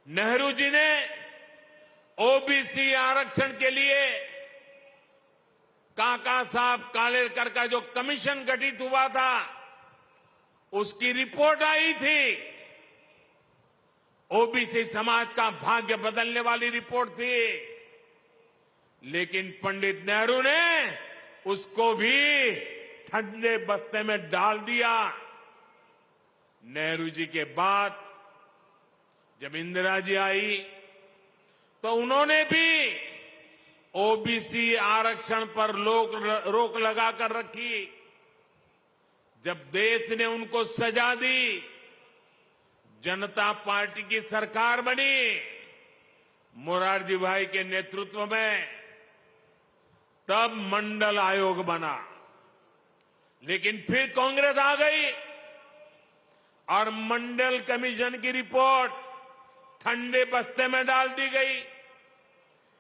नेहरू जी ने ओबीसी आरक्षण के लिए काका साहब कालेलकर का जो कमीशन गठित हुआ था, उसकी रिपोर्ट आई थी। ओबीसी समाज का भाग्य बदलने वाली रिपोर्ट थी, लेकिन पंडित नेहरू ने उसको भी ठंडे बस्ते में डाल दिया। नेहरू जी के बाद जब इंदिरा जी आई तो उन्होंने भी ओबीसी आरक्षण पर रोक लगाकर रखी। जब देश ने उनको सजा दी, जनता पार्टी की सरकार बनी मोरारजी भाई के नेतृत्व में, तब मंडल आयोग बना। लेकिन फिर कांग्रेस आ गई और मंडल कमीशन की रिपोर्ट ठंडे बस्ते में डाल दी गई।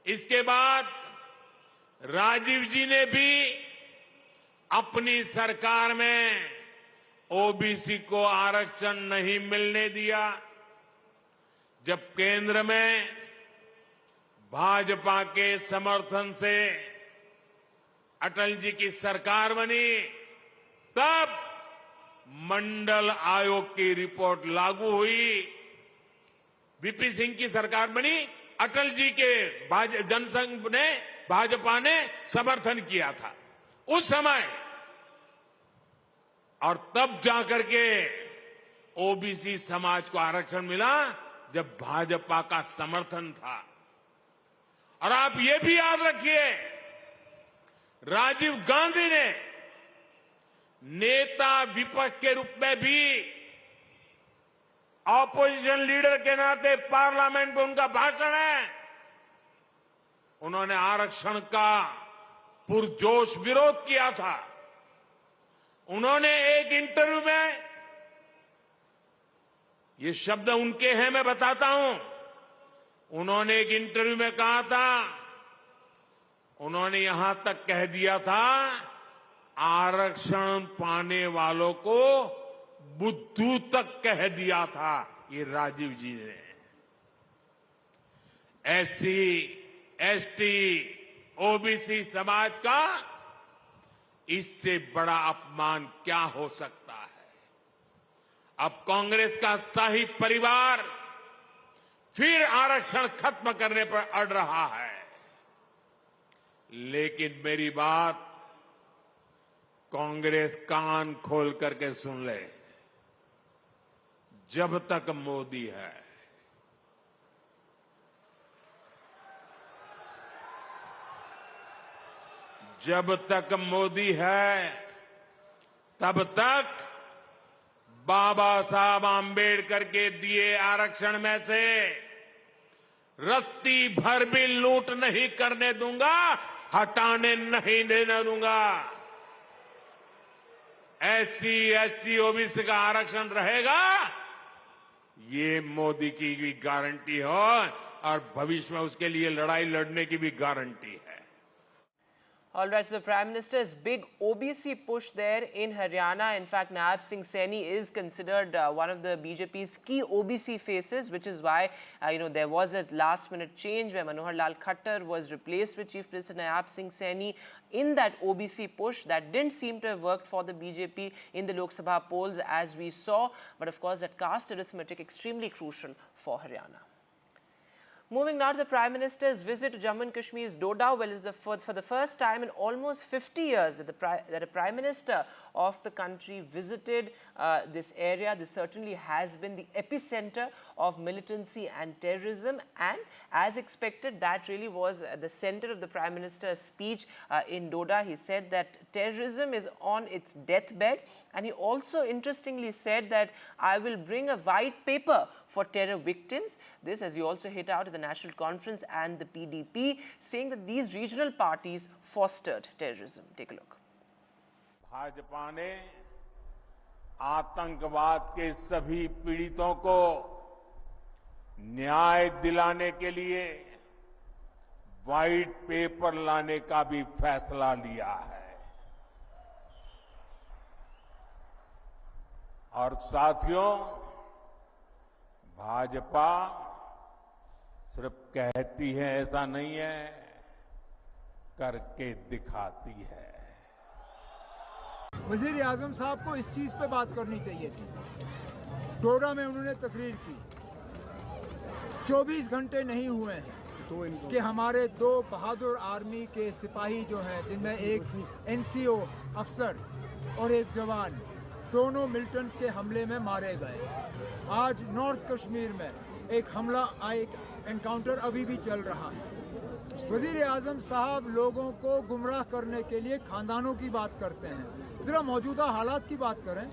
इसके बाद राजीव जी ने भी अपनी सरकार में ओबीसी को आरक्षण नहीं मिलने दिया। जब केंद्र में भाजपा के समर्थन से अटल जी की सरकार बनी, तब मंडल आयोग की रिपोर्ट लागू हुई। वीपी सिंह की सरकार बनी, अटल जी के जनसंघ ने, भाजपा ने समर्थन किया था उस समय, और तब जाकर के ओबीसी समाज को आरक्षण मिला जब भाजपा का समर्थन था। और आप ये भी याद रखिए, राजीव गांधी ने नेता विपक्ष के रूप में भी, ऑपोजिशन लीडर के नाते पार्लियामेंट में उनका भाषण है, उन्होंने आरक्षण का पुरजोश विरोध किया था। उन्होंने एक इंटरव्यू में, ये शब्द उनके हैं, मैं बताता हूं, उन्होंने एक इंटरव्यू में कहा था, उन्होंने यहां तक कह दिया था, आरक्षण पाने वालों को बुद्धू तक कह दिया था ये राजीव जी ने। एससी, एसटी, ओबीसी समाज का इससे बड़ा अपमान क्या हो सकता है। अब कांग्रेस का शाही परिवार फिर आरक्षण खत्म करने पर अड़ रहा है। लेकिन मेरी बात कांग्रेस कान खोल करके सुन ले, जब तक मोदी है, जब तक मोदी है, तब तक बाबा साहब आंबेडकर के दिए आरक्षण में से रत्ती भर भी लूट नहीं करने दूंगा, हटाने नहीं देने दूंगा। एससी, एसटी, ओबीसी का आरक्षण रहेगा, ये मोदी की भी गारंटी हो और भविष्य में उसके लिए लड़ाई लड़ने की भी गारंटी है। All right, so the Prime Minister's big OBC push there in Haryana. In fact, Naab Singh Saini is considered one of the BJP's key OBC faces, which is why, there was a last-minute change where Manohar Lal Khattar was replaced with Chief Minister Naab Singh Saini in that OBC push. That didn't seem to have worked for the BJP in the Lok Sabha polls, as we saw. But of course, that caste arithmetic extremely crucial for Haryana. Moving now to the Prime Minister's visit to Jammu and Kashmir's Doda. Well, it's for the first time in almost 50 years that a Prime Minister of the country visited this area. This certainly has been the epicenter of militancy and terrorism, and as expected, that really was the center of the Prime Minister's speech in Doda. He said that terrorism is on its deathbed, and he also interestingly said that I will bring a white paper for terror victims. This, as he also hit out at the National Conference and the PDP, saying that these regional parties fostered terrorism. Take a look. Bhajpa ने आतंकवाद के सभी पीड़ितों को न्याय दिलाने के लिए व्हाइट पेपर लाने का भी फैसला लिया है। और साथियों, भाजपा सिर्फ कहती है ऐसा नहीं है, करके दिखाती है। वजीर आजम साहब को इस चीज पे बात करनी चाहिए थी। डोडा में उन्होंने तकरीर की, 24 घंटे नहीं हुए हैं कि हमारे 2 बहादुर आर्मी के सिपाही जो हैं, जिनमें एक एनसीओ अफसर और एक जवान, दोनों मिलिटेंट के हमले में मारे गए। आज नॉर्थ कश्मीर में एक हमला, एक एनकाउंटर अभी भी चल रहा है। वजीर आजम साहब लोगों को गुमराह करने के लिए खानदानों की बात करते हैं। जरा मौजूदा हालात की बात करें।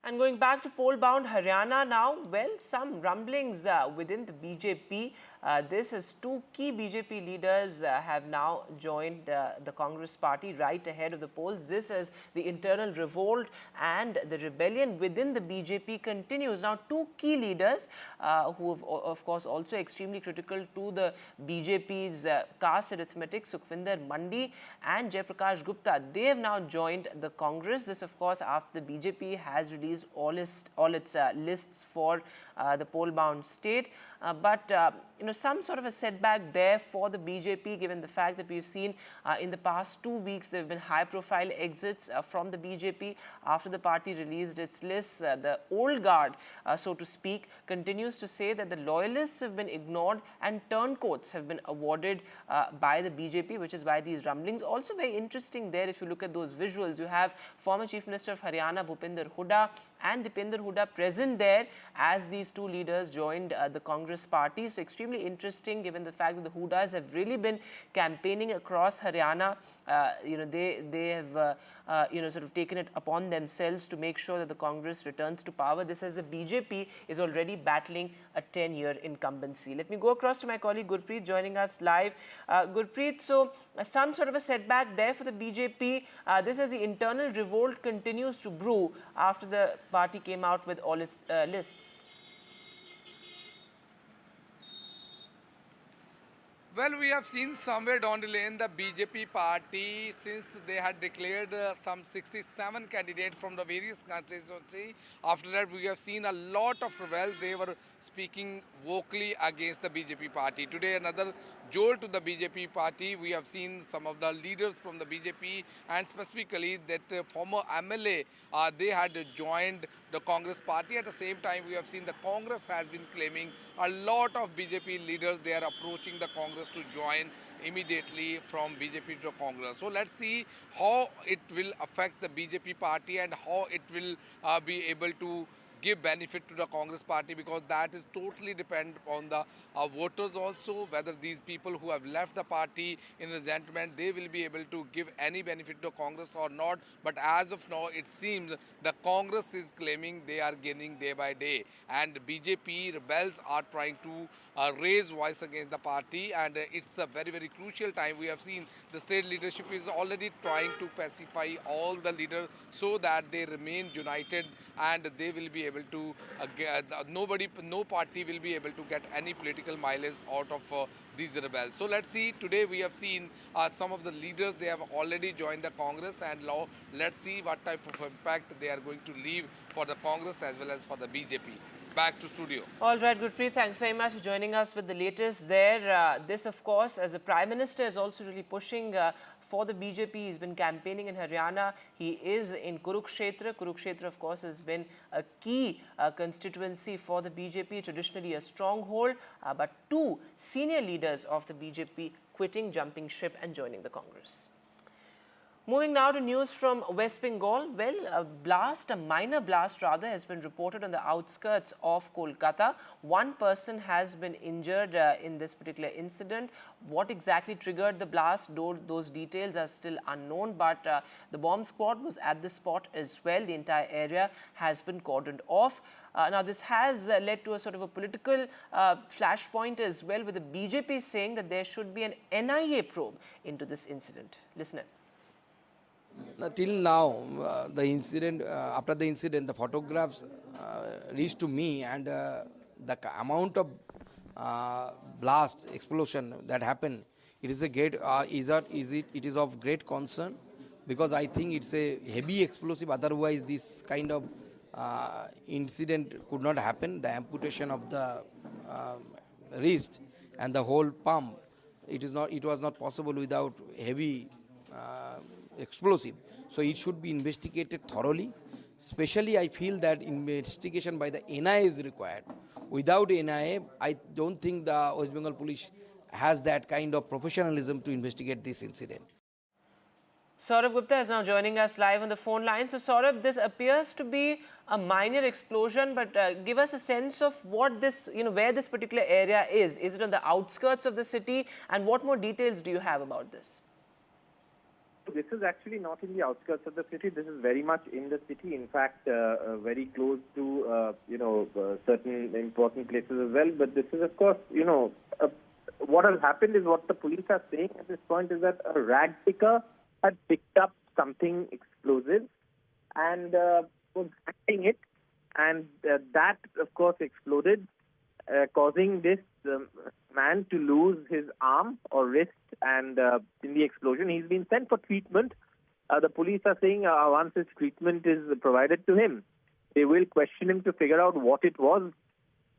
And going back to poll-bound Haryana now, well, some rumblings within the BJP. This is 2 key BJP leaders have now joined the Congress party right ahead of the polls. This is the internal revolt and the rebellion within the BJP continues. Now, 2 key leaders who have, of course, also extremely critical to the BJP's caste arithmetic, Sukhvinder Mandi and Jaiprakash Gupta, they have now joined the Congress. This, of course, after the BJP has released all its lists for the poll-bound state. But some sort of a setback there for the BJP, given the fact that we've seen in the past 2 weeks there have been high-profile exits from the BJP after the party released its lists. The old guard, so to speak, continues to say that the loyalists have been ignored and turncoats have been awarded by the BJP, which is why these rumblings. Also very interesting there, if you look at those visuals, you have former Chief Minister of Haryana, Bhupinder Hooda, and Dipinder Hooda present there as these 2 leaders joined the Congress party. So extremely interesting, given the fact that the Hoodas have really been campaigning across Haryana. They have sort of taken it upon themselves to make sure that the Congress returns to power. This as the BJP is already battling a 10-year incumbency. Let me go across to my colleague Gurpreet joining us live. Gurpreet, so some sort of a setback there for the BJP. This as the internal revolt continues to brew after the party came out with all its lists. Well, we have seen somewhere down the lane the BJP party, since they had declared some 67 candidates from the various constituencies. After that, we have seen a lot of rebels. They were speaking vocally against the BJP party. Today, another jolt to the BJP party. We have seen some of the leaders from the BJP, and specifically that former MLA, they had joined the Congress party. At the same time, we have seen the Congress has been claiming a lot of BJP leaders. They are approaching the Congress to join immediately from BJP to Congress. So let's see how it will affect the BJP party and how it will be able to give benefit to the Congress party, because that is totally dependent on the voters also, whether these people who have left the party in resentment, they will be able to give any benefit to Congress or not. But as of now, it seems the Congress is claiming they are gaining day by day, and BJP rebels are trying to raise voice against the party, and it's a very, very crucial time. We have seen the state leadership is already trying to pacify all the leaders so that they remain united and they will be able to no party will be able to get any political mileage out of these rebels. So let's see. Today we have seen some of the leaders, they have already joined the Congress, and now let's see what type of impact they are going to leave for the Congress as well as for the BJP. Back to studio. All right, Gurpreet, thanks very much for joining us with the latest there. This, of course, as the Prime Minister is also really pushing for the BJP. He's been campaigning in Haryana. He is in Kurukshetra. Kurukshetra, of course, has been a key constituency for the BJP, traditionally a stronghold. But 2 senior leaders of the BJP quitting, jumping ship and joining the Congress. Moving now to news from West Bengal. Well, a minor blast rather, has been reported on the outskirts of Kolkata. 1 person has been injured in this particular incident. What exactly triggered the blast, those details are still unknown, but the bomb squad was at the spot as well. The entire area has been cordoned off. Now, this has led to a sort of a political flashpoint as well, with the BJP saying that there should be an NIA probe into this incident. Listen in. Till now, the incident, after the incident, the photographs reached to me, and the amount of blast, explosion that happened, it is a great, it is of great concern, because I think it's a heavy explosive. Otherwise, this kind of incident could not happen. The amputation of the wrist and the whole palm. It was not possible without heavy explosive. So it should be investigated thoroughly. Especially, I feel that investigation by the NIA is required. Without NIA, I don't think the West Bengal police has that kind of professionalism to investigate this incident. Saurabh Gupta is now joining us live on the phone line. So Saurabh, this appears to be a minor explosion, but give us a sense of what this, where this particular area is. Is it on the outskirts of the city? And what more details do you have about this? This is actually not in the outskirts of the city. This is very much in the city. In fact, very close to, certain important places as well. But this is, of course, what has happened is what the police are saying at this point is that a ragpicker had picked up something explosive and was acting it. And that, of course, exploded, causing this man to lose his arm or wrist, and in the explosion he's been sent for treatment. The police are saying once his treatment is provided to him, they will question him to figure out what it was.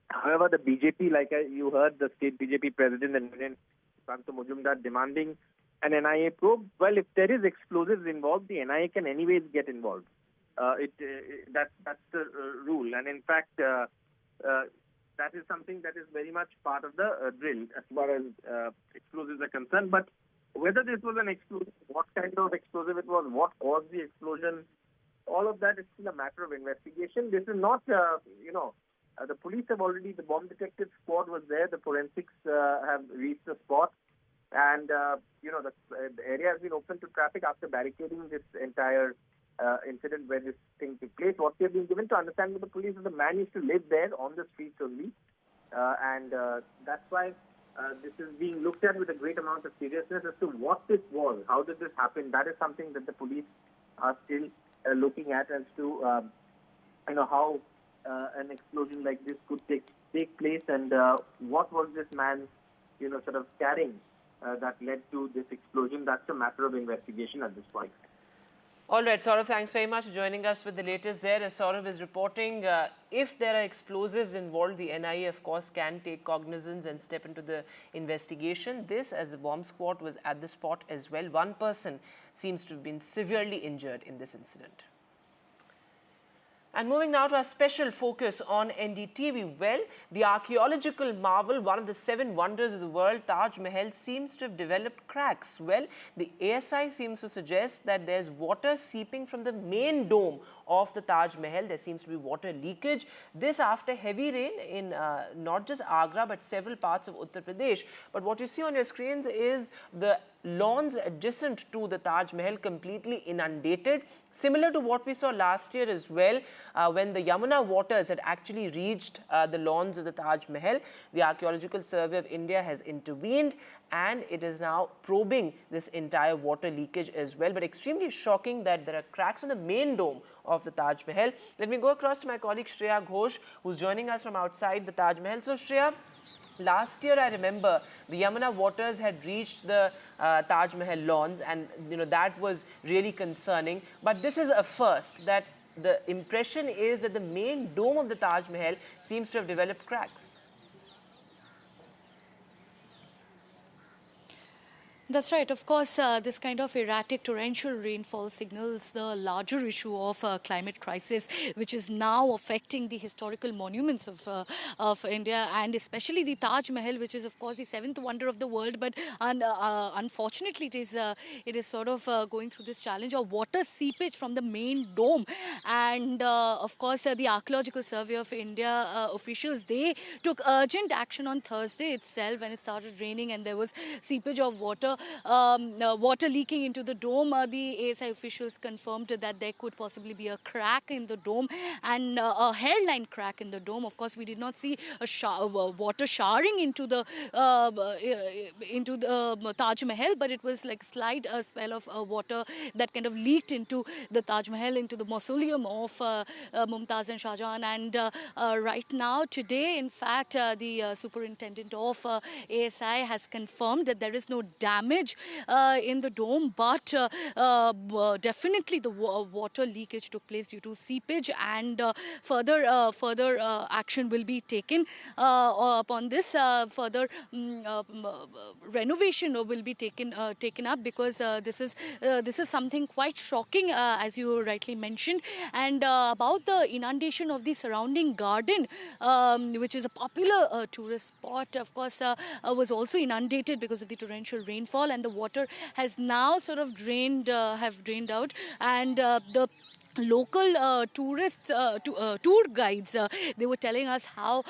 However, the BJP, like you heard, the state BJP president and Santa Mujumdar demanding an NIA probe. Well, if there is explosives involved, the NIA can anyways get involved. That's the rule, and in fact, that is something that is very much part of the drill as far as explosives are concerned. But whether this was an explosive, what kind of explosive it was, what caused the explosion, all of that is still a matter of investigation. This is not, the police have already, the bomb detective squad was there, the forensics have reached the spot, and, the area has been open to traffic after barricading this entire incident where this thing took place. What we have been given to understand by the police is the man used to live there on the streets only, and that's why this is being looked at with a great amount of seriousness as to what this was, how did this happen. That is something that the police are still looking at as to how an explosion like this could take place, and what was this man sort of carrying that led to this explosion. That's a matter of investigation at this point. All right, Saurabh, thanks very much for joining us with the latest there. As Saurabh is reporting, if there are explosives involved, the NIA, of course, can take cognizance and step into the investigation. This, as the bomb squad was at the spot as well. One person seems to have been severely injured in this incident. And moving now to our special focus on NDTV. Well, the archaeological marvel, one of the 7 wonders of the world, Taj Mahal, seems to have developed cracks. Well, the ASI seems to suggest that there's water seeping from the main dome of the Taj Mahal. There seems to be water leakage. This after heavy rain in not just Agra but several parts of Uttar Pradesh. But what you see on your screens is the lawns adjacent to the Taj Mahal completely inundated, similar to what we saw last year as well, when the Yamuna waters had actually reached the lawns of the Taj Mahal. The Archaeological Survey of India has intervened, and it is now probing this entire water leakage as well. But extremely shocking that there are cracks on the main dome of the Taj Mahal. Let me go across to my colleague Shreya Ghosh, who's joining us from outside the Taj Mahal. So Shreya, last year, I remember the Yamuna waters had reached the Taj Mahal lawns, and that was really concerning. But this is a first, that the impression is that the main dome of the Taj Mahal seems to have developed cracks. That's right. Of course, this kind of erratic torrential rainfall signals the larger issue of climate crisis, which is now affecting the historical monuments of India, and especially the Taj Mahal, which is, of course, the 7th wonder of the world. But unfortunately, it is sort of going through this challenge of water seepage from the main dome. And of course, the Archaeological Survey of India officials, they took urgent action on Thursday itself when it started raining and there was seepage of water. Water leaking into the dome. The ASI officials confirmed that there could possibly be a crack in the dome and a hairline crack in the dome. Of course, we did not see a water showering into the Taj Mahal, but it was like slight spell of water that kind of leaked into the Taj Mahal, into the mausoleum of Mumtaz and Shah Jahan. And right now, today, in fact, the superintendent of ASI has confirmed that there is no damage damage in the dome, but definitely the water leakage took place due to seepage, and further action will be taken upon this. Further renovation will be taken up, because this is something quite shocking, as you rightly mentioned. And about the inundation of the surrounding garden, which is a popular tourist spot, of course, was also inundated because of the torrential rainfall, and the water has now sort of drained out, and the local tourists, tour guides, they were telling us how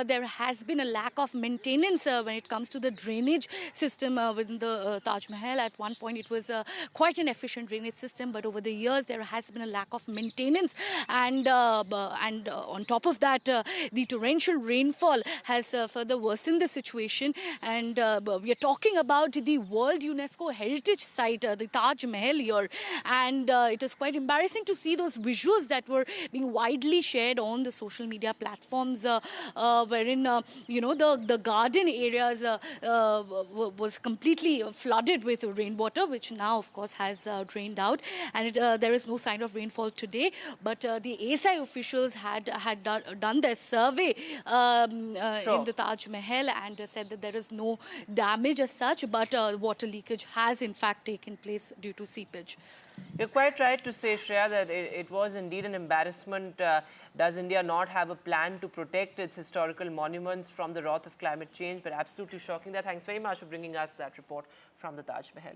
there has been a lack of maintenance when it comes to the drainage system within the Taj Mahal. At one point it was quite an efficient drainage system, but over the years there has been a lack of maintenance, and on top of that the torrential rainfall has further worsened the situation. And we are talking about the World UNESCO Heritage Site, the Taj Mahal here, and it is quite embarrassing to see those visuals that were being widely shared on the social media platforms, wherein the garden areas was completely flooded with rainwater, which now of course has drained out, and there is no sign of rainfall today. But the ASI officials had done their survey in the Taj Mahal and said that there is no damage as such, but water leakage has in fact taken place due to seepage. You're quite right to say, Shreya, that it was indeed an embarrassment. Does India not have a plan to protect its historical monuments from the wrath of climate change? But absolutely shocking that. Thanks very much for bringing us that report from the Taj Mahal.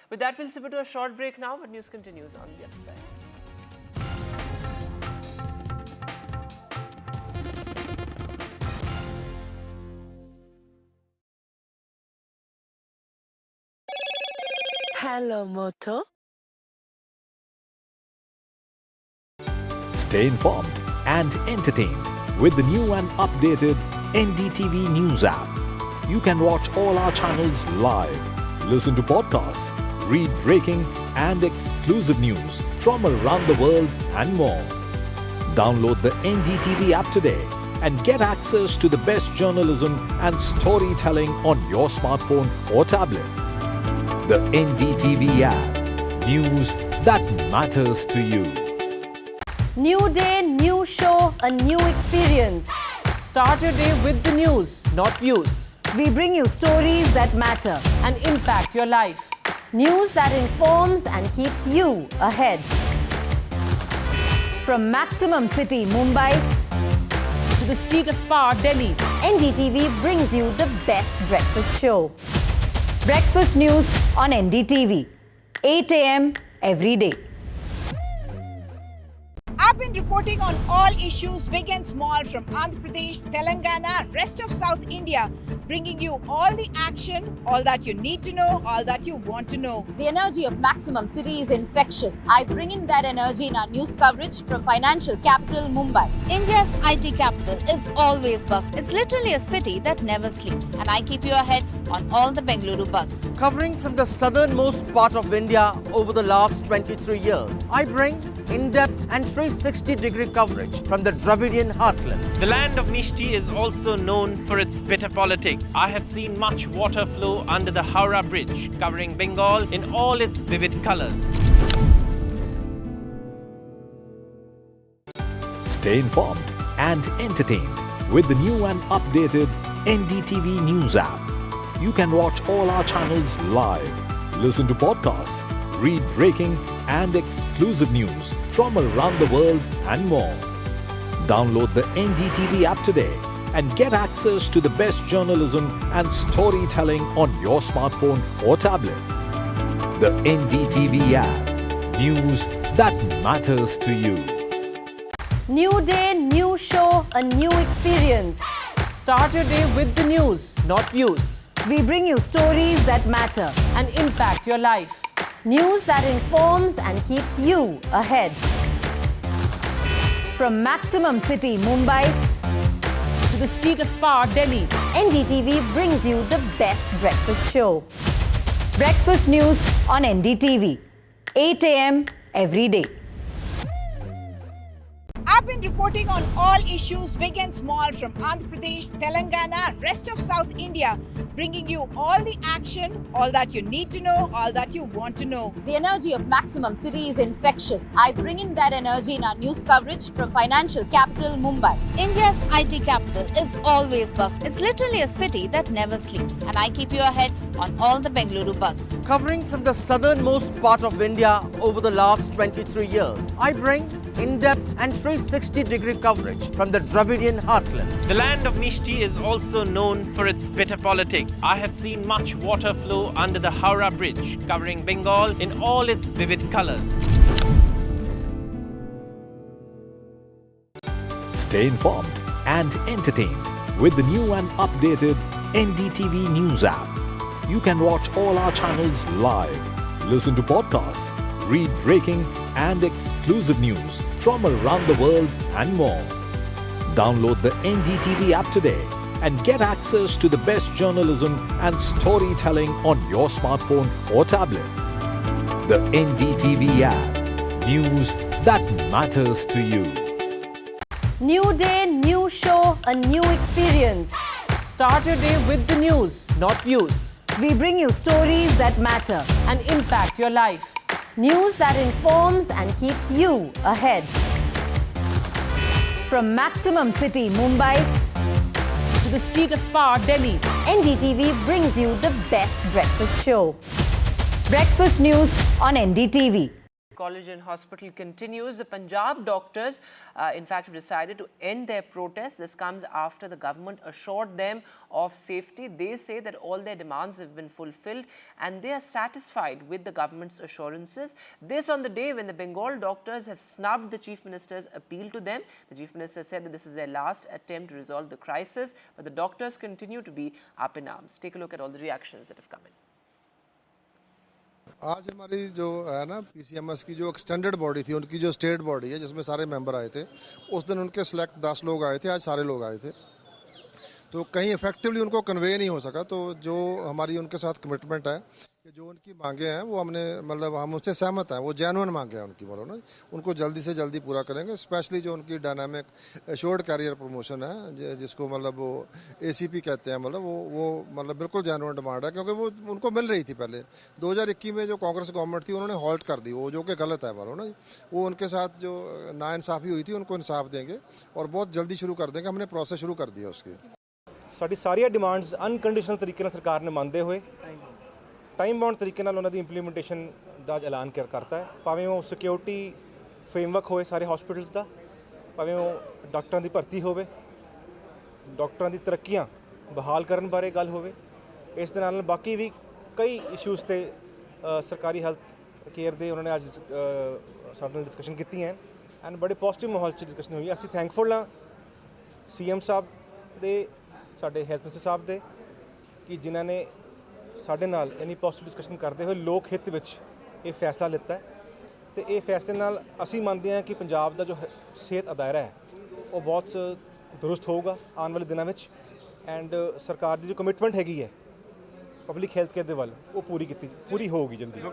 With that, we'll slip into a short break now, but news continues on the other side. Hello, Moto. Stay informed and entertained with the new and updated NDTV News app. You can watch all our channels live, listen to podcasts, read breaking and exclusive news from around the world and more. Download the NDTV app today and get access to the best journalism and storytelling on your smartphone or tablet. The NDTV app. News that matters to you. New day, new show, a new experience. Start your day with the news, not views. We bring you stories that matter And impact your life. News that informs and keeps you ahead. From Maximum City, Mumbai, To the seat of power, Delhi. NDTV brings you the best breakfast show. Breakfast news on NDTV, 8 a.m. every day. I've been reporting on all issues, big and small, from Andhra Pradesh, Telangana, rest of South India, bringing you all the action, all that you need to know, all that you want to know. The energy of Maximum City is infectious. I bring in that energy in our news coverage from financial capital Mumbai. India's IT capital is always bustling. It's literally a city that never sleeps. And I keep you ahead on all the Bengaluru buzz. Covering from the southernmost part of India over the last 23 years, I bring in-depth and 360-degree coverage from the Dravidian heartland. The land of Mishti is also known for its bitter politics. I have seen much water flow under the Howrah Bridge, covering Bengal in all its vivid colors. Stay informed and entertained with the new and updated NDTV News app. You can watch all our channels live, listen to podcasts, read breaking and exclusive news from around the world and more. Download the NDTV app today and get access to the best journalism and storytelling on your smartphone or tablet. The NDTV app. News that matters to you. New day, new show, a new experience. Start your day with the news, not views. We bring you stories that matter And impact your life. News that informs and keeps you ahead. From Maximum City, Mumbai, To the seat of power, Delhi. NDTV brings you the best breakfast show. Breakfast news on NDTV, 8 a.m. every day. have been reporting on all issues big and small from Andhra Pradesh, Telangana, rest of South India, bringing you all the action, all that you need to know, all that you want to know. The energy of Maximum City is infectious. I bring in that energy in our news coverage from financial capital Mumbai. India's IT capital is always buzz. It's literally a city that never sleeps. And I keep you ahead on all the Bengaluru buzz. Covering from the southernmost part of India over the last 23 years, I bring in-depth and 360-degree coverage from the Dravidian heartland. The land of Mishti is also known for its bitter politics. I have seen much water flow under the Howrah Bridge, covering Bengal in all its vivid colors. Stay informed and entertained with the new and updated NDTV News app. You can watch all our channels live, listen to podcasts, read breaking and exclusive news from around the world and more. Download the NDTV app today and get access to the best journalism and storytelling on your smartphone or tablet. The NDTV app. News that matters to you. New day, new show, a new experience. Start your day with the news, not views. We bring you stories that matter and impact your life. News that informs and keeps you ahead. From Maximum City, Mumbai, to the seat of power, Delhi, NDTV brings you the best breakfast show. Breakfast news on NDTV. College and hospital continues. The Punjab doctors, in fact, have decided to end their protest. This comes after the government assured them of safety. They say that all their demands have been fulfilled and they are satisfied with the government's assurances. This on the day when the Bengal doctors have snubbed the Chief Minister's appeal to them. The Chief Minister said that this is their last attempt to resolve the crisis, but the doctors continue to be up in arms. Take a look at all the reactions that have come in. आज हमारी जो है ना पीसीएमएस की जो extended body थी, उनकी जो स्टेट बॉडी है जिसमें सारे मेंबर आए थे, उस दिन उनके सिलेक्ट 10 लोग आए थे, आज सारे लोग आए थे, तो कहीं इफेक्टिवली उनको कन्वे नहीं हो सका। तो जो हमारी उनके साथ कमिटमेंट है कि जो उनकी मांगे हैं वो हमने मतलब हम उससे सहमत हैं, वो जेन्युइन मांगे हैं उनकी, बोलो ना, उनको जल्दी से जल्दी पूरा करेंगे। स्पेशली जो उनकी डायनामिक एश्योर्ड कैरियर प्रमोशन है, जिसको मतलब वो एसीपी कहते हैं, मतलब वो मतलब बिल्कुल जेन्युइन डिमांड है, क्योंकि वो उनको मिल रही थी पहले। 2021 में जो कांग्रेस गवर्नमेंट थी उन्होंने हॉल्ट कर दी, वो जो कि गलत है, बोलो ना, वो उनके साथ जो नाइंसाफ़ी हुई थी उनको इंसाफ देंगे और बहुत जल्दी शुरू कर देंगे। हमने प्रोसेस शुरू कर दिया उसकी। ਸਾਡੀ ਸਾਰੀਆਂ ਡਿਮਾਂਡਸ ਅਨਕੰਡੀਸ਼ਨਲ ਤਰੀਕੇ ਨਾਲ ਸਰਕਾਰ ਨੇ ਮੰਨਦੇ ਹੋਏ ਟਾਈਮ ਬਾਉਂਡ ਤਰੀਕੇ ਨਾਲ ਉਹਨਾਂ ਦੀ ਇੰਪਲੀਮੈਂਟੇਸ਼ਨ ਦਾ ਐਲਾਨ ਕਰਤਾ ਹੈ। ਭਾਵੇਂ ਉਹ ਸਿਕਿਉਰਿਟੀ ਫਰੇਮਵਰਕ ਹੋਵੇ ਸਾਰੇ ਹਸਪੀਟਲਸ ਦਾ, ਭਾਵੇਂ ਉਹ ਡਾਕਟਰਾਂ ਦੀ ਭਰਤੀ ਹੋਵੇ, ਡਾਕਟਰਾਂ ਦੀ ਤਰੱਕੀਆਂ ਬਹਾਲ ਕਰਨ ਬਾਰੇ ਗੱਲ ਹੋਵੇ, ਇਸ ਦੇ ਨਾਲ ਬਾਕੀ ਵੀ ਕਈ ਇਸ਼ੂਜ਼ ਤੇ ਸਰਕਾਰੀ ਹੈਲਥ ਕੇਅਰ ਦੇ ਉਹਨਾਂ ਨੇ ਅੱਜ ਸਾਡੇ ਨਾਲ ਡਿਸਕਸ਼ਨ ਕੀਤੀ ਹੈ ਐਂਡ ਬੜੇ ਪੋਜ਼ਿਟਿਵ ਮਾਹੌਲ 'ਚ ਡਿਸਕਸ਼ਨ ਹੋਈ। ਅਸੀਂ ਥੈਂਕਫੁਲ ਹਾਂ ਸੀਐਮ ਸਾਹਿਬ ਦੇ, ਸਾਡੇ ਹੈਲਥ ਮਿਨਿਸਟਰ ਸਾਹਿਬ ਦੇ, ਕਿ ਜਿਨ੍ਹਾਂ ਨੇ ਸਾਡੇ ਨਾਲ ਇੰਨੀ ਪੋਜ਼ਿਟਿਵ ਡਿਸਕਸ਼ਨ ਕਰਦੇ ਹੋਏ ਲੋਕ ਹਿੱਤ ਵਿੱਚ ਇਹ ਫੈਸਲਾ ਲਿੱਤਾ ਹੈ। ਤੇ ਇਹ ਫੈਸਲੇ ਨਾਲ ਅਸੀਂ ਮੰਨਦੇ ਹਾਂ ਕਿ ਪੰਜਾਬ ਦਾ ਜੋ ਸਿਹਤ ਅਦਾਇਰਾ ਹੈ ਉਹ ਬਹੁਤ ਦਰੁਸਤ ਹੋਊਗਾ ਆਉਣ ਵਾਲੇ ਦਿਨਾਂ ਵਿੱਚ ਐਂਡ ਸਰਕਾਰ ਦੀ ਜੋ ਕਮਿਟਮੈਂਟ ਹੈਗੀ ਹੈ ਪਬਲਿਕ ਹੈਲਥ ਕੇਅਰ ਦੇ ਵੱਲ ਉਹ ਪੂਰੀ ਹੋਊਗੀ ਜਲਦੀ।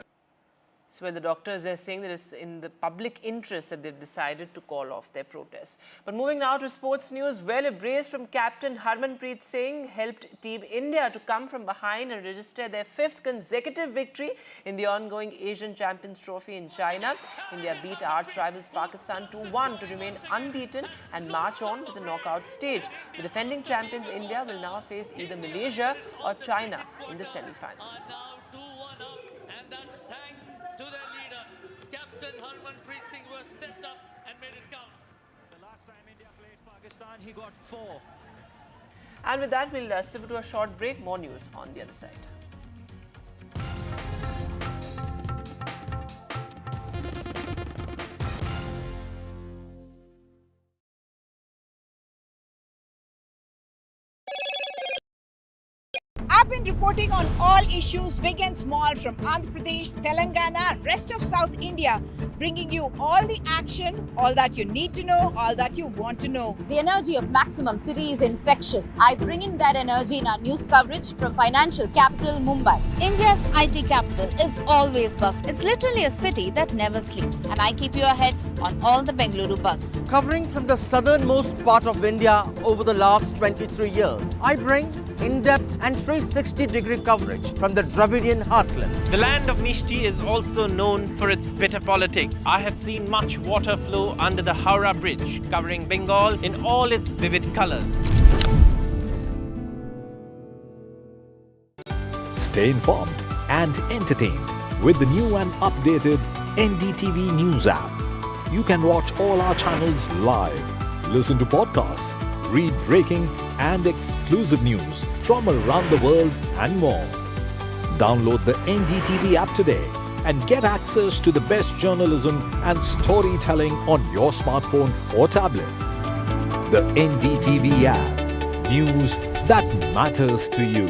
So where the doctors are saying that it's in the public interest that they've decided to call off their protest. But moving now to sports news, well, a brace from captain Harmanpreet Singh helped Team India to come from behind and register their 5th consecutive victory in the ongoing Asian Champions Trophy in China. India beat arch rivals Pakistan 2-1 to remain unbeaten and march on to the knockout stage. The defending champions India will now face either Malaysia or China in the semi-finals. He got 4. And with that, we'll step to a short break. More news on the other side. आप been reporting on all issues big and small from Andhra Pradesh, Telangana, rest of South India, bringing you all the action, all that you need to know, all that you want to know. The energy of Maximum City is infectious. I bring in that energy in our news coverage from financial capital Mumbai. India's IT capital is always buzz. It's literally a city that never sleeps. And I keep you ahead on all the Bengaluru buzz. Covering from the southernmost part of India over the last 23 years, I bring in-depth and 360-degree coverage from the Dravidian heartland. The land of Mishti is also known for its bitter politics. I have seen much water flow under the Howrah Bridge, covering Bengal in all its vivid colors. Stay informed and entertained with the new and updated NDTV News app. You can watch all our channels live, listen to podcasts, read breaking and exclusive news from around the world and more. Download the NDTV app today and get access to the best journalism and storytelling on your smartphone or tablet. The NDTV app. News that matters to you.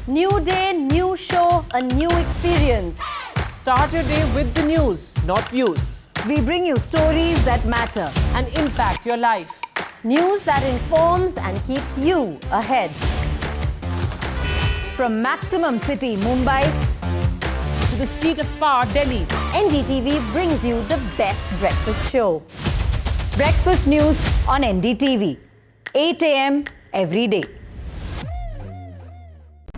New day, new show, a new experience. Start your day with the news, not views. We bring you stories that matter and impact your life. News that informs and keeps you ahead. From Maximum City, Mumbai, to the seat of power, Delhi, NDTV brings you the best breakfast show. Breakfast news on NDTV, 8 a.m. every day.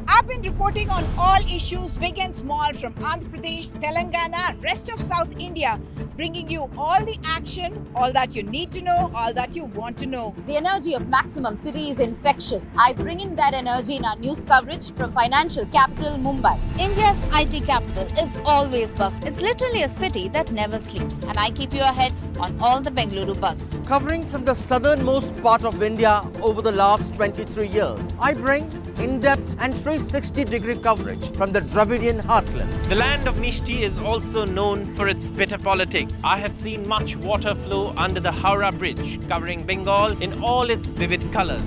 I've been reporting on all issues big and small from Andhra Pradesh, Telangana, rest of South India, bringing you all the action, all that you need to know, all that you want to know. The energy of Maximum City is infectious. I bring in that energy in our news coverage from financial capital Mumbai. India's IT capital is always buzz. It's literally a city that never sleeps. And I keep you ahead on all the Bengaluru buzz. Covering from the southernmost part of India over the last 23 years, I bring in-depth and 360-degree coverage from the Dravidian heartland. The land of Mishti is also known for its bitter politics. I have seen much water flow under the Howrah Bridge, covering Bengal in all its vivid colors.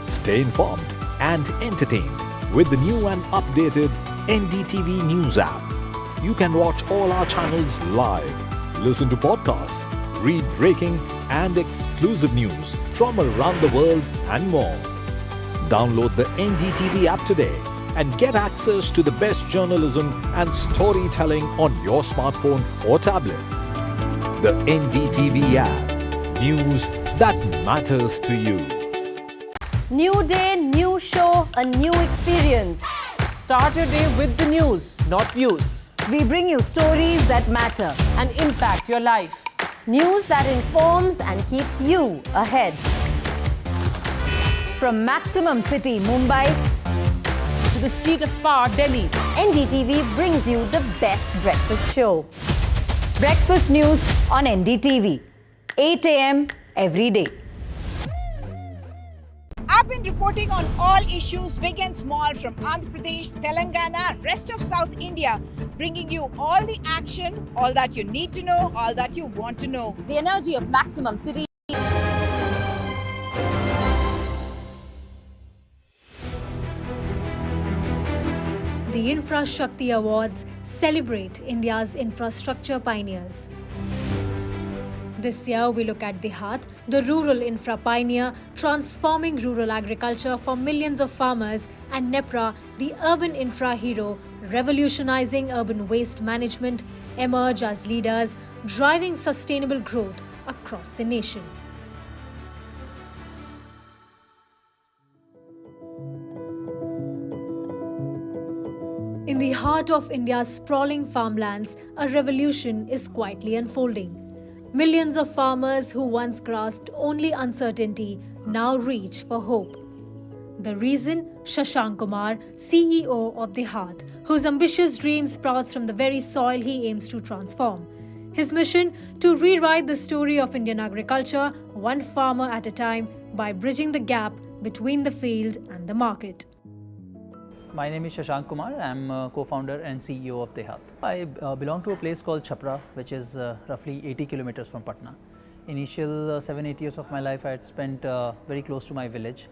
Stay informed and entertained with the new and updated NDTV News app. You can watch all our channels live, listen to podcasts, read breaking and exclusive news from around the world and more. Download the NDTV app today and get access to the best journalism and storytelling on your smartphone or tablet. The NDTV app. News that matters to you. New day, new show, a new experience. Start your day with the news, not views. We bring you stories that matter and impact your life. News that informs and keeps you ahead. From Maximum City, Mumbai, to the seat of power, Delhi, NDTV brings you the best breakfast show. Breakfast news on NDTV, 8 a.m. every day. I've been reporting on all issues big and small from Andhra Pradesh, Telangana, rest of South India, bringing you all the action, all that you need to know, all that you want to know. The energy of Maximum City. The Infrashakti Awards celebrate India's infrastructure pioneers. This year, we look at DeHaat, the rural infra pioneer, transforming rural agriculture for millions of farmers, and Nepra, the urban infra hero, revolutionizing urban waste management, emerge as leaders, driving sustainable growth across the nation. In the heart of India's sprawling farmlands, a revolution is quietly unfolding. Millions of farmers who once grasped only uncertainty now reach for hope. The reason? Shashank Kumar, CEO of DeHaat, whose ambitious dream sprouts from the very soil he aims to transform. His mission? To rewrite the story of Indian agriculture, one farmer at a time, by bridging the gap between the field and the market. My name is Shashank Kumar. I am co-founder and CEO of DeHaat. I belong to a place called Chhapra, which is roughly 80 kilometers from Patna. Initial 7-8 years of my life I had spent very close to my village,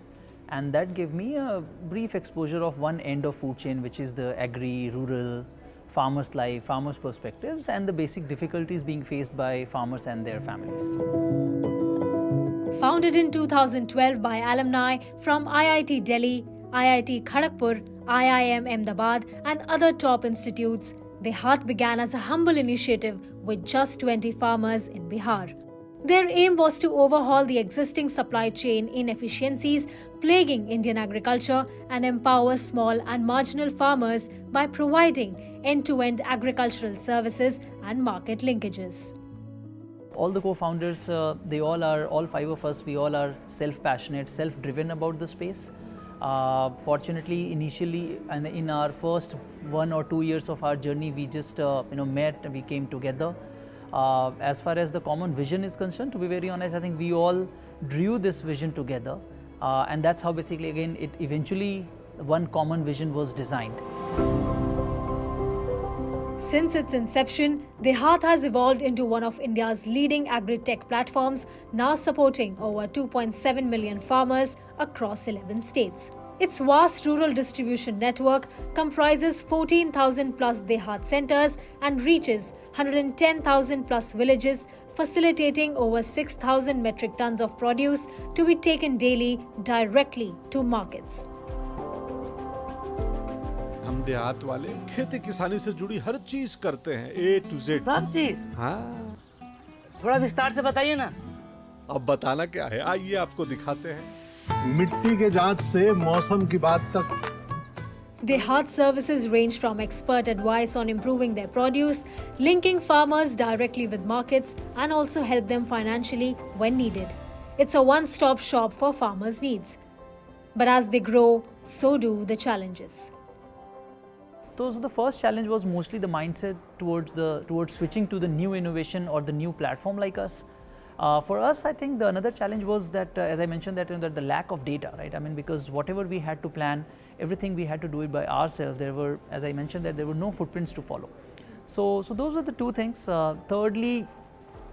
and that gave me a brief exposure of one end of food chain, which is the rural, farmers' life, farmers' perspectives, and the basic difficulties being faced by farmers and their families. Founded in 2012 by alumni from IIT Delhi, IIT Kharagpur, IIM Ahmedabad and other top institutes, DeHaat began as a humble initiative with just 20 farmers in Bihar. Their aim was to overhaul the existing supply chain inefficiencies plaguing Indian agriculture and empower small and marginal farmers by providing end-to-end agricultural services and market linkages. All the co-founders, all five of us, we all are self-passionate, self-driven about the space. Fortunately, initially, and in our first 1 or 2 years of our journey, we just met, we came together. As far as the common vision is concerned, to be very honest, I think we all drew this vision together, and that's how basically again it eventually one common vision was designed. Since its inception, DeHaat has evolved into one of India's leading agri-tech platforms, now supporting over 2.7 million farmers across 11 states. Its vast rural distribution network comprises 14,000 plus DeHaat centers and reaches 110,000 plus villages, facilitating over 6,000 metric tons of produce to be taken daily directly to markets. हम देहात वाले खेती किसानी से जुड़ी हर चीज करते हैं, A to Z। सब चीज? हाँ। थोड़ा विस्तार से बताइए ना। अब बताना क्या है, आइए आपको दिखाते हैं। मिट्टी के जांच से मौसम की बात तक। DeHaat services range from expert advice on improving their produce, linking farmers directly with markets, and also help them financially when needed. It's a one-stop shop for farmers' needs. But as they grow, so do the challenges. So the first challenge was mostly the mindset towards switching to the new innovation or the new platform like us. For us, I think another challenge was that, as I mentioned, that the lack of data, right? I mean, because whatever we had to plan, everything we had to do it by ourselves. There were, as I mentioned, that there were no footprints to follow. So those are the two things. Thirdly,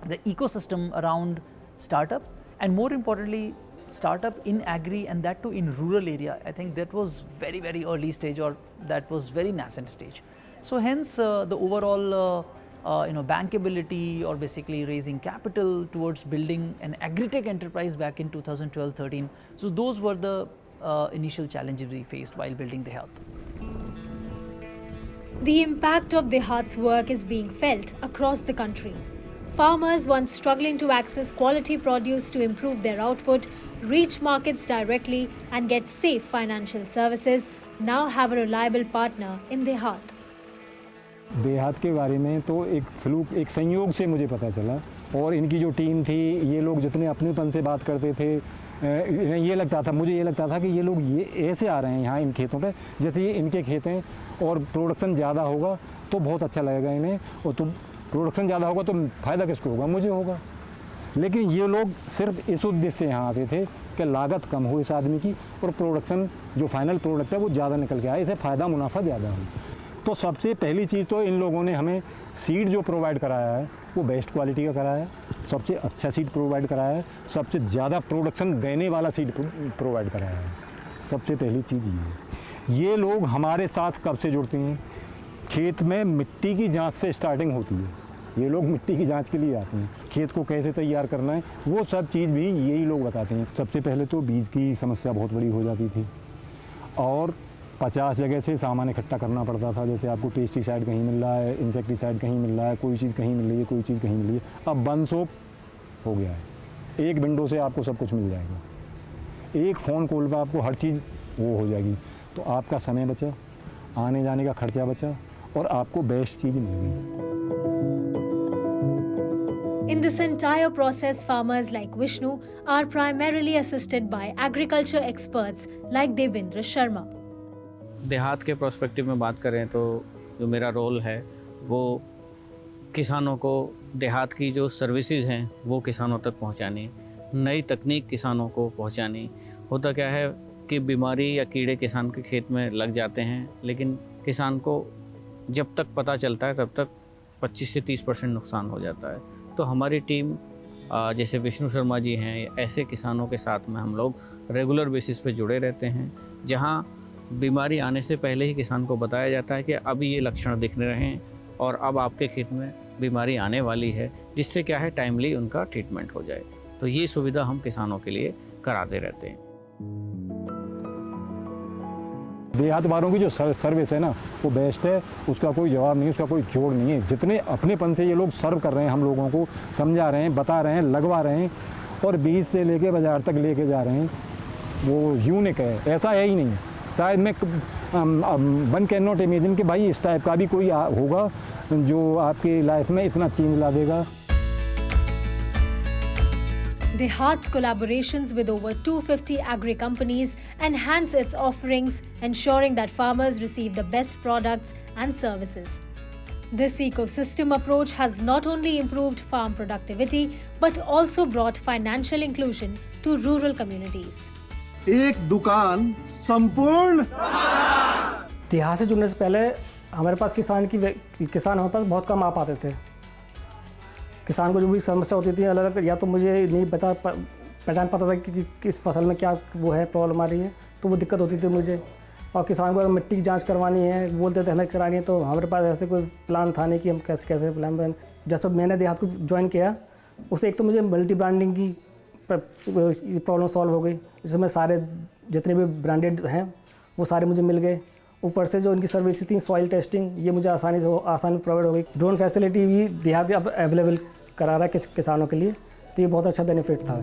the ecosystem around startup, and more importantly, startup in agri, and that too in rural area. I think that was very, very early stage, or that was very nascent stage. So hence the overall bankability, or basically raising capital towards building an agri-tech enterprise back in 2012-13. So those were the initial challenges we faced while building DeHaat. The impact of DeHaat's work is being felt across the country. Farmers once struggling to access quality produce to improve their output, reach markets directly and get safe financial services now have a reliable partner in DeHaat. DeHaat के बारे में तो एक संयोग से मुझे पता चला, और इनकी जो टीम थी, ये लोग जितने अपनेपन से बात करते थे, मुझे ये लगता था कि ये लोग ये ऐसे आ रहे हैं यहाँ इन खेतों पे, जैसे ये इनके खेत हैं और प्रोडक्शन ज़्यादा होगा तो बहुत अच्छा लगेगा इन्हें, और तो प्रोडक्शन ज़्यादा होगा तो फ़ायदा किसको होगा, मुझे होगा। लेकिन ये लोग सिर्फ इस उद्देश्य से यहाँ आते थे कि लागत कम हो इस आदमी की, और प्रोडक्शन जो फाइनल प्रोडक्ट है वो ज़्यादा निकल के आए, इसे फ़ायदा मुनाफा ज़्यादा हो। तो सबसे पहली चीज़ तो इन लोगों ने हमें सीड जो प्रोवाइड कराया है वो बेस्ट क्वालिटी का कराया है, सबसे अच्छा सीड प्रोवाइड कराया है, सबसे ज़्यादा प्रोडक्शन देने वाला सीड प्रोवाइड कराया है। सबसे पहली चीज़ ये है। ये लोग हमारे साथ कब से जुड़ते हैं, खेत में मिट्टी की जांच से स्टार्टिंग होती है। ये लोग मिट्टी की जांच के लिए आते हैं, खेत को कैसे तैयार करना है वो सब चीज़ भी यही लोग बताते हैं। सबसे पहले तो बीज की समस्या बहुत बड़ी हो जाती थी, और 50 जगह से सामान इकट्ठा करना पड़ता था। जैसे आपको पेस्टिसाइड कहीं मिल रहा है, इंसेक्टिसाइड कहीं मिल रहा है, कोई चीज़ कहीं मिल रही है, कोई चीज़ कहीं मिल रही है। अब वन सोप हो गया है, एक विंडो से आपको सब कुछ मिल जाएगा, एक फ़ोन कॉल पर आपको हर चीज़ वो हो जाएगी। तो आपका समय बचा, आने जाने का खर्चा बचा, और आपको बेस्ट चीज़ मिल गई। In this entire process, farmers like Vishnu are primarily assisted by agriculture experts like Devendra Sharma. देहात के प्रोस्पेक्टिव में बात करें तो जो मेरा रोल है वो किसानों को देहात की जो सर्विसेज हैं वो किसानों तक पहुंचानी, नई तकनीक किसानों को पहुंचानी। होता क्या है कि बीमारी या कीड़े किसान के खेत में लग जाते हैं, लेकिन किसान को जब तक पता चलता है तब तक 25 से 30% नुकसान हो जाता है। तो हमारी टीम जैसे विष्णु शर्मा जी हैं, ऐसे किसानों के साथ में हम लोग रेगुलर बेसिस पे जुड़े रहते हैं, जहां बीमारी आने से पहले ही किसान को बताया जाता है कि अभी ये लक्षण दिख रहे हैं और अब आपके खेत में बीमारी आने वाली है, जिससे क्या है टाइमली उनका ट्रीटमेंट हो जाए। तो ये सुविधा हम किसानों के लिए कराते रहते हैं। देहात वालों की जो सर्विस है ना वो बेस्ट है, उसका कोई जवाब नहीं, उसका कोई जोड़ नहीं है। जितने अपनेपन से ये लोग सर्व कर रहे हैं, हम लोगों को समझा रहे हैं, बता रहे हैं, लगवा रहे हैं और बीज से लेके बाजार तक लेके जा रहे हैं, वो यूनिक है, ऐसा है ही नहीं। शायद मैं वन कैन नॉट इमेजिन कि भाई इस टाइप का भी कोई होगा जो आपकी लाइफ में इतना चेंज ला देगा। DeHaat's collaborations with over 250 agri companies enhance its offerings, ensuring that farmers receive the best products and services. This ecosystem approach has not only improved farm productivity but also brought financial inclusion to rural communities. एक दुकान संपूर्ण। देहात से जुड़ने से पहले हमारे पास किसान हमारे पास बहुत कम आ पाते थे। किसान को जो भी समस्या होती थी अलग अलग, या तो मुझे नहीं पहचान पाता था कि किस फसल में क्या वो है, प्रॉब्लम आ रही है, तो वो दिक्कत होती थी मुझे। और किसान को अगर मिट्टी की जांच करवानी है, बोलते थे हमें करानी है, तो हमारे पास ऐसे कोई प्लान था नहीं कि हम कैसे प्लान बनाएं। जब मैंने देहात को ज्वाइन किया, उससे एक तो मुझे मल्टी ब्रांडिंग की प्रॉब्लम सॉल्व हो गई, जिसमें सारे जितने भी ब्रांडेड हैं वो सारे मुझे मिल गए। ऊपर से जो इनकी सर्विस थी, सॉइल टेस्टिंग, ये मुझे आसानी प्रोवाइड हो गई। ड्रोन फैसिलिटी भी देहात अब अवेलेबल करा रहा है किसानों के लिए, तो ये बहुत अच्छा बेनिफिट था।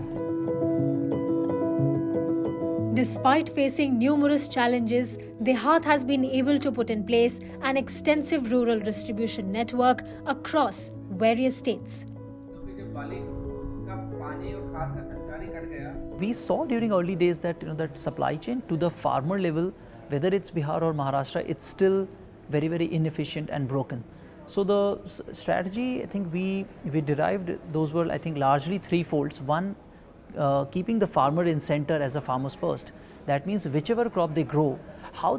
Despite facing numerous challenges, DeHaat has been able to put in place an extensive rural distribution network across various states. We saw during early days that that supply chain to the farmer level, whether it's Bihar or Maharashtra, it's still very, very inefficient and broken. So the strategy, I think we derived, those were I think largely threefolds. One, keeping the farmer in center as a farmers first. That means whichever crop they grow, how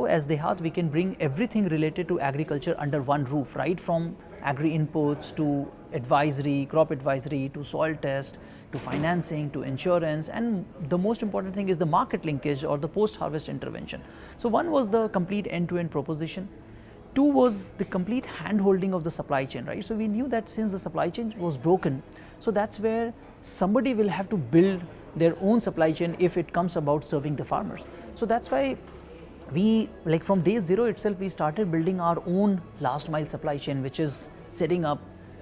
as DeHaat we can bring everything related to agriculture under one roof, right from agri inputs to advisory, crop advisory, to soil test, to financing, to insurance, and the most important thing is the market linkage or the post-harvest intervention. So one was the complete end-to-end proposition. Two was the complete hand-holding of the supply chain, right? So we knew that since the supply chain was broken, so that's where somebody will have to build their own supply chain if it comes about serving the farmers. So that's why we, like from day zero itself, we started building our own last mile supply chain, which is setting up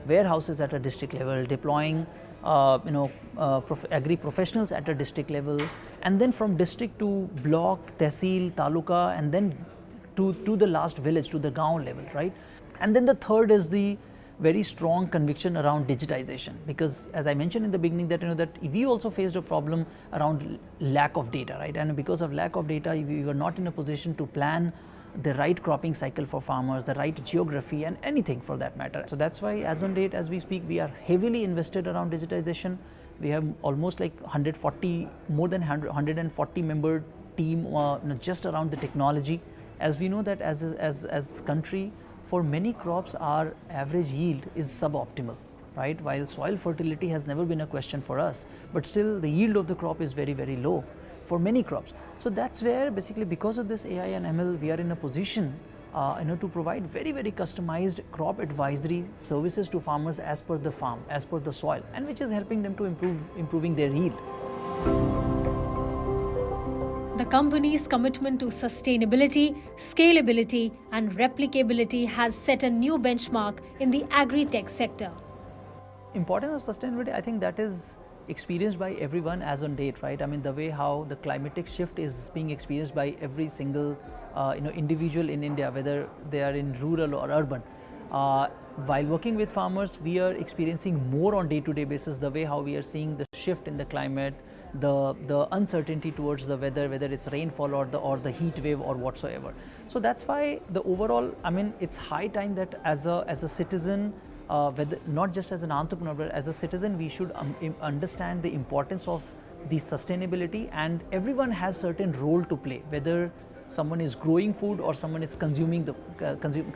warehouses at a district level, deploying agri professionals at a district level, and then from district to block, tehsil, taluka, and then to the last village, to the gaon level, right? And then the third is the very strong conviction around digitization, because as I mentioned in the beginning that that we also faced a problem around lack of data, right? And because of lack of data, we were not in a position to plan the right cropping cycle for farmers, the right geography, and anything for that matter. So that's why as on date, as we speak, we are heavily invested around digitization. We have almost like 140, more than 140 member team just around the technology. As we know that as country, for many crops our average yield is suboptimal, right? While soil fertility has never been a question for us, but still the yield of the crop is very, very low for many crops. So that's where basically because of this AI and ML, we are in a position to provide very, very customized crop advisory services to farmers as per the farm, as per the soil, and which is helping them to improving their yield. The company's commitment to sustainability, scalability, and replicability has set a new benchmark in the agri-tech sector. Importance of sustainability, I think that is experienced by everyone as on date, right? I mean, the way how the climatic shift is being experienced by every single individual in India, whether they are in rural or urban. While working with farmers, we are experiencing more on day-to-day basis the way how we are seeing the shift in the climate, the uncertainty towards the weather, whether it's rainfall or the heat wave or whatsoever. So that's why the overall, I mean, it's high time that as a citizen, whether, not just as an entrepreneur, but as a citizen, we should understand the importance of the sustainability, and everyone has certain role to play, whether someone is growing food or someone is consuming the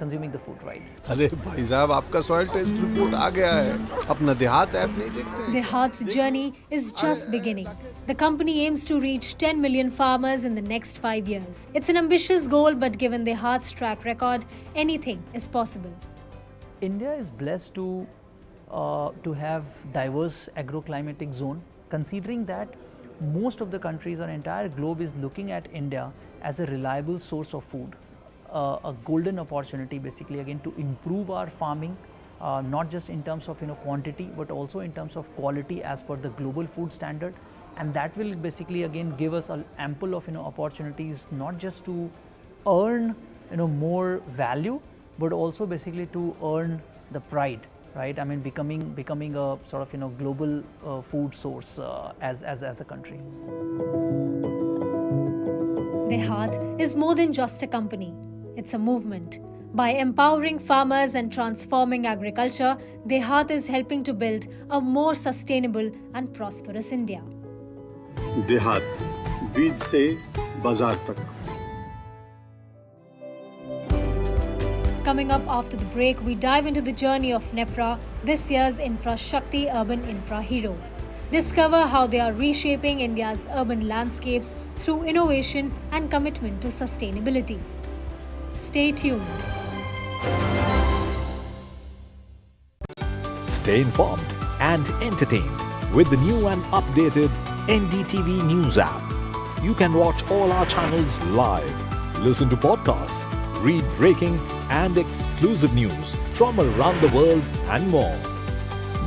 consuming the food, right? अरे भाई साहब आपका soil test report आ गया है अपना देहात app नहीं देखते DeHaat's journey is just beginning. The company aims to reach 10 million farmers in the next 5 years. It's an ambitious goal, but given DeHaat's track record, anything is possible. India is blessed to have diverse agroclimatic zone, considering that most of the countries or entire globe is looking at India as a reliable source of food, a golden opportunity basically again to improve our farming, not just in terms of quantity but also in terms of quality as per the global food standard, and that will basically again give us an ample of opportunities not just to earn more value but also basically to earn the pride, right? I mean becoming a sort of global food source as a country. DeHaat is more than just a company. It's a movement. By empowering farmers and transforming agriculture, DeHaat is helping to build a more sustainable and prosperous India. देहात बीज से बाजार तक Coming up after the break, we dive into the journey of Nepra, this year's Infra Shakti Urban Infra Hero. Discover how they are reshaping India's urban landscapes through innovation and commitment to sustainability. Stay tuned. Stay informed and entertained with the new and updated NDTV News app. You can watch all our channels live, listen to podcasts, read breaking and exclusive news from around the world and more.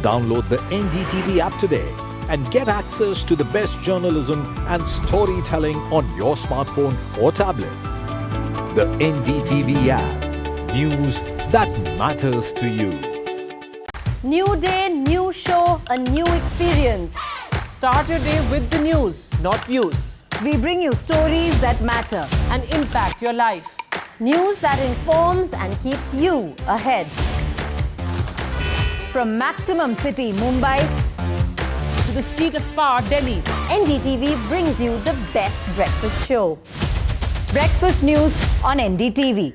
Download the NDTV app today and get access to the best journalism and storytelling on your smartphone or tablet. The NDTV app. News that matters to you. New day, new show, a new experience. Start your day with the news, not views. We bring you stories that matter and impact your life. News that informs and keeps you ahead. From Maximum City, Mumbai, to the seat of power, Delhi, NDTV brings you the best breakfast show. Breakfast news on NDTV,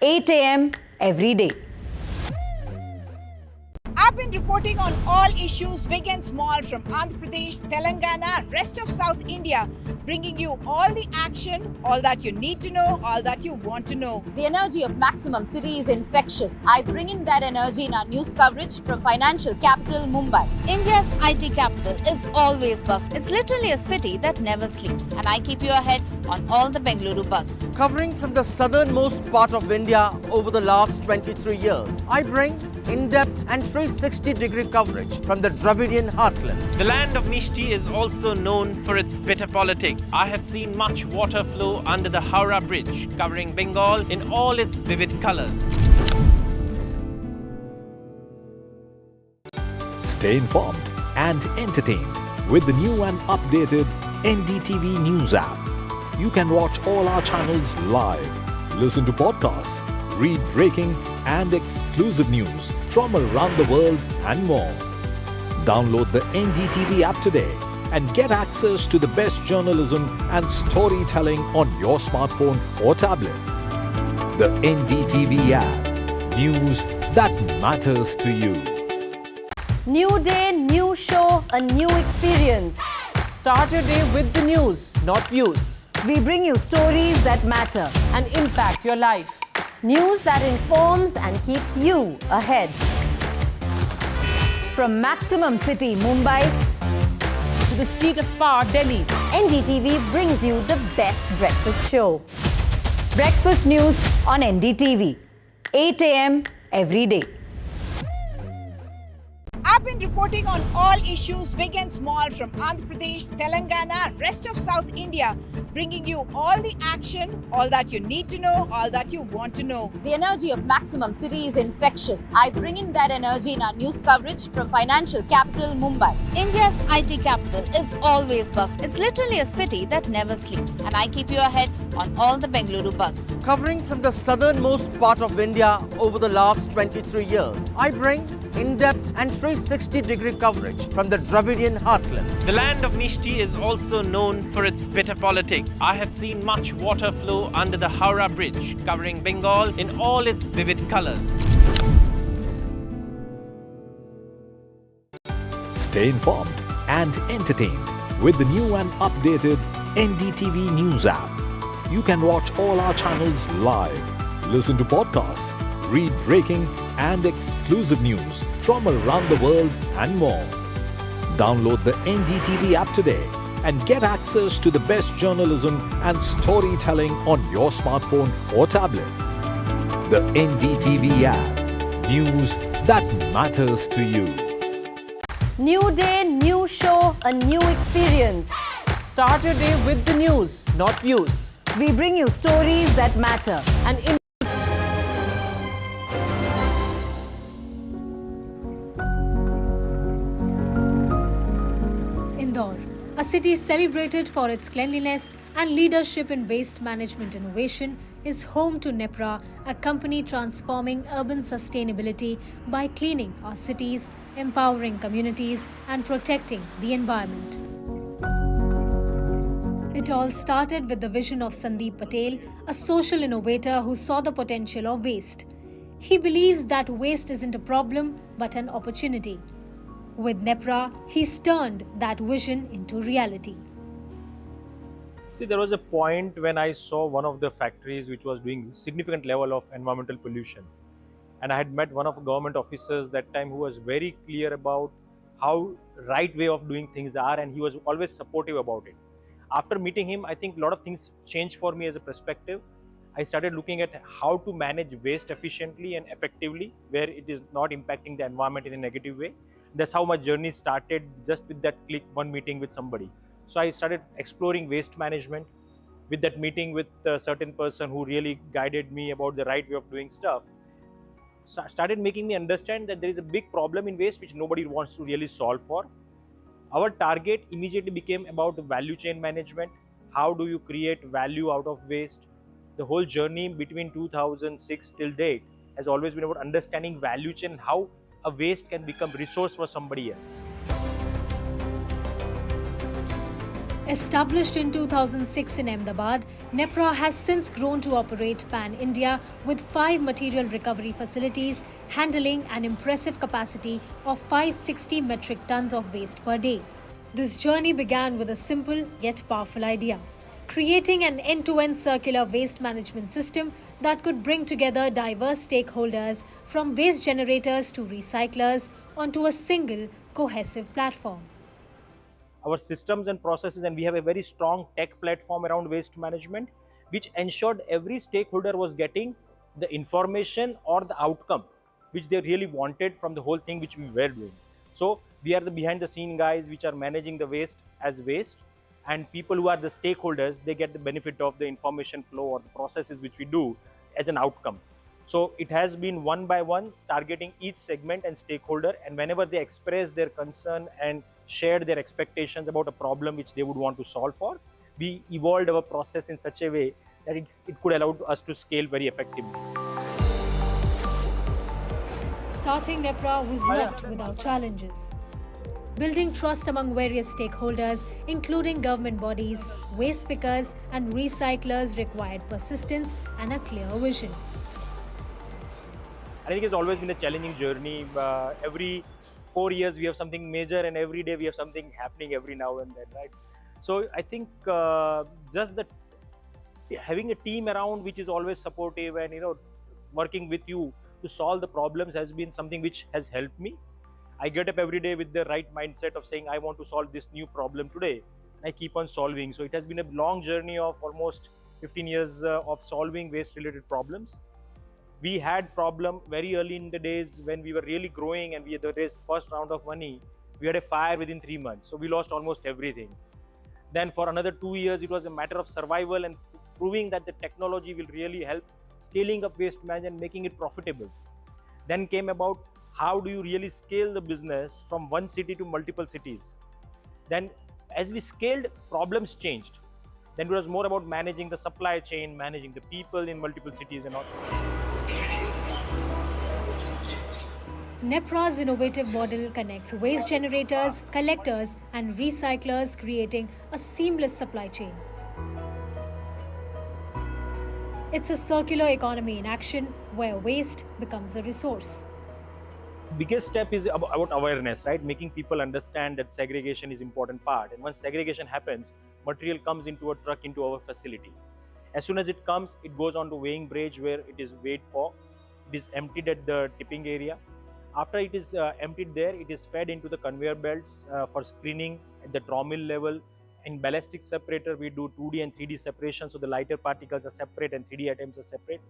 8 a.m. every day. I've been reporting on all issues, big and small, from Andhra Pradesh, Telangana, rest of South India, bringing you all the action, all that you need to know, all that you want to know. The energy of Maximum City is infectious. I bring in that energy in our news coverage from financial capital, Mumbai. India's IT capital is always buzz. It's literally a city that never sleeps. And I keep you ahead on all the Bengaluru buzz. Covering from the southernmost part of India over the last 23 years, I bring in-depth and 360-degree coverage from the Dravidian heartland. The land of Mishti is also known for its bitter politics. I have seen much water flow under the Howrah Bridge, covering Bengal in all its vivid colors. Stay informed and entertained with the new and updated NDTV News app. You can watch all our channels live, listen to podcasts, read breaking and exclusive news from around the world and more. Download the NDTV app today and get access to the best journalism and storytelling on your smartphone or tablet. The NDTV app. News that matters to you. New day, new show, a new experience. Start your day with the news, not views. We bring you stories that matter and impact your life. News that informs and keeps you ahead. From Maximum City, Mumbai, to the seat of power, Delhi, NDTV brings you the best breakfast show. Breakfast news on NDTV, 8 a.m. every day. I've been reporting on all issues, big and small, from Andhra Pradesh, Telangana, rest of South India, bringing you all the action, all that you need to know, all that you want to know. The energy of Maximum City is infectious. I bring in that energy in our news coverage from financial capital, Mumbai. India's IT capital is always buzz. It's literally a city that never sleeps. And I keep you ahead on all the Bengaluru buzz. Covering from the southernmost part of India over the last 23 years, I bring in-depth and 360-degree coverage from the Dravidian heartland. The land of Mishti is also known for its bitter politics. I have seen much water flow under the Howrah Bridge, covering Bengal in all its vivid colors. Stay informed and entertained with the new and updated NDTV News app. You can watch all our channels live, listen to podcasts, read breaking and exclusive news from around the world and more. Download the NDTV app today and get access to the best journalism and storytelling on your smartphone or tablet. The NDTV app. News that matters to you. New day, new show, a new experience. Start your day with the news, not views. We bring you stories that matter. And Indore, a city celebrated for its cleanliness and leadership in waste management innovation, is home to Nepra, a company transforming urban sustainability by cleaning our cities, empowering communities, and protecting the environment. It all started with the vision of Sandeep Patel, a social innovator who saw the potential of waste. He believes that waste isn't a problem but an opportunity. With Nepra, he's turned that vision into reality. See, there was a point when I saw one of the factories which was doing significant level of environmental pollution. And I had met one of the government officers that time who was very clear about how right way of doing things are, and he was always supportive about it. After meeting him, I think a lot of things changed for me as a perspective. I started looking at how to manage waste efficiently and effectively, where it is not impacting the environment in a negative way. That's how my journey started, just with that click, one meeting with somebody. So I started exploring waste management. With that meeting with a certain person who really guided me about the right way of doing stuff, started making me understand that there is a big problem in waste which nobody wants to really solve for. Our target immediately became about the value chain management. How do you create value out of waste? The whole journey between 2006 till date has always been about understanding value chain and how a waste can become resource for somebody else. Established in 2006 in Ahmedabad, Nepra has since grown to operate pan-India with 5 material recovery facilities handling an impressive capacity of 560 metric tons of waste per day. This journey began with a simple yet powerful idea: creating an end-to-end circular waste management system that could bring together diverse stakeholders from waste generators to recyclers onto a single cohesive platform. Our systems and processes, and we have a very strong tech platform around waste management, which ensured every stakeholder was getting the information or the outcome which they really wanted from the whole thing which we were doing. So we are the behind the scene guys which are managing the waste as waste, and people who are the stakeholders, they get the benefit of the information flow or the processes which we do as an outcome. So it has been one by one targeting each segment and stakeholder, and whenever they express their concern and shared their expectations about a problem which they would want to solve for, we evolved our process in such a way that it could allow us to scale very effectively. Starting Nepra was not without challenges. Building trust among various stakeholders, including government bodies, waste pickers and recyclers, required persistence and a clear vision. I think it's always been a challenging journey. Every 4 years we have something major, and every day we have something happening every now and then, right? So I think just that having a team around which is always supportive and working with you to solve the problems has been something which has helped me. I get up every day with the right mindset of saying I want to solve this new problem today, and I keep on solving. So it has been a long journey of almost 15 years of solving waste related problems. We had problem very early in the days when we were really growing and we had raised first round of money. We had a fire within 3 months, so we lost almost everything. Then for another 2 years, it was a matter of survival and proving that the technology will really help scaling up waste management and making it profitable. Then came about how do you really scale the business from one city to multiple cities. Then as we scaled, problems changed. Then it was more about managing the supply chain, managing the people in multiple cities and all. Nepra's innovative model connects waste generators, collectors and recyclers, creating a seamless supply chain. It's a circular economy in action where waste becomes a resource. Biggest step is about awareness, right? Making people understand that segregation is important part. And once segregation happens, material comes into a truck into our facility. As soon as it comes, it goes on to weighing bridge where it is weighed for. It is emptied at the tipping area. After it is emptied there, it is fed into the conveyor belts for screening at the trommel level. In ballistic separator, we do 2D and 3D separation, so the lighter particles are separate and 3D items are separate.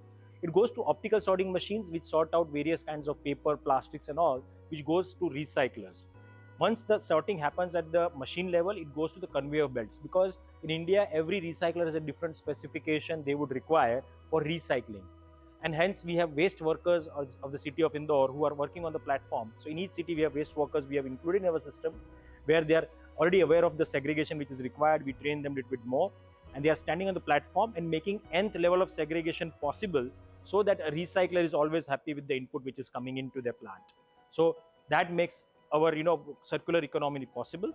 It goes to optical sorting machines which sort out various kinds of paper, plastics and all, which goes to recyclers. Once the sorting happens at the machine level, it goes to the conveyor belts, because in India, every recycler has a different specification they would require for recycling. And hence, we have waste workers of the city of Indore who are working on the platform. So in each city, we have waste workers we have included in our system, where they are already aware of the segregation which is required. We train them a little bit more, and they are standing on the platform and making nth level of segregation possible, so that a recycler is always happy with the input which is coming into their plant. So that makes our circular economy possible.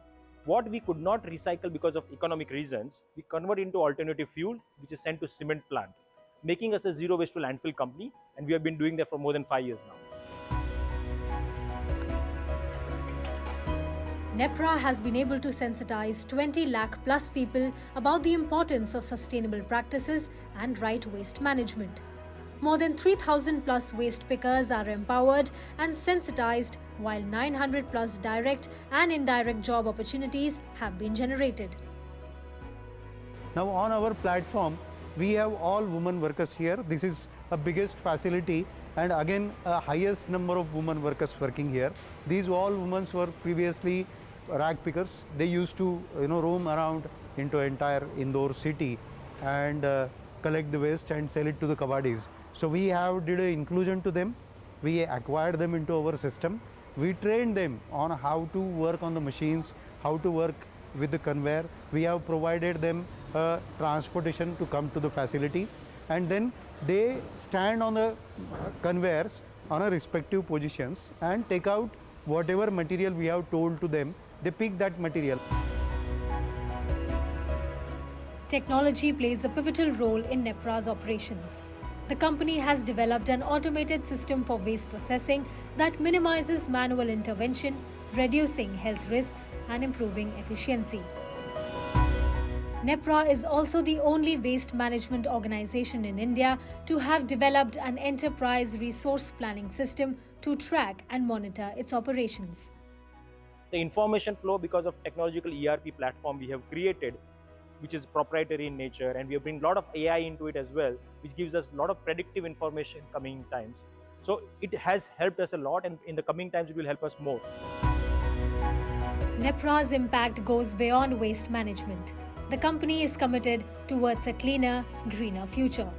What we could not recycle because of economic reasons, we convert into alternative fuel which is sent to cement plant, making us a zero waste to landfill company, and we have been doing that for more than 5 years now. Nepra has been able to sensitize 20 lakh plus people about the importance of sustainable practices and right waste management. More than 3,000 plus waste pickers are empowered and sensitized, while 900 plus direct and indirect job opportunities have been generated. Now on our platform, we have all women workers here. This is a biggest facility, and again a highest number of women workers working here. These all women were previously rag pickers. They used to roam around into entire Indore city and collect the waste and sell it to the kabadis. So we have did an inclusion to them. We acquired them into our system. We trained them on how to work on the machines, how to work with the conveyor. We have provided them transportation to come to the facility, and then they stand on the conveyors on a respective positions and take out whatever material we have told to them. They pick that material. Technology plays a pivotal role in Nepra's operations. The company has developed an automated system for waste processing that minimizes manual intervention, reducing health risks and improving efficiency. Nepra is also the only waste management organization in India to have developed an enterprise resource planning system to track and monitor its operations. The information flow, because of technological ERP platform we have created, which is proprietary in nature, and we have brought a lot of AI into it as well, which gives us a lot of predictive information coming times. So it has helped us a lot, and in the coming times it will help us more. Nepra's impact goes beyond waste management. The company is committed towards a cleaner, greener future.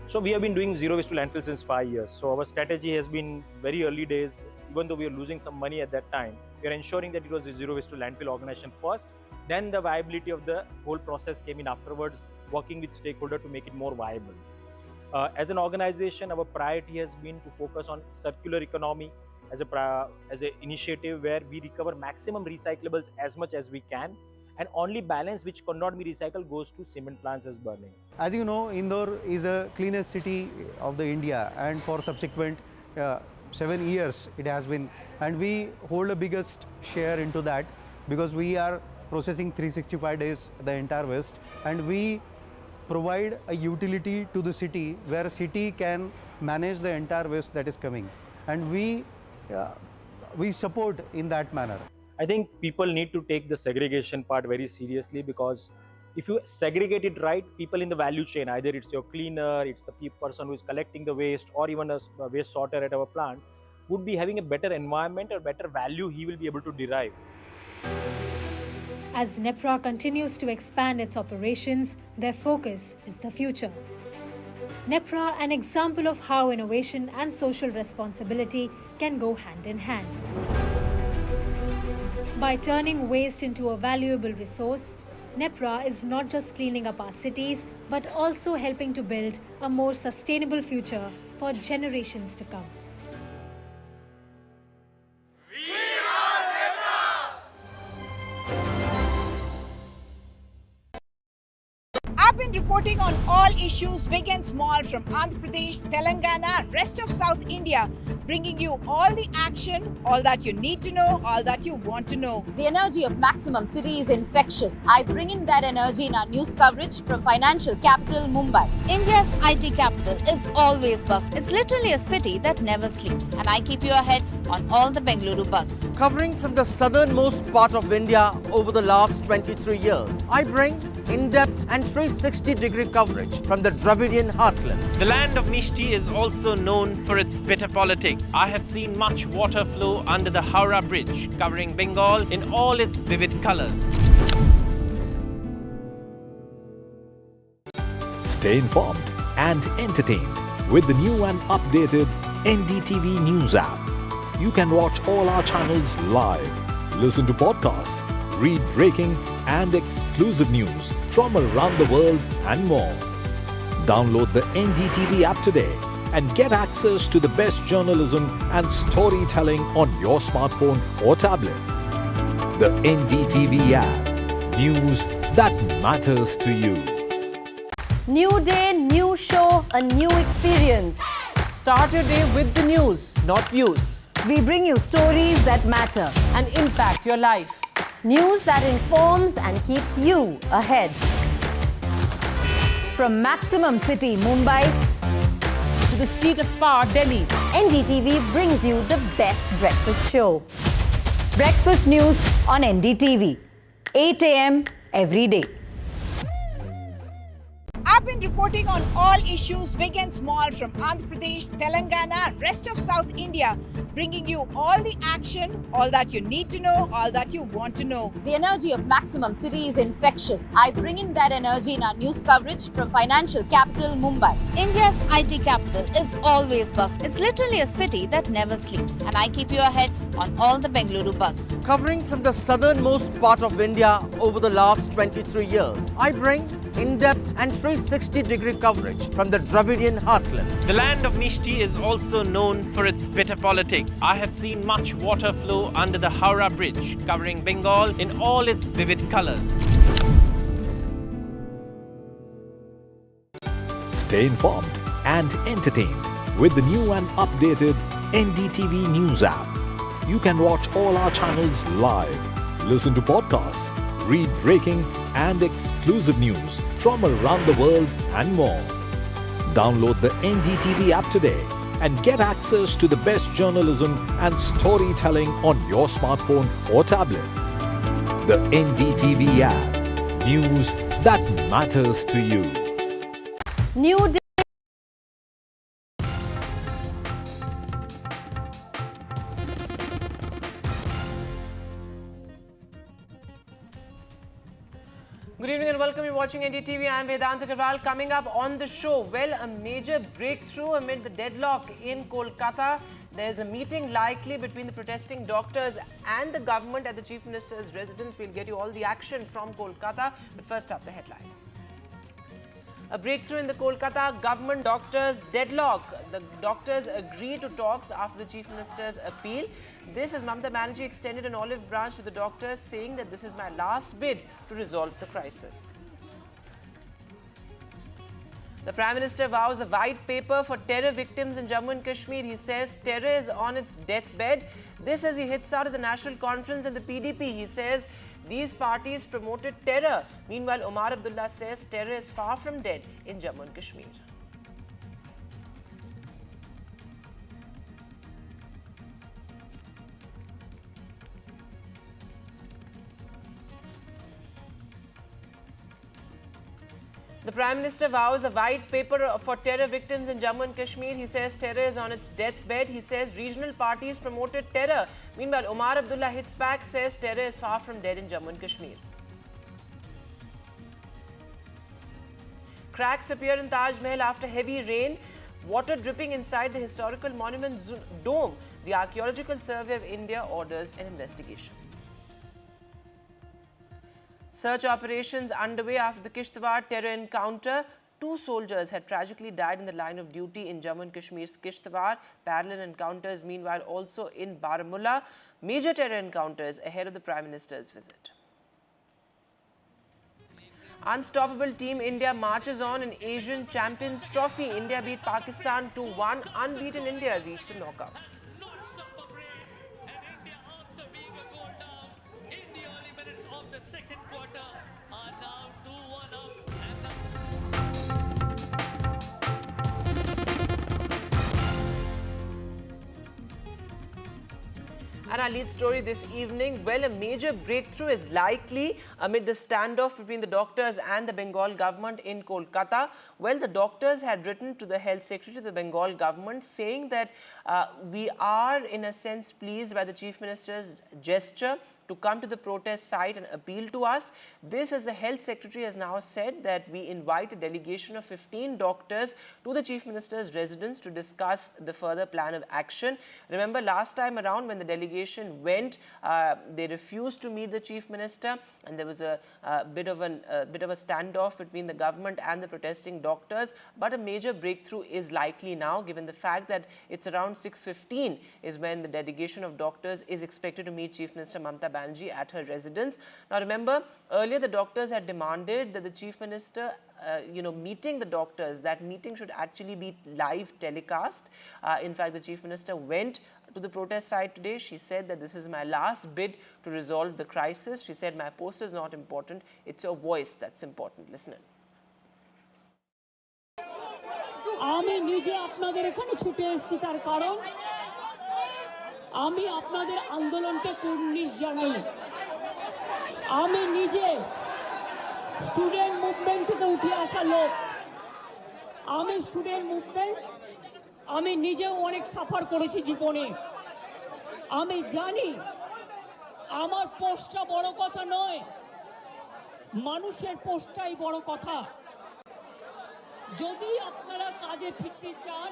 So we have been doing zero waste to landfill since 5 years. So our strategy has been very early days. Even though we were losing some money at that time, we are ensuring that it was a zero waste to landfill organization first. Then the viability of the whole process came in afterwards, working with stakeholders to make it more viable. As an organization, our priority has been to focus on circular economy as an initiative where we recover maximum recyclables as much as we can, and only balance which cannot be recycled goes to cement plants as burning. As you know, Indore is a cleanest city of the India, and for subsequent 7 years it has been, and we hold the biggest share into that, because we are processing 365 days the entire waste, and we provide a utility to the city where city can manage the entire waste that is coming, and we support in that manner. I think people need to take the segregation part very seriously, because if you segregate it right, people in the value chain, either it's your cleaner, it's the person who is collecting the waste, or even a waste sorter at our plant, would be having a better environment or better value he will be able to derive. As Nepra continues to expand its operations, their focus is the future. Nepra, an example of how innovation and social responsibility can go hand in hand. By turning waste into a valuable resource, Nepra is not just cleaning up our cities, but also helping to build a more sustainable future for generations to come. I've been reporting on all issues big and small from Andhra Pradesh, Telangana, rest of South India, bringing you all the action, all that you need to know, all that you want to know. The energy of Maximum City is infectious. I bring in that energy in our news coverage from financial capital Mumbai. India's IT capital is always buzz. It's literally a city that never sleeps. And I keep you ahead on all the Bengaluru buzz. Covering from the southernmost part of India over the last 23 years, I bring in-depth and 360-degree coverage from the Dravidian heartland. The land of Mishti is also known for its bitter politics. I have seen much water flow under the Howrah Bridge, covering Bengal in all its vivid colors. Stay informed and entertained with the new and updated NDTV News app. You can watch all our channels live, listen to podcasts, read breaking and exclusive news from around the world and more. Download the NDTV app today and get access to the best journalism and storytelling on your smartphone or tablet. The NDTV app. News that matters to you. New day, new show, a new experience. Start your day with the news, not views. We bring you stories that matter and impact your life. News that informs and keeps you ahead. From Maximum City, Mumbai, to the seat of power, Delhi, NDTV brings you the best breakfast show. Breakfast news on NDTV, 8 a.m. every day. I've been reporting on all issues big and small from Andhra Pradesh, Telangana, rest of South India, bringing you all the action, all that you need to know, all that you want to know. The energy of Maximum City is infectious. I bring in that energy in our news coverage from financial capital Mumbai. India's IT capital is always buzz. It's literally a city that never sleeps. And I keep you ahead on all the Bengaluru buzz. Covering from the southernmost part of India over the last 23 years, I bring in-depth and 360-degree coverage from the Dravidian heartland. The land of Mishti is also known for its bitter politics. I have seen much water flow under the Howrah Bridge, covering Bengal in all its vivid colors. Stay informed and entertained with the new and updated NDTV News app. You can watch all our channels live, listen to podcasts, read breaking and exclusive news from around the world and more. Download the NDTV app today and get access to the best journalism and storytelling on your smartphone or tablet. The NDTV app. News that matters to you. New day. Good evening and welcome. You're watching NDTV. I'm Vedant Agarwal. Coming up on the show, well, a major breakthrough amid the deadlock in Kolkata. There's a meeting likely between the protesting doctors and the government at the Chief Minister's residence. We'll get you all the action from Kolkata. But first up, the headlines. A breakthrough in the Kolkata government doctors deadlock. The doctors agree to talks after the Chief Minister's appeal. This is Mamata Banerjee extended an olive branch to the doctors, saying that this is my last bid to resolve the crisis. The Prime Minister vows a white paper for terror victims in Jammu and Kashmir. He says terror is on its deathbed. This as he hits out at the National Conference and the PDP. He says these parties promoted terror. Meanwhile, Omar Abdullah says terror is far from dead in Jammu and Kashmir. The Prime Minister vows a white paper for terror victims in Jammu and Kashmir. He says terror is on its deathbed. He says regional parties promoted terror. Meanwhile, Omar Abdullah hits back, says terror is far from dead in Jammu and Kashmir. Cracks appear in Taj Mahal after heavy rain. Water dripping inside the historical monument dome. The Archaeological Survey of India orders an investigation. Search operations underway after the Kishtwar terror encounter. 2 soldiers had tragically died in the line of duty in Jammu and Kashmir's Kishtwar. Parallel encounters, meanwhile, also in Baramulla. Major terror encounters ahead of the Prime Minister's visit. Unstoppable Team India marches on in Asian Champions Trophy. India beat Pakistan 2-1. Unbeaten India reached the knockouts. And our lead story this evening, well, a major breakthrough is likely amid the standoff between the doctors and the Bengal government in Kolkata. Well, the doctors had written to the Health Secretary of the Bengal government saying that we are, in a sense, pleased by the Chief Minister's gesture to come to the protest site and appeal to us. This, as the Health Secretary has now said, that we invite a delegation of 15 doctors to the Chief Minister's residence to discuss the further plan of action. Remember, last time around when the delegation went, they refused to meet the Chief Minister, and there was a bit of a standoff between the government and the protesting doctors. But a major breakthrough is likely now, given the fact that it's around 6:15 is when the delegation of doctors is expected to meet Chief Minister Mamata Banerjee at her residence. Now remember, earlier the doctors had demanded that the Chief Minister, meeting the doctors, that meeting should actually be live telecast. In fact, the Chief Minister went to the protest site today. She said that this is my last bid to resolve the crisis. She said, my post is not important, it's your voice that's important. Listen in. আমি নিজে আপনাদের এখানে ছুটে এসেছি, তার কারণ আমি আপনাদের আন্দোলনকে কুর্নিশ জানাই। আমি নিজে স্টুডেন্ট মুভমেন্ট থেকে উঠে আসা লোক। আমি স্টুডেন্ট মুভমেন্ট, আমি নিজেও অনেক সাফার করেছি জীবনে। আমি জানি আমার পোস্টটা বড় কথা নয়, মানুষের পোস্টটাই বড় কথা। যদি আপনারা কাজে ফিরতে চান,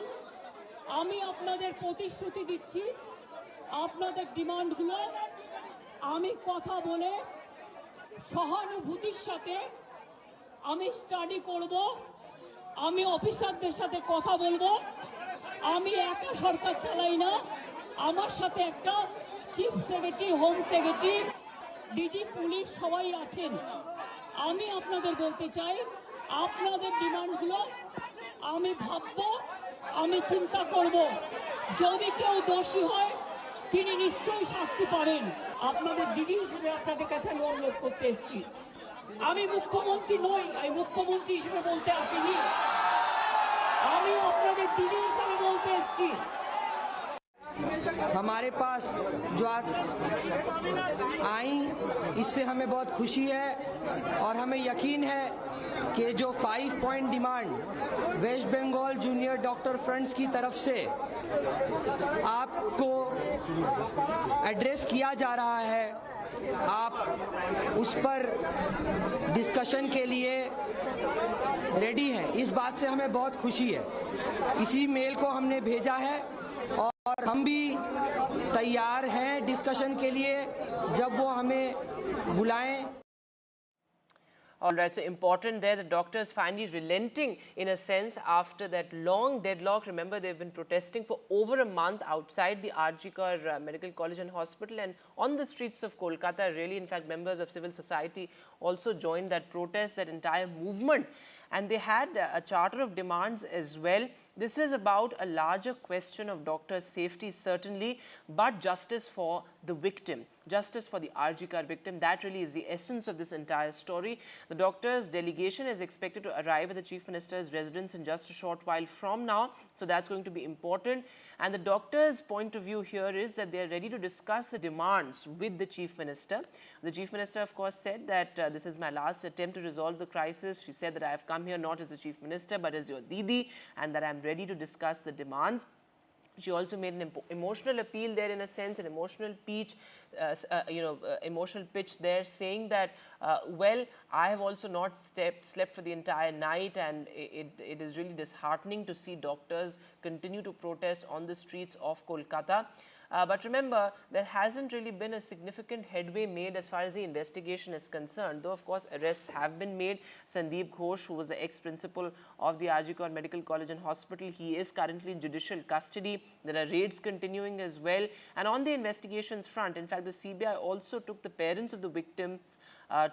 আমি আপনাদের প্রতিশ্রুতি দিচ্ছি, আপনাদের ডিমান্ডগুলো আমি কথা বলে সহানুভূতির সাথে আমি স্টাডি করব, আমি অফিসারদের সাথে কথা বলবো। আমি একা সরকার চালাই না, আমার সাথে একটা chief secretary, home secretary, DG police সবাই আছেন। আমি আপনাদের বলতে চাই, আপনাদের ডিমান্ডগুলো আমি ভাববো, আমি চিন্তা করব। যদি কেউ দোষী হয় তিনি নিশ্চয়ই শাস্তি পাবেন। আপনাদের দিদি হিসেবে আপনাদের কাছে আমি অনুরোধ করতে এসেছি। আমি মুখ্যমন্ত্রী নই, আমি মুখ্যমন্ত্রী হিসেবে বলতে আসিনি, আমি আপনাদের দিদি হিসেবে বলতে এসেছি। हमारे पास जो आज आई, इससे हमें बहुत खुशी है और हमें यकीन है कि जो 5 point demand West Bengal junior doctor friends की तरफ से आपको एड्रेस किया जा रहा है, आप उस पर डिस्कशन के लिए रेडी हैं। इस बात से हमें बहुत खुशी है। इसी मेल को हमने भेजा है और हम भी तैयार हैं डिस्कशन के लिए जब वो हमें बुलाएं। All right, so important there, the doctors finally relenting in a sense after that long deadlock. Remember, they've been protesting for over a month outside the Ragpicker Medical College and Hospital and on the streets of Kolkata. Really, in fact, members of civil society also joined that protest, that entire movement. And they had a charter of demands as well. This is about a larger question of doctors' safety, certainly, but justice for the victim, justice for the Ragpicker victim. That really is the essence of this entire story. The doctors' delegation is expected to arrive at the Chief Minister's residence in just a short while from now, so that's going to be important. And the doctors' point of view here is that they are ready to discuss the demands with the Chief Minister. The Chief Minister, of course, said that this is my last attempt to resolve the crisis. She said that I have come here not as a Chief Minister, but as your Didi, and that I am ready to discuss the demands. She also made an emotional appeal there, in a sense, an emotional pitch, emotional pitch there, saying that, well, I have also not slept for the entire night, and it is really disheartening to see doctors continue to protest on the streets of Kolkata. But remember, there hasn't really been a significant headway made as far as the investigation is concerned. Though, of course, arrests have been made. Sandeep Ghosh, who was the ex-principal of the RG Medical College and Hospital, he is currently in judicial custody. There are raids continuing as well. And on the investigations front, in fact, the CBI also took the parents of the victims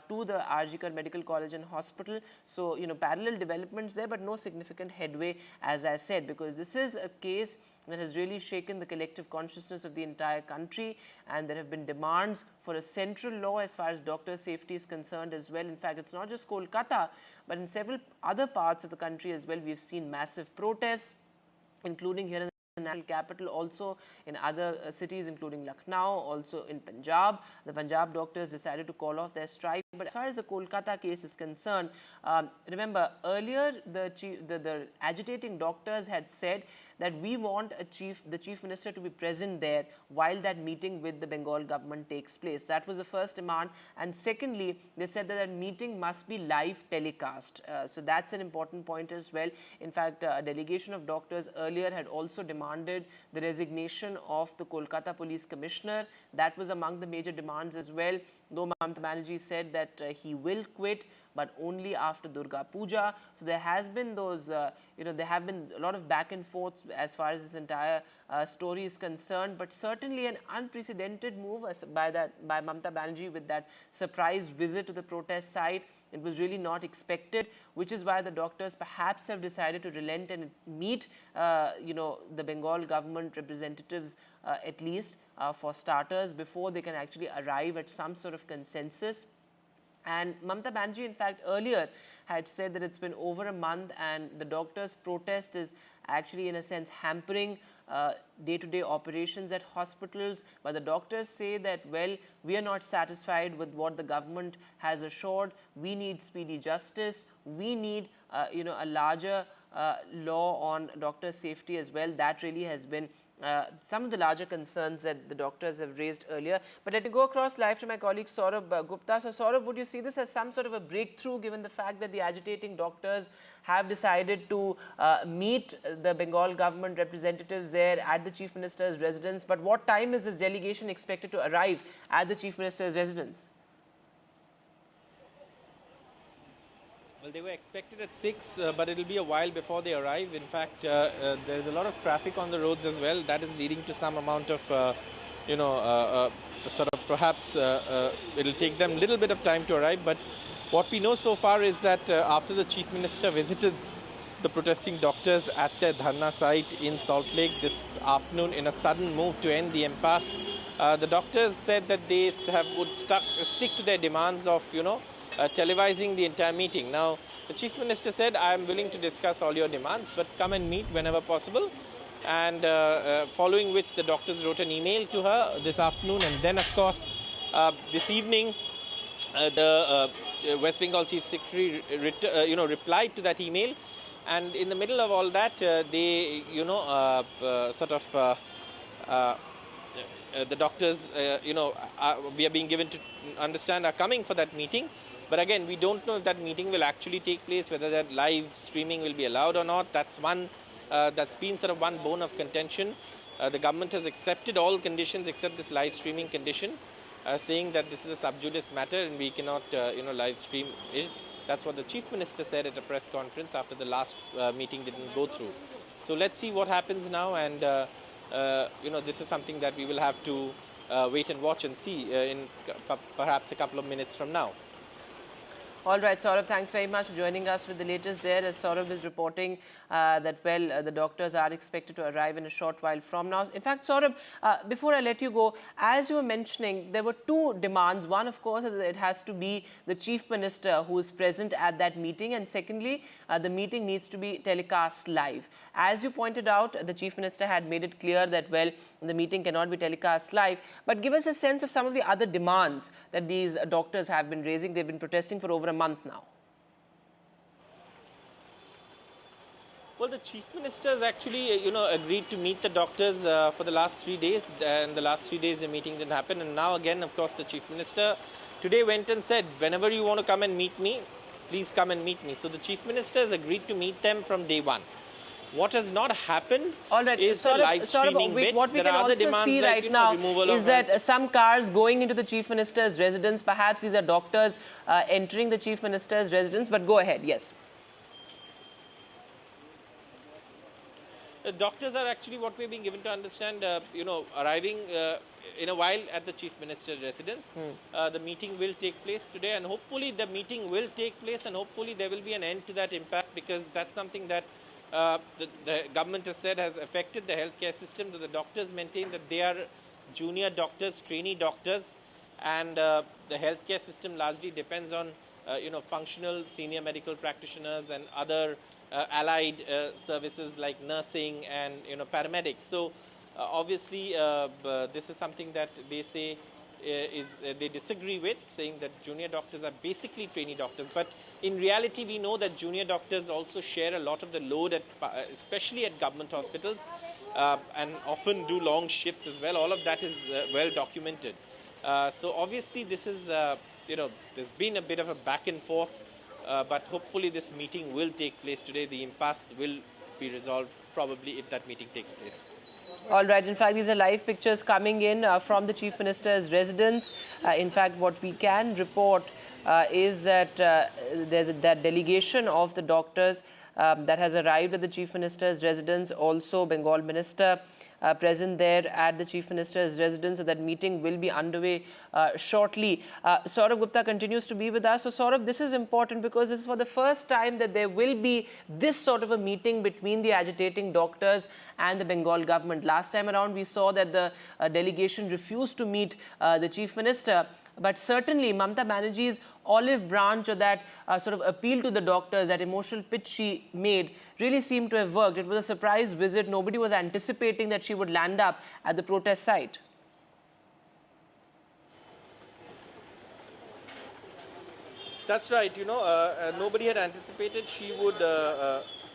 to the RG Medical College and Hospital. So, parallel developments there, but no significant headway, as I said, because this is a case that has really shaken the collective consciousness of the entire country, and there have been demands for a central law as far as doctor safety is concerned as well. In fact, it's not just Kolkata, but in several other parts of the country as well, we've seen massive protests, including here in the national capital, also in other cities including Lucknow, also in Punjab. The Punjab doctors decided to call off their strike. But as far as the Kolkata case is concerned, remember earlier the agitating doctors had said that we want the chief minister to be present there while that meeting with the Bengal government takes place. That was the first demand. And secondly, they said that meeting must be live telecast. So that's an important point as well. In fact, a delegation of doctors earlier had also demanded the resignation of the Kolkata police commissioner. That was among the major demands as well. Though Mamata Banerjee said that he will quit, but only after Durga Puja. So there has been those, there have been a lot of back and forth as far as this entire story is concerned, but certainly an unprecedented move by Mamata Banerjee with that surprise visit to the protest site. It was really not expected, which is why the doctors perhaps have decided to relent and meet, the Bengal government representatives at least for starters before they can actually arrive at some sort of consensus. And Mamata Banerjee, in fact, earlier had said that it's been over a month and the doctors' protest is actually, in a sense, hampering day-to-day operations at hospitals. But the doctors say that, well, we are not satisfied with what the government has assured. We need speedy justice. We need, a larger law on doctor safety as well. That really has been some of the larger concerns that the doctors have raised earlier. But let me go across live to my colleague Saurabh Gupta. So Saurabh, would you see this as some sort of a breakthrough given the fact that the agitating doctors have decided to meet the Bengal government representatives there at the Chief Minister's residence? But what time is this delegation expected to arrive at the Chief Minister's residence? Well, they were expected at 6, but it will be a while before they arrive. In fact, there is a lot of traffic on the roads as well. That is leading to some amount of, sort of perhaps it will take them a little bit of time to arrive. But what we know so far is that after the Chief Minister visited the protesting doctors at their dharna site in Salt Lake this afternoon in a sudden move to end the impasse, the doctors said that they would stick to their demands of, televising the entire meeting. Now, the Chief Minister said, I am willing to discuss all your demands, but come and meet whenever possible. And following which the doctors wrote an email to her this afternoon. And then, of course, this evening, the West Bengal Chief Secretary, replied to that email. And in the middle of all that, they, the doctors, we are being given to understand are coming for that meeting. But again, we don't know if that meeting will actually take place, whether that live streaming will be allowed or not. That's one, that's been sort of one bone of contention. The government has accepted all conditions except this live streaming condition, saying that this is a sub judice matter and we cannot, live stream it. That's what the Chief Minister said at a press conference after the last meeting didn't go through. So let's see what happens now, and this is something that we will have to wait and watch and see in perhaps a couple of minutes from now. All right, Saurabh, thanks very much for joining us with the latest there. As Saurabh is reporting that, the doctors are expected to arrive in a short while from now. In fact, Saurabh, before I let you go, as you were mentioning, there were two demands. One, of course, is that it has to be the Chief Minister who is present at that meeting. And secondly, the meeting needs to be telecast live. As you pointed out, the Chief Minister had made it clear that, the meeting cannot be telecast live. But give us a sense of some of the other demands that these doctors have been raising. They've been protesting for over a month now. Well, the Chief Minister has actually, agreed to meet the doctors for the last 3 days. And the last 3 days, the meeting didn't happen. And now again, of course, the Chief Minister today went and said, whenever you want to come and meet me, please come and meet me. So the Chief Minister has agreed to meet them from day one. What has not happened is the Saurabh, live streaming bit. What we There can are other also demands see like, right now removal of is that hands. some cars going into the Chief Minister's residence, perhaps these are doctors entering the Chief Minister's residence, but go ahead, yes. The doctors are actually what we're being given to understand, arriving in a while at the Chief Minister's residence. The meeting will take place today, and hopefully the meeting will take place, and hopefully there will be an end to that impasse, because that's something that the government has said has affected the healthcare system. The doctors maintain that they are junior doctors, trainee doctors, and the healthcare system largely depends on functional senior medical practitioners and other allied services like nursing and paramedics. So obviously this is something that they say they disagree with, saying that junior doctors are basically trainee doctors. But in reality, we know that junior doctors also share a lot of the load, especially at government hospitals, and often do long shifts as well. All of that is well documented. So obviously this is, there's been a bit of a back and forth, but hopefully this meeting will take place today. The impasse will be resolved probably if that meeting takes place. All right. In fact, these are live pictures coming in from the Chief Minister's residence. In fact, what we can report is that there's that delegation of the doctors that has arrived at the Chief Minister's residence. Also, Bengal Minister present there at the Chief Minister's residence. So that meeting will be underway shortly. Saurabh Gupta continues to be with us. So Saurabh, this is important because this is for the first time that there will be this sort of a meeting between the agitating doctors and the Bengal government. Last time around, we saw that the delegation refused to meet the Chief Minister. But certainly, Mamata Banerjee's olive branch, or that sort of appeal to the doctors, that emotional pitch she made, really seemed to have worked. It was a surprise visit. Nobody was anticipating that she would land up at the protest site. That's right. Nobody had anticipated she would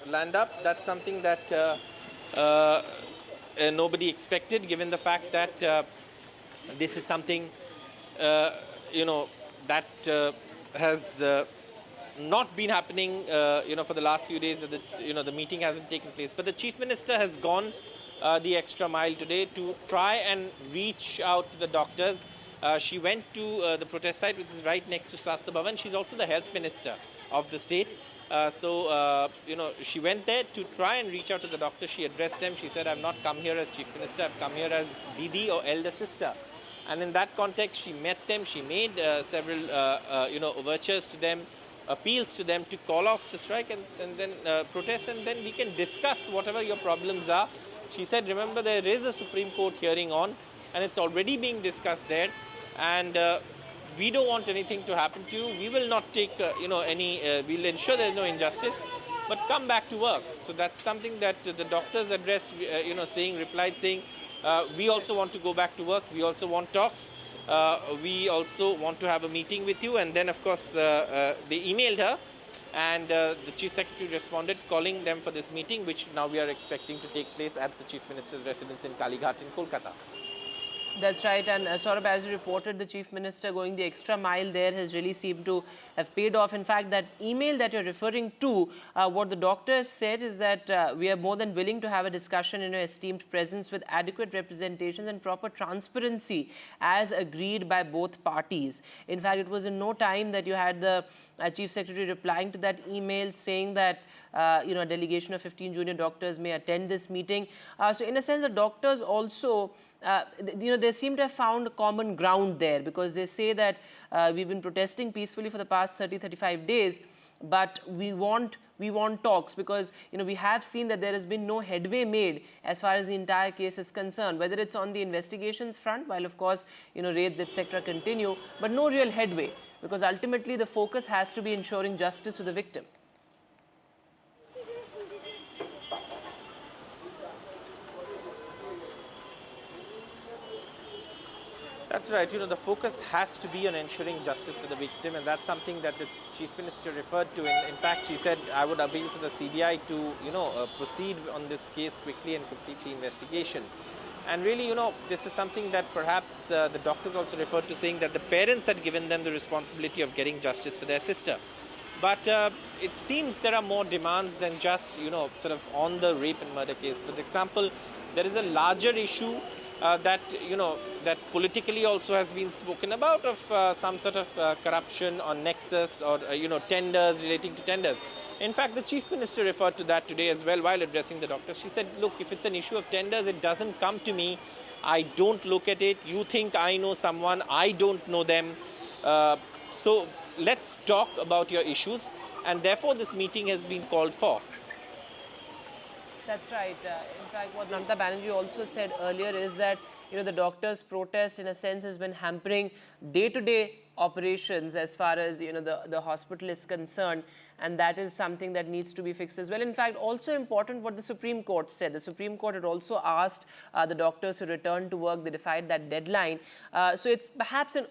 land up. That's something that nobody expected, given the fact that this is something that has not been happening, for the last few days. That the meeting hasn't taken place. But the Chief Minister has gone the extra mile today to try and reach out to the doctors. She went to the protest site, which is right next to Shastra Bhavan. She's also the Health Minister of the state. She went there to try and reach out to the doctors. She addressed them. She said, "I've not come here as Chief Minister. I've come here as Didi, or elder sister." And in that context, she met them. She made several, overtures to them, appeals to them to call off the strike and then protest, and then we can discuss whatever your problems are. She said, remember, there is a Supreme Court hearing on, and it's already being discussed there, and we don't want anything to happen to you. We will not take, we'll ensure there's no injustice, but come back to work. So that's something that the doctors addressed, replied saying, we also want to go back to work. We also want talks. We also want to have a meeting with you. And then, of course, they emailed her, and the Chief Secretary responded, calling them for this meeting, which now we are expecting to take place at the Chief Minister's residence in Kalighat in Kolkata. That's right. And Saurabh, as you reported, the Chief Minister going the extra mile there has really seemed to have paid off. In fact, that email that you're referring to, what the doctor said is that we are more than willing to have a discussion in your esteemed presence with adequate representations and proper transparency as agreed by both parties. In fact, it was in no time that you had the Chief Secretary replying to that email saying that a delegation of 15 junior doctors may attend this meeting. So in a sense, the doctors also, they seem to have found common ground there, because they say that we've been protesting peacefully for the past 30-35 days, but we want talks, because we have seen that there has been no headway made as far as the entire case is concerned, whether it's on the investigations front, while of course raids etc. continue, but no real headway, because ultimately the focus has to be ensuring justice to the victim. That's right. The focus has to be on ensuring justice for the victim, and that's something that the Chief Minister referred to. In fact, she said, I would appeal to the CBI to, proceed on this case quickly and complete the investigation. And really, this is something that perhaps the doctors also referred to, saying that the parents had given them the responsibility of getting justice for their sister. But it seems there are more demands than just, sort of on the rape and murder case. For example, there is a larger issue that politically also has been spoken about of some sort of corruption or nexus or, tenders, relating to tenders. In fact, the Chief Minister referred to that today as well while addressing the doctors. She said, look, if it's an issue of tenders, it doesn't come to me. I don't look at it. You think I know someone. I don't know them. So let's talk about your issues. And therefore, this meeting has been called for. That's right. In fact, what Mamata Banerjee also said earlier is that, the doctors' protest in a sense has been hampering day-to-day operations as far as, the hospital is concerned. And that is something that needs to be fixed as well. In fact, also important what the Supreme Court said. The Supreme Court had also asked the doctors to return to work. They defied that deadline. So it's perhaps in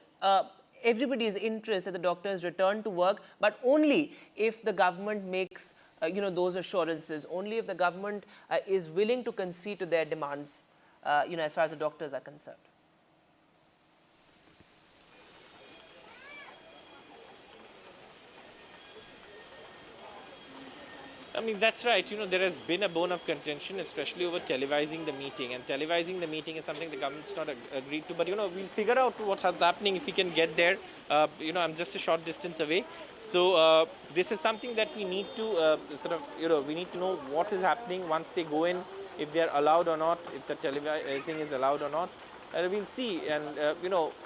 everybody's interest that the doctors return to work, but only if the government makes those assurances, only if the government is willing to concede to their demands, as far as the doctors are concerned. I mean, that's right. There has been a bone of contention, especially over televising the meeting. And televising the meeting is something the government's not agreed to. But, we'll figure out what's happening if we can get there. I'm just a short distance away. So this is something that we need to we need to know what is happening once they go in, if they're allowed or not, if the televising is allowed or not. We'll see. And,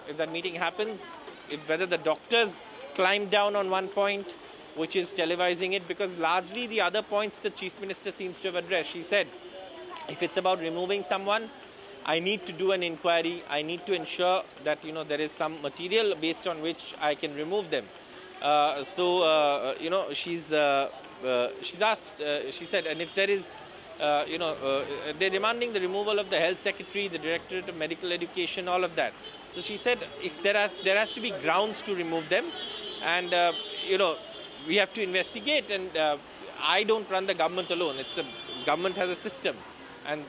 if that meeting happens, whether the doctors climb down on one point, which is televising it, because largely the other points the Chief Minister seems to have addressed. She said, if it's about removing someone, I need to do an inquiry. I need to ensure that, there is some material based on which I can remove them. She's asked, she said, and if there is, they're demanding the removal of the Health Secretary, the Directorate of Medical Education, all of that. So she said, if there has to be grounds to remove them, and, we have to investigate, and I don't run the government alone. Government has a system, and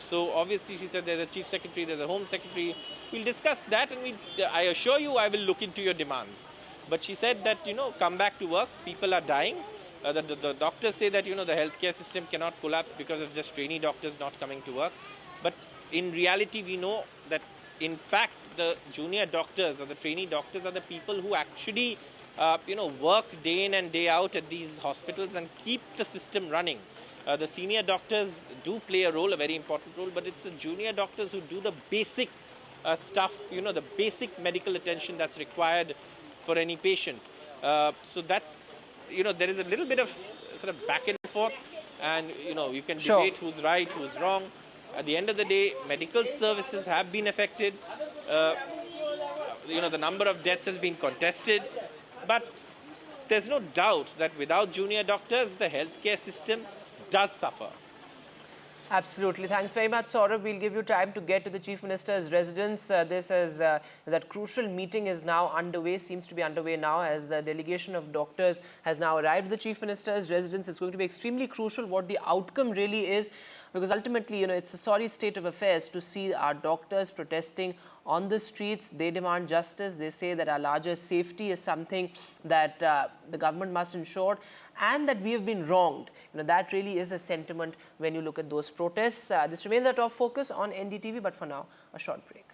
so obviously she said there's a Chief Secretary, there's a Home Secretary. We'll discuss that, and I assure you I will look into your demands. But she said that come back to work. People are dying. The doctors say that the healthcare system cannot collapse because of just trainee doctors not coming to work. But in reality, we know that in fact the junior doctors or the trainee doctors are the people who actually work day in and day out at these hospitals and keep the system running. The senior doctors do play a role, a very important role, but it's the junior doctors who do the basic stuff, the basic medical attention that's required for any patient. So that's, there is a little bit of sort of back and forth, and, you can debate who's right, who's wrong. At the end of the day, medical services have been affected. The number of deaths has been contested. But there's no doubt that without junior doctors, the healthcare system does suffer. Absolutely. Thanks very much, Saurabh. We'll give you time to get to the Chief Minister's residence. That crucial meeting is now underway, seems to be underway now, as the delegation of doctors has now arrived at the Chief Minister's residence. It's going to be extremely crucial what the outcome really is, because ultimately, it's a sorry state of affairs to see our doctors protesting on the streets. They demand justice. They say that our larger safety is something that the government must ensure, and that we have been wronged. That really is a sentiment when you look at those protests. This remains our top focus on NDTV, but for now, a short break.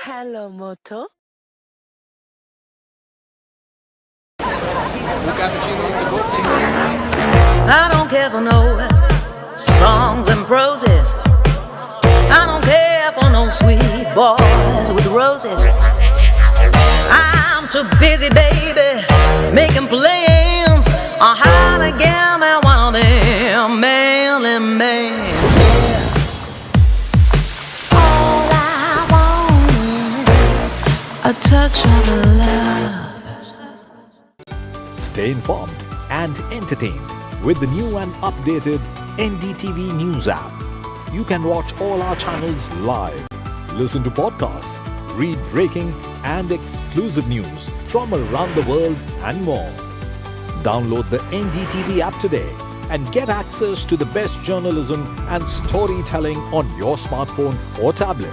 Hello, Moto. I don't care for no songs and proses. I don't care for no sweet boys with roses. I'm too busy, baby, making plans on how to get me one of them manly men. All I want is a touch of love. Stay informed and entertained with the new and updated NDTV News app. You can watch all our channels live, listen to podcasts, read breaking and exclusive news from around the world and more. Download the NDTV app today and get access to the best journalism and storytelling on your smartphone or tablet.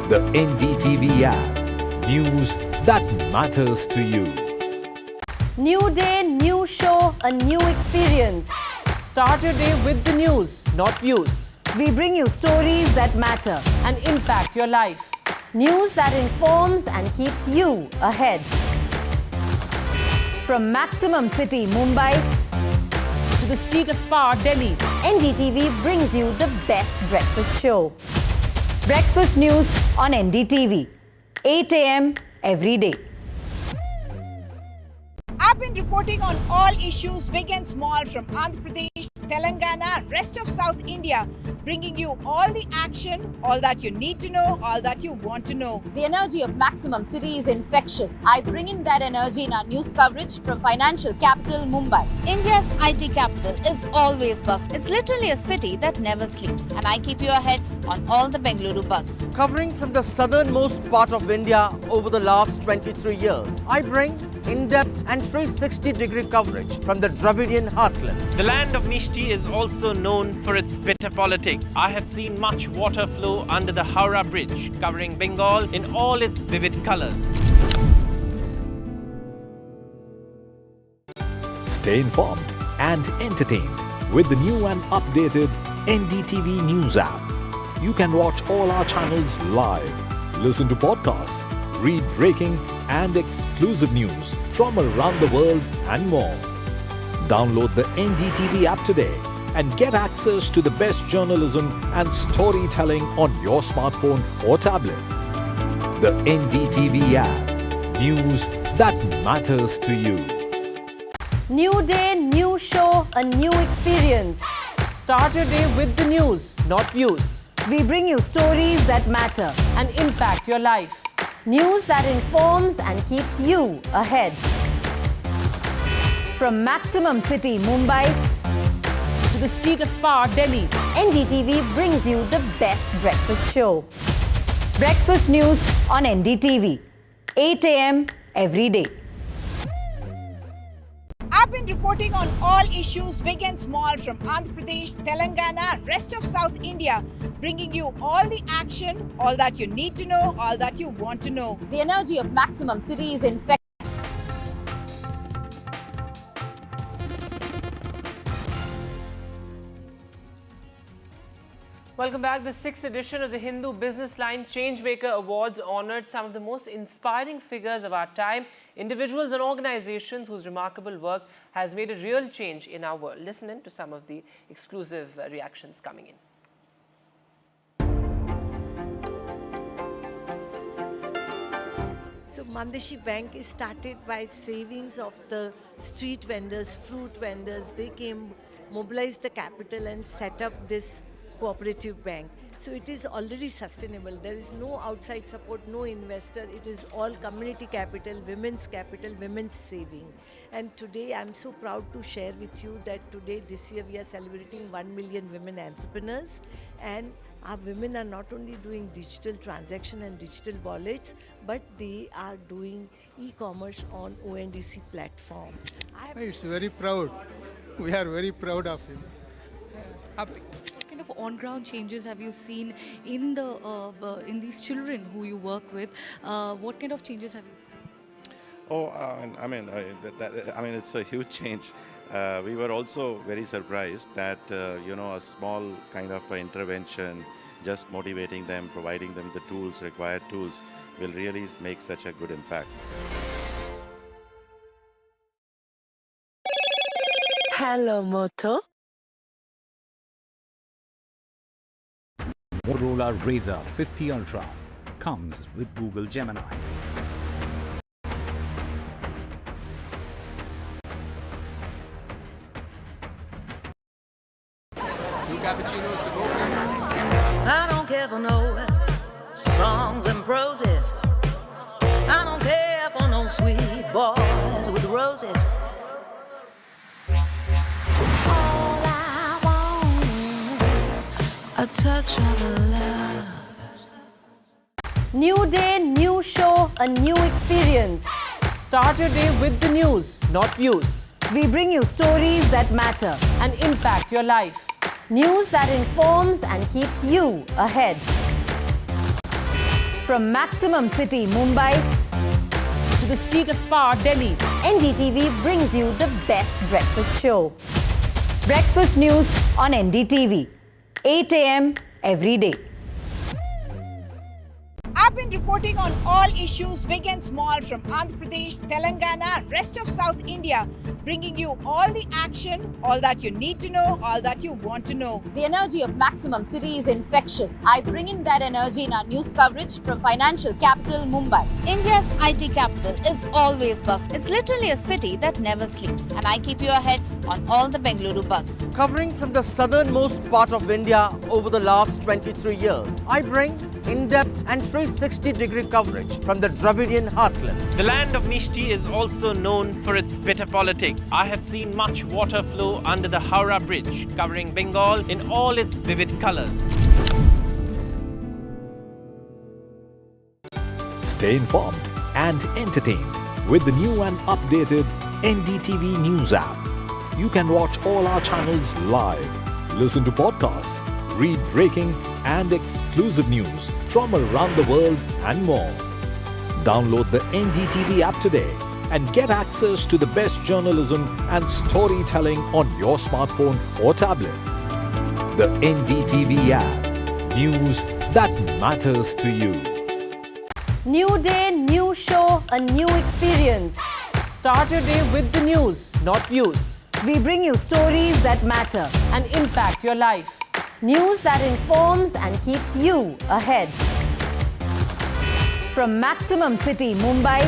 The NDTV app. News that matters to you. New day, new show, a new experience. Start your day with the news, not views. We bring you stories that matter and impact your life. News that informs and keeps you ahead. From Maximum City, Mumbai, to the seat of power, Delhi, NDTV brings you the best breakfast show. Breakfast news on NDTV, 8 a.m. every day. I've been reporting on all issues, big and small, from Andhra Pradesh, Telangana, rest of South India, bringing you all the action, all that you need to know, all that you want to know. The energy of Maximum City is infectious. I bring in that energy in our news coverage from financial capital, Mumbai. India's IT capital is always buzz. It's literally a city that never sleeps. And I keep you ahead on all the Bengaluru buzz. Covering from the southernmost part of India over the last 23 years, I bring in-depth and 360-degree coverage from the Dravidian heartland. The land of Mishti is also known for its bitter politics. I have seen much water flow under the Howrah Bridge, covering Bengal in all its vivid colors. Stay informed and entertained with the new and updated NDTV News app. You can watch all our channels live, listen to podcasts, read breaking and exclusive news from around the world and more. Download the NDTV app today and get access to the best journalism and storytelling on your smartphone or tablet. The NDTV app. News that matters to you. New day, new show, a new experience. Start your day with the news, not views. We bring you stories that matter and impact your life. News that informs and keeps you ahead. From Maximum City, Mumbai, to the seat of power, Delhi, NDTV brings you the best breakfast show. Breakfast news on NDTV, 8 a.m. every day. I've been reporting on all issues, big and small, from Andhra Pradesh, Telangana, rest of South India, bringing you all the action, all that you need to know, all that you want to know. The energy of Maximum City is infectious. Welcome back. The 6th edition of the Hindu Business Line Changemaker Awards honoured some of the most inspiring figures of our time, individuals and organizations whose remarkable work has made a real change in our world. Listen in to some of the exclusive reactions coming in. So Mandeshi Bank is started by savings of the street vendors, fruit vendors. They came, mobilized the capital and set up this cooperative bank. So it is already sustainable. There is no outside support, no investor. It is all community capital, women's saving. And today I'm so proud to share with you that today, this year, we are celebrating 1 million women entrepreneurs. And our women are not only doing digital transaction and digital wallets, but they are doing e-commerce on ONDC platform. It's very proud. We are very proud of him. Happy. What kind of on-ground changes have you seen in the in these children who you work with? What kind of changes have you seen? Oh, I mean, it's a huge change. We were also very surprised that, a small kind of intervention, just motivating them, providing them the tools, required tools, will really make such a good impact. Hello, Moto. Motorola Razr 50 Ultra comes with Google Gemini. Cappuccinos to go. I don't care for no songs and proses. I don't care for no sweet boys with roses. All I want is a touch of love. New day, new show, a new experience. Start your day with the news, not views. We bring you stories that matter and impact your life. News that informs and keeps you ahead. From Maximum City, Mumbai, to the seat of power, Delhi, NDTV brings you the best breakfast show. Breakfast news on NDTV, 8 a.m. every day. I've been reporting on all issues, big and small, from Andhra Pradesh, Telangana, rest of South India, bringing you all the action, all that you need to know, all that you want to know. The energy of Maximum City is infectious. I bring in that energy in our news coverage from financial capital, Mumbai. India's IT capital is always buzz. It's literally a city that never sleeps. And I keep you ahead on all the Bengaluru buzz. Covering from the southernmost part of India over the last 23 years, I bring in-depth and 360-degree coverage from the Dravidian heartland. The land of Mishti is also known for its bitter politics. I have seen much water flow under the Howrah Bridge, covering Bengal in all its vivid colors. Stay informed and entertained with the new and updated NDTV News app. You can watch all our channels live, listen to podcasts, read breaking and exclusive news from around the world and more. Download the NDTV app today and get access to the best journalism and storytelling on your smartphone or tablet. The NDTV app. News that matters to you. New day, new show, a new experience. Start your day with the news, not views. We bring you stories that matter and impact your life. News that informs and keeps you ahead. From Maximum City, Mumbai,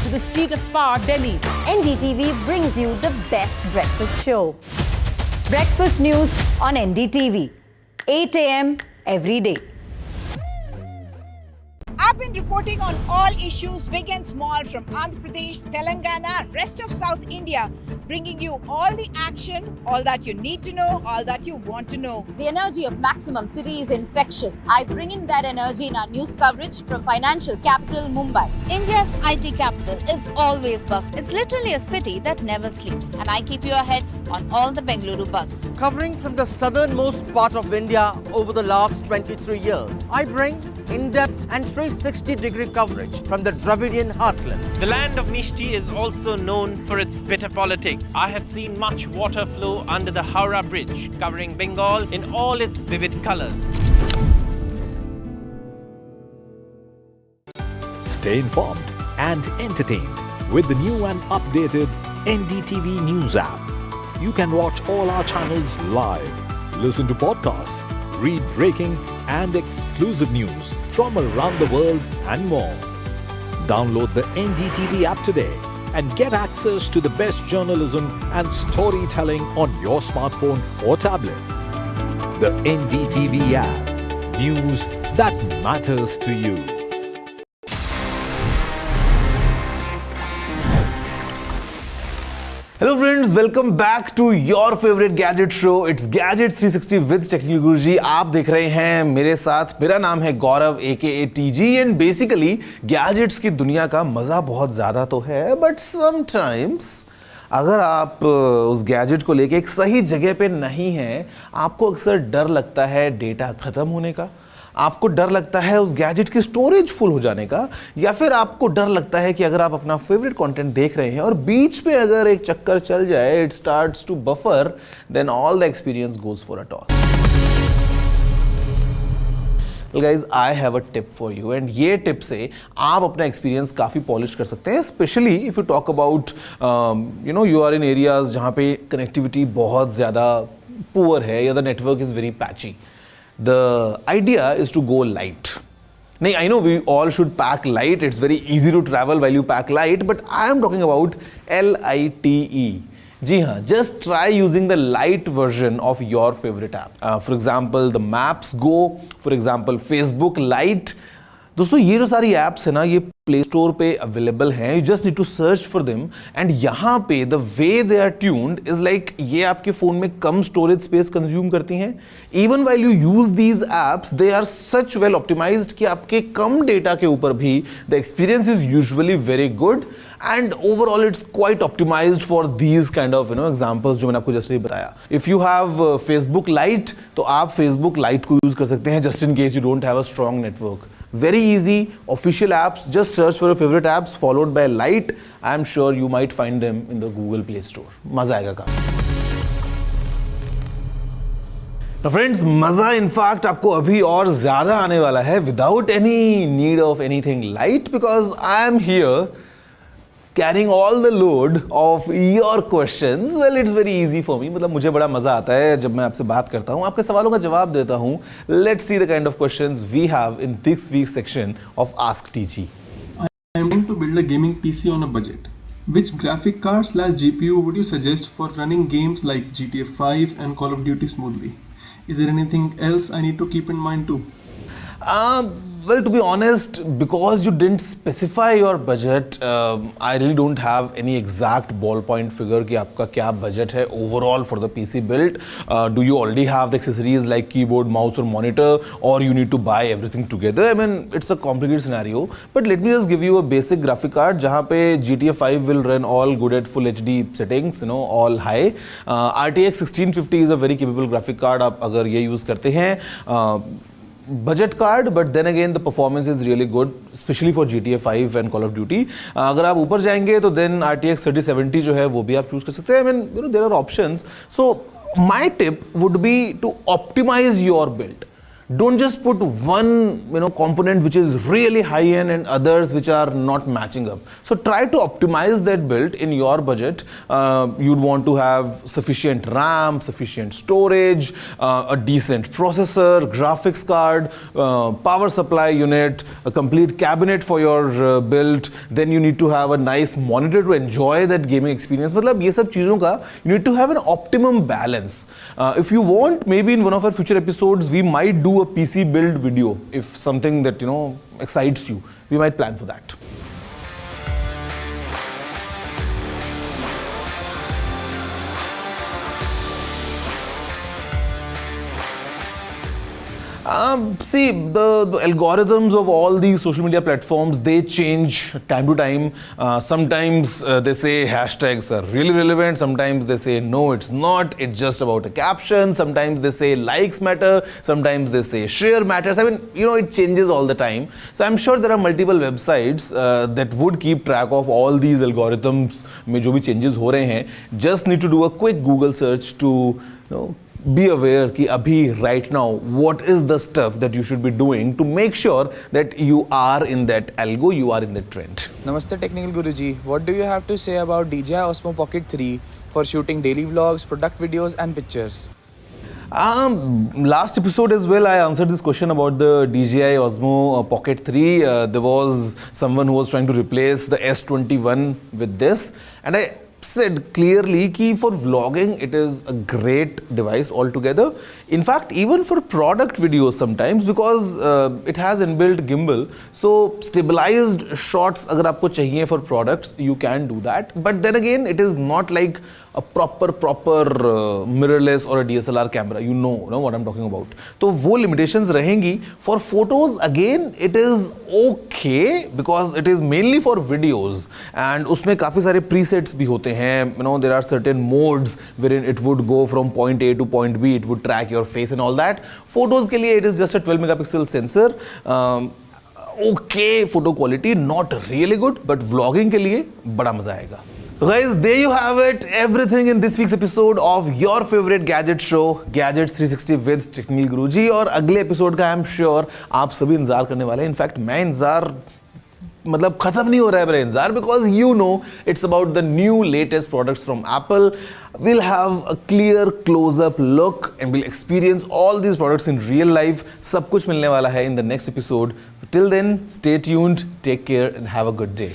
to the seat of power, Delhi, NDTV brings you the best breakfast show. Breakfast news on NDTV, 8 a.m. every day. I've been reporting on all issues, big and small, from Andhra Pradesh, Telangana, rest of South India, bringing you all the action, all that you need to know, all that you want to know. The energy of Maximum City is infectious. I bring in that energy in our news coverage from financial capital, Mumbai. India's IT capital is always buzz. It's literally a city that never sleeps. And I keep you ahead on all the Bengaluru buzz. Covering from the southernmost part of India over the last 23 years, I bring in-depth and 360-degree coverage from the Dravidian heartland. The land of Mishti is also known for its bitter politics. I have seen much water flow under the Howrah Bridge, covering Bengal in all its vivid colors. Stay informed and entertained with the new and updated NDTV News app. You can watch all our channels live, listen to podcasts, read breaking and exclusive news from around the world and more. Download the NDTV app today and get access to the best journalism and storytelling on your smartphone or tablet. The NDTV app. News that matters to you. Hello friends, welcome back to your favorite gadget show. It's Gadget 360 with Technical Guruji. आप देख रहे हैं मेरे साथ, मेरा नाम है Gaurav aka TG and basically gadgets की दुनिया का मज़ा बहुत ज़्यादा तो है, but sometimes अगर आप उस गैजेट को लेके एक सही जगह पे नहीं हैं, आपको अक्सर डर लगता है डेटा ख़त्म होने का, आपको डर लगता है उस गैजेट की स्टोरेज फुल हो जाने का, या फिर आपको डर लगता है कि अगर आप अपना फेवरेट कंटेंट देख रहे हैं और बीच में अगर एक चक्कर चल जाए, it starts to buffer, then all the experience goes for a toss. Well guys, I have a tip for you and ये टिप से आप अपना एक्सपीरियंस काफ़ी पॉलिश कर सकते हैं, specially if you talk about you are in areas जहाँ पे कनेक्टिविटी बहुत ज़्यादा पुअर है या the network is very patchy. The idea is to go light. Now, I know we all should pack light. It's very easy to travel while you pack light, but I am talking about LITE. जी हाँ, just try using the light version of your favorite app. For example, the Maps Go, for example, Facebook Lite. दोस्तों ये जो सारी apps है ना, ये play store पे available हैं. You just need to search for them and यहाँ पे the way they are tuned is like ये आपके फोन में कम स्टोरेज स्पेस कंज्यूम करती हैं. Even while you use these apps they are such well optimised कि आपके कम डेटा के ऊपर भी the experience is usually very good. and overall it's quite optimized for these kind of examples जो मैंने आपको just बताया. If you have Facebook Lite, तो आप Facebook Lite को use कर सकते हैं just in case you don't have a strong network. Very easy, official apps, just search for your favorite apps followed by Lite. I am sure you might find them in the Google Play Store. मजा आएगा काफी. तो friends, मजा in fact आपको अभी और ज्यादा आने वाला है without any need of anything light, because I am here carrying all the load of your questions. Well, it's very easy for me. मतलब मुझे बड़ा मजा आता है जब मैं आपसे बात करता हूं, आपके सवालों का जवाब देता हूं. Let's see the kind of questions we have in this week section of ask TG. I am trying to build a gaming PC on a budget. Which graphic card / GPU would you suggest for running games like GTA 5 and Call of Duty smoothly? Is there anything else I need to keep in mind too? Well, to be honest, because you didn't specify your budget, I really don't have any exact ballpoint figure कि आपका क्या budget है overall for the PC build. Do you already have the accessories like keyboard, mouse or monitor, or you need to buy everything together? I mean, it's a complicated scenario, but let me just give you a basic graphic card जहाँ पे GTA 5 will run all good at full HD settings, all high. RTX 1650 is a very capable graphic card. आप अगर ये use करते हैं, budget card, but then again the performance is really good, especially for GTA 5 and Call of Duty. अगर आप ऊपर जाएंगे तो then RTX 3070 जो है वो भी आप choose कर सकते हैं. I mean, there are options. So my tip would be to optimize your build. Don't just put one component which is really high end and others which are not matching up. So try to optimize that build in your budget. You'd want to have sufficient RAM, sufficient storage, a decent processor, graphics card, power supply unit, a complete cabinet for your build. Then you need to have a nice monitor to enjoy that gaming experience. मतलब ये सब चीज़ों का you need to have an optimum balance. If you want, maybe in one of our future episodes we might do a PC build video. If something that excites you, we might plan for that. See, the algorithms of all these social media platforms, they change time to time. Sometimes they say hashtags are really relevant. Sometimes they say no, it's not. It's just about a caption. Sometimes they say likes matter. Sometimes they say share matters. I mean, it changes all the time. So I'm sure there are multiple websites that would keep track of all these algorithms में जो भी changes हो रहे हैं. Just need to do a quick Google search to be aware कि अभी right now what is the stuff that you should be doing to make sure that you are in that algo, you are in that trend. Namaste Technical Guruji, what do you have to say about DJI Osmo Pocket 3 for shooting daily vlogs, product videos and pictures? Last episode as well, I answered this question about the DJI Osmo Pocket 3. There was someone who was trying to replace the S21 with this, and I said clearly कि for vlogging it is a great device altogether. In fact, even for product videos sometimes, because it has inbuilt gimbal, so stabilized shots अगर आपको चाहिए for products, you can do that. But then again, it is not like a proper mirrorless or a DSLR camera. You know what I'm talking about. तो वो limitations रहेंगी. For photos, again, it is okay because it is mainly for videos, and उसमें काफ़ी सारे presets भी होते हैं. There are certain modes wherein it would go from point A to point B. It would track your face and all that. Photos के लिए it is just a 12 megapixel sensor. Okay photo quality, not really good, but vlogging के लिए बड़ा मजा आएगा. So guys, there you have it, everything in this week's episode of your favorite gadget show, Gadgets 360 with Technical Guruji. और अगले episode का I am sure आप सभी इंतजार करने वाले हैं. इनफैक्ट मैं इंतजार मतलब खत्म नहीं हो रहा है मेरा इंतजार, because you know it's about the new latest products from Apple. We'll have a clear close-up look and we'll experience all these products in real life. सब कुछ मिलने वाला है in the next episode. Till then, stay tuned, take care and have a good day.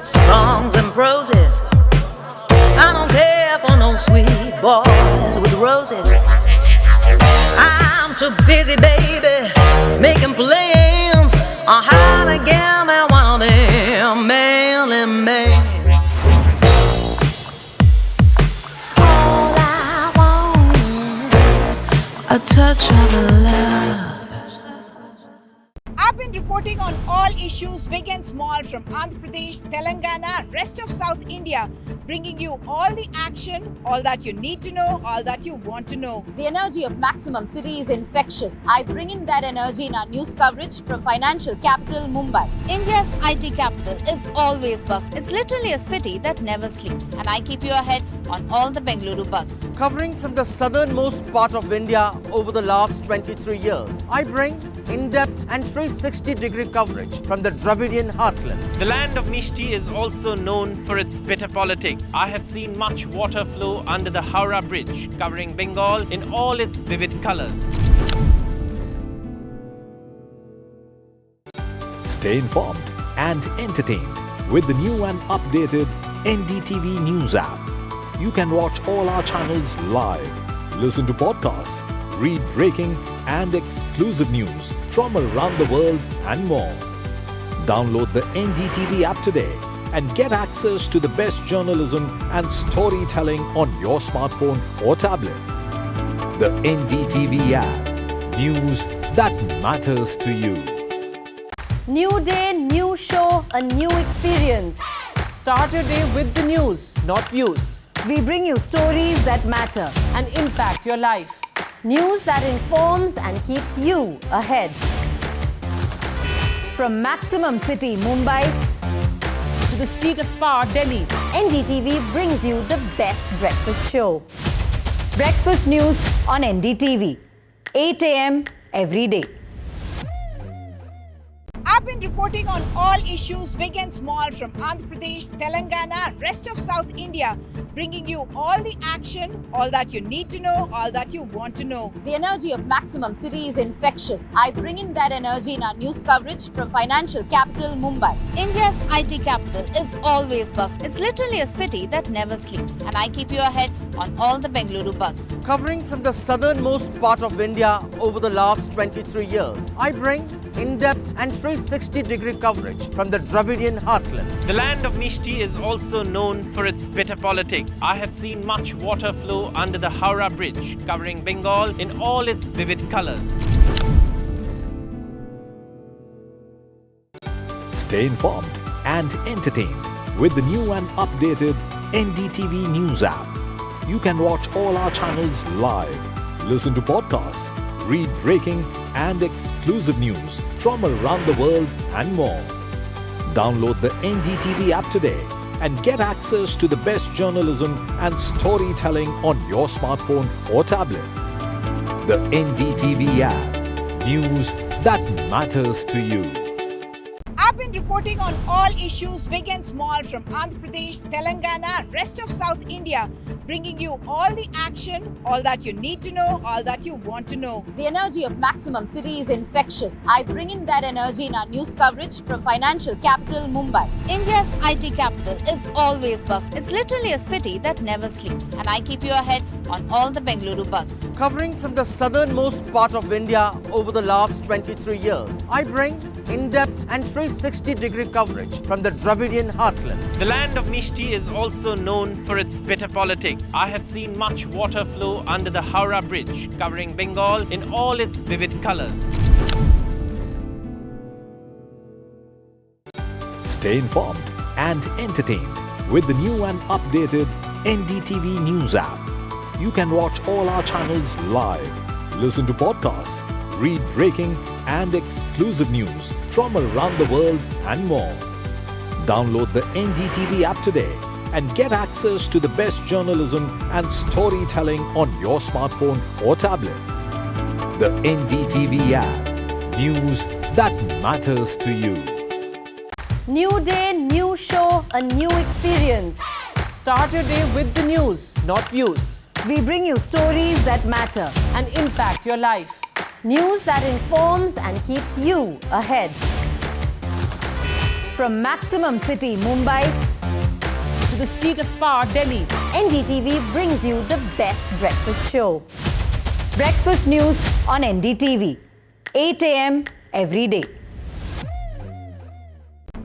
Songs and proses. I don't care for no sweet boys with roses. I'm too busy, baby, making plans on how to get me one of them man and man. a touch of love. I've been reporting on all issues big and small from Andhra Pradesh, Telangana, rest of South India, bringing you all the action, all that you need to know, all that you want to know. The energy of Maximum City is infectious. I bring in that energy in our news coverage from financial capital Mumbai. India's IT capital is always buzz. It's literally a city that never sleeps. And I keep you ahead on all the Bengaluru buzz. Covering from the southernmost part of India over the last 23 years, I bring in-depth and 360-degree coverage from the Dravidian heartland. The land of Mishti is also known for its bitter politics. I have seen much water flow under the Howrah Bridge, covering Bengal in all its vivid colors. Stay informed and entertained with the new and updated NDTV News app. You can watch all our channels live, listen to podcasts, read breaking and exclusive news from around the world and more. Download the NDTV app today and get access to the best journalism and storytelling on your smartphone or tablet. The NDTV app. News that matters to you. New day, new show, a new experience. Start your day with the news, not views. We bring you stories that matter and impact your life. News that informs and keeps you ahead. From Maximum City, Mumbai, to the seat of power, Delhi, NDTV brings you the best breakfast show. Breakfast news on NDTV, 8 a.m. every day. I've been reporting on all issues big and small from Andhra Pradesh, Telangana, rest of South India, bringing you all the action, all that you need to know, all that you want to know. The energy of Maximum City is infectious. I bring in that energy in our news coverage from financial capital Mumbai. India's IT capital is always buzz. It's literally a city that never sleeps. And I keep you ahead on all the Bengaluru buzz. Covering from the southernmost part of India over the last 23 years, I bring in-depth and 360-degree coverage from the Dravidian heartland. The land of Mishti is also known for its bitter politics. I have seen much water flow under the Howrah Bridge, covering Bengal in all its vivid colors. Stay informed and entertained with the new and updated NDTV News app. You can watch all our channels live, listen to podcasts, read breaking and exclusive news from around the world and more. Download the NDTV app today and get access to the best journalism and storytelling on your smartphone or tablet. The NDTV app. News that matters to you. I've been reporting on all issues big and small from Andhra Pradesh, Telangana, rest of South India, bringing you all the action, all that you need to know, all that you want to know. The energy of Maximum City is infectious. I bring in that energy in our news coverage from financial capital Mumbai. India's IT capital is always buzz. It's literally a city that never sleeps. And I keep you ahead on all the Bengaluru buzz. Covering from the southernmost part of India over the last 23 years, I bring in-depth and 360-degree coverage from the Dravidian heartland. The land of Mishti is also known for its bitter politics. I have seen much water flow under the Howrah Bridge, covering Bengal in all its vivid colors. Stay informed and entertained with the new and updated NDTV News app. You can watch all our channels live, listen to podcasts, read breaking and exclusive news from around the world and more. Download the NDTV app today and get access to the best journalism and storytelling on your smartphone or tablet. The NDTV app. News that matters to you. New day, new show, a new experience. Start your day with the news, not views. We bring you stories that matter and impact your life. News that informs and keeps you ahead. From Maximum City, Mumbai, to the seat of power, Delhi, NDTV brings you the best breakfast show. Breakfast news on NDTV, 8 a.m. every day.